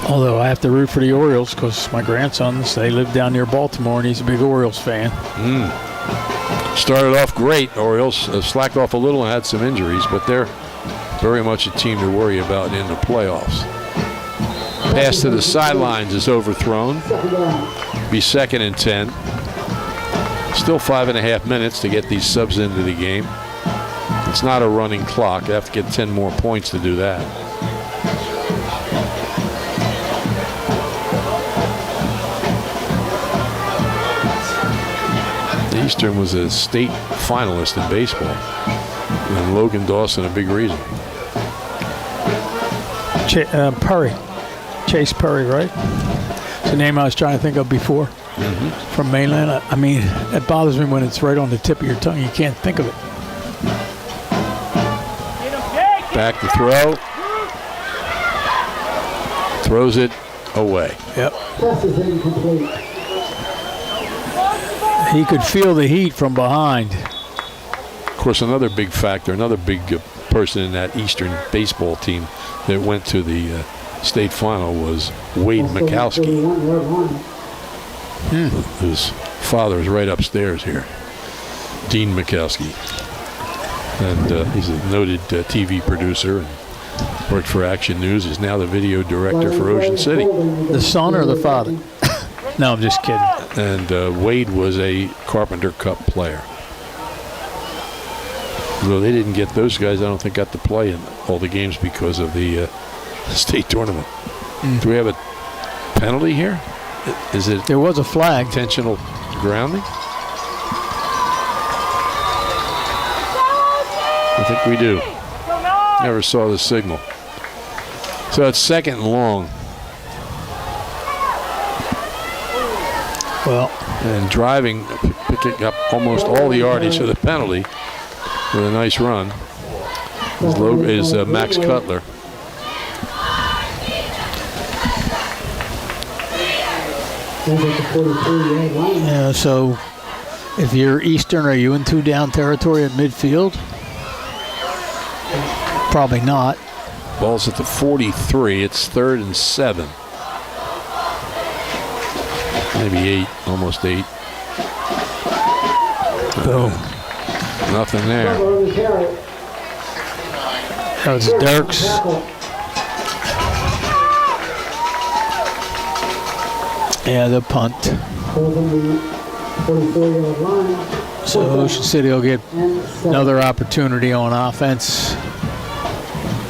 Although I have to root for the Orioles because my grandsons, they live down near Baltimore, and he's a big Orioles fan. Started off great. Orioles slacked off a little and had some injuries, but they're very much a team to worry about in the playoffs. Pass to the sidelines is overthrown. Be 2nd and 10. Still 5.5 minutes to get these subs into the game. It's not a running clock. You have to get 10 more points to do that. Eastern was a state finalist in baseball. And Logan Dawson, a big reason. Perry. Chase Perry, right? It's the name I was trying to think of before. From mainland. I mean, it bothers me when it's right on the tip of your tongue. You can't think of it. Back to throw. Throws it away. Yep. He could feel the heat from behind. Of course, another big factor, another big person in that Eastern baseball team that went to the state final was Wade Mikowski, whose father is right upstairs here, Dean Mikowski. And he's a noted TV producer and worked for Action News. He's now the video director for Ocean City. The son or the father? No, I'm just kidding. And Wade was a Carpenter Cup player. Though they didn't get those guys, I don't think, got to play in all the games because of the state tournament. Do we have a penalty here? Is it? There was a flag. Intentional grounding? I think we do. Never saw the signal. So it's 2nd and long. Well, and driving, picking up almost all the yardage for the penalty with a nice run is Max Cutler. Yeah, so if you're Eastern, are you in 2-down territory at midfield? Probably not. Ball's at the 43. It's 3rd and 7. Maybe 8, almost 8. Boom. Nothing there. That was Dirks. Yeah, the punt. So Ocean City will get another opportunity on offense.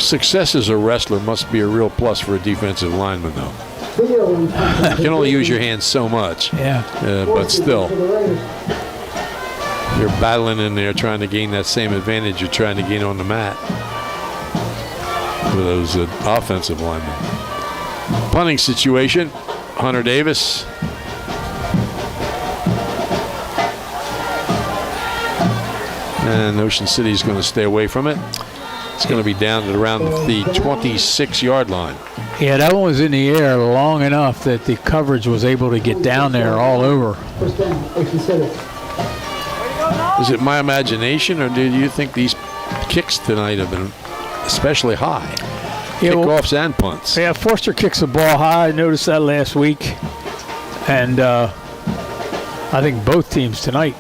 Success as a wrestler must be a real plus for a defensive lineman, though. You can only use your hands so much. Yeah. But still, you're battling in there trying to gain that same advantage you're trying to gain on the mat with those offensive linemen. Punting situation, Hunter Davis. And Ocean City is going to stay away from it. It's going to be down at around the 26-yard line. Yeah, that one was in the air long enough that the coverage was able to get down there all over. Is it my imagination, or do you think these kicks tonight have been especially high? Yeah, Kickoffs and punts. Yeah, Forster kicks the ball high. I noticed that last week. And I think both teams tonight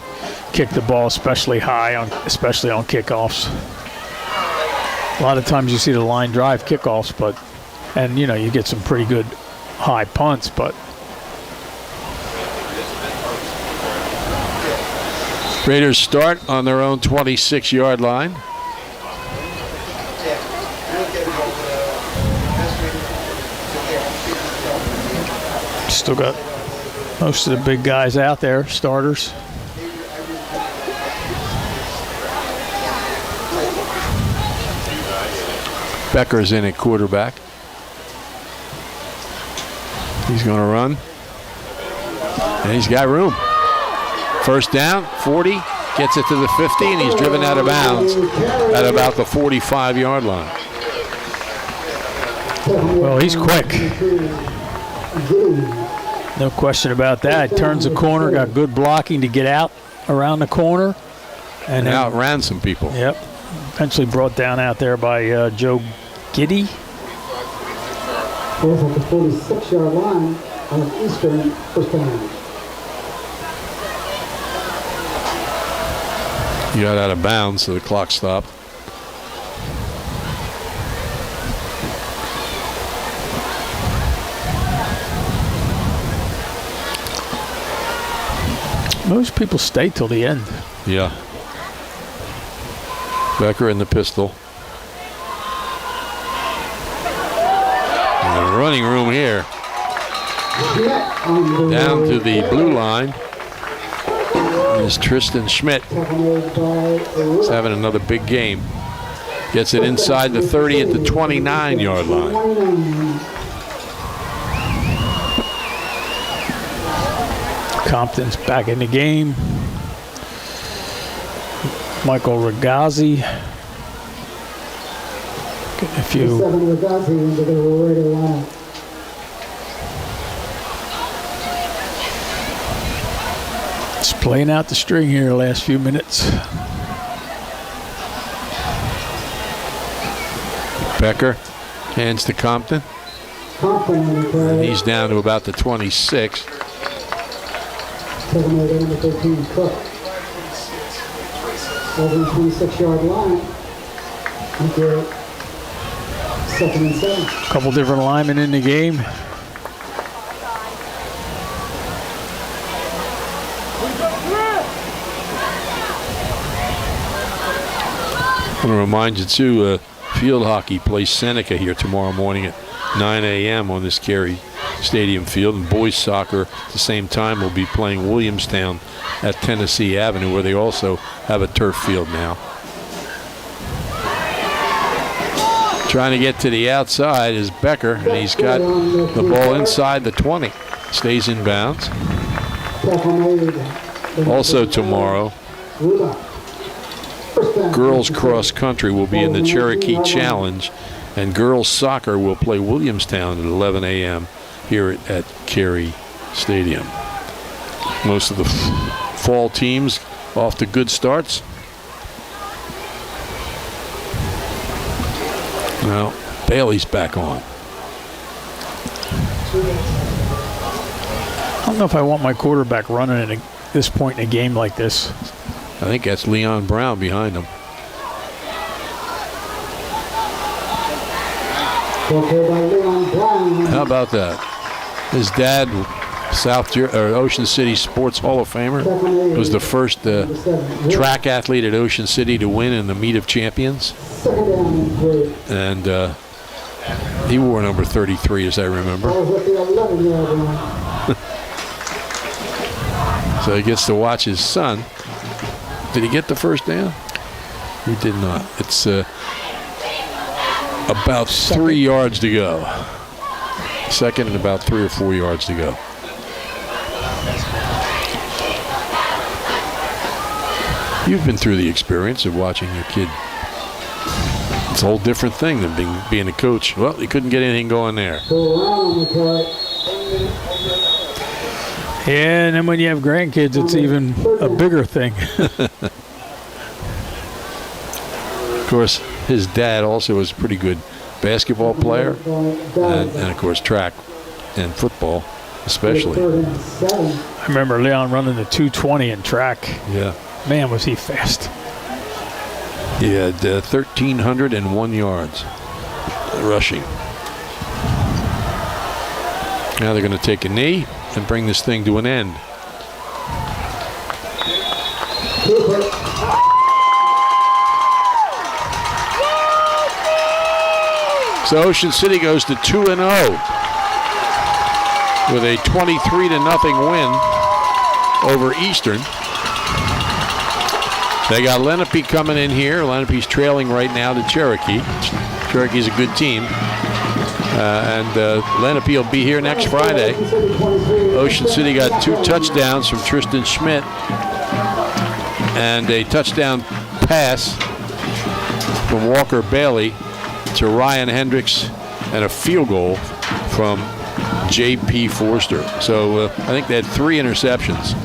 kick the ball especially high, especially on kickoffs. A lot of times you see the line drive kickoffs, and you know, you get some pretty good high punts, but Raiders start on their own 26-yard line. Still got most of the big guys out there, starters. Becker's in at quarterback. He's going to run. And he's got room. First down, 40, gets it to the 50, and he's driven out of bounds at about the 45-yard line. Well, he's quick. No question about that. Turns the corner, got good blocking to get out around the corner. And outran some people. Yep. Eventually brought down out there by Joe Giddy. Both at the 46-yard line on Eastern, first down. He got out of bounds, so the clock stopped. Most people stay till the end. Yeah. Becker in the pistol. And the running room here. Down to the blue line is Tristan Schmidt. He's having another big game. Gets it inside the 30 at the 29-yard line. Compton's back in the game. Michael Ragazzi. Getting a few. Just playing out the string here the last few minutes. Becker hands to Compton. And he's down to about the 26. Over the 26-yard line. Second and 7. A couple different linemen in the game. I want to remind you, too, field hockey plays Seneca here tomorrow morning at 9 a.m. on this Cary Stadium field. And boys soccer at the same time will be playing Williamstown at Tennessee Avenue, where they also have a turf field now. Trying to get to the outside is Becker, and he's got the ball inside the 20. Stays in bounds. Also tomorrow, girls cross country will be in the Cherokee Challenge, and girls soccer will play Williamstown at 11 a.m. here at Cary Stadium. Most of the fall teams off to good starts. Now Bailey's back on. I don't know if I want my quarterback running at this point in a game like this. I think that's Leon Brown behind him. How about that? His dad, Ocean City Sports Hall of Famer, was the first track athlete at Ocean City to win in the Meet of Champions. And he wore number 33, as I remember. So he gets to watch his son. Did he get the first down? He did not. It's about 3 yards to go. Second and about 3 or 4 yards to go. You've been through the experience of watching your kid. It's a whole different thing than being a coach. Well, he couldn't get anything going there. Yeah, and then when you have grandkids, it's even a bigger thing. Of course, his dad also was a pretty good basketball player, and of course track and football especially. I remember Leon running the 220 in track. Yeah. Man, was he fast. He had 1,301 yards rushing. Now they're going to take a knee and bring this thing to an end. So Ocean City goes to 2-0 with a 23-0 win over Eastern. They got Lenape coming in here. Lenape's trailing right now to Cherokee. Cherokee's a good team. And Lenape will be here next Friday. Ocean City got 2 touchdowns from Tristan Schmidt and a touchdown pass from Walker Bailey to Ryan Hendricks and a field goal from J.P. Forster. So I think they had 3 interceptions.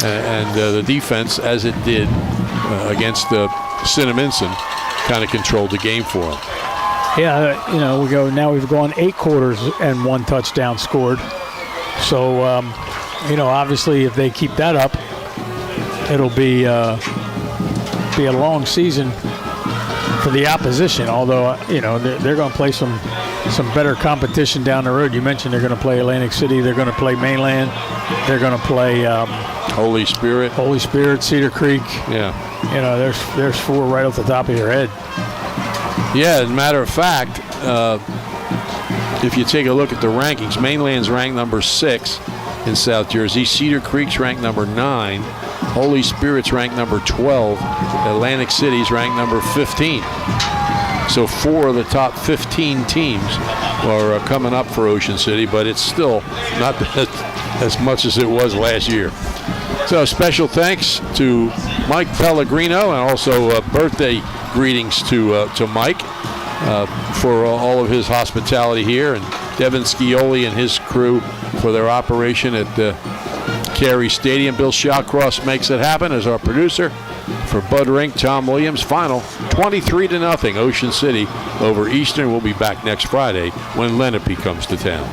And the defense, as it did against Cinnaminson, kind of controlled the game for them. Yeah, we've gone 8 quarters and 1 touchdown scored. So, obviously if they keep that up, it'll be a long season. for the opposition. Although they're going to play some better competition down the road. You mentioned they're going to play Atlantic City. They're going to play Mainland. They're going to play Holy Spirit, Cedar Creek. Yeah. There's 4 right off the top of your head. Yeah, as a matter of fact, if you take a look at the rankings, Mainland's ranked number 6 in South Jersey. Cedar Creek's ranked number 9. Holy Spirit's ranked number 12. Atlantic City's ranked number 15. So 4 of the top 15 teams are coming up for Ocean City, but it's still not as much as it was last year. So special thanks to Mike Pellegrino, and also birthday greetings to Mike for all of his hospitality here, and Devin Scioli and his crew for their operation at Carey Stadium. Bill Shawcross makes it happen as our producer. For Bud Rink, Tom Williams, final 23-0 Ocean City over Eastern. We'll be back next Friday when Lenape comes to town.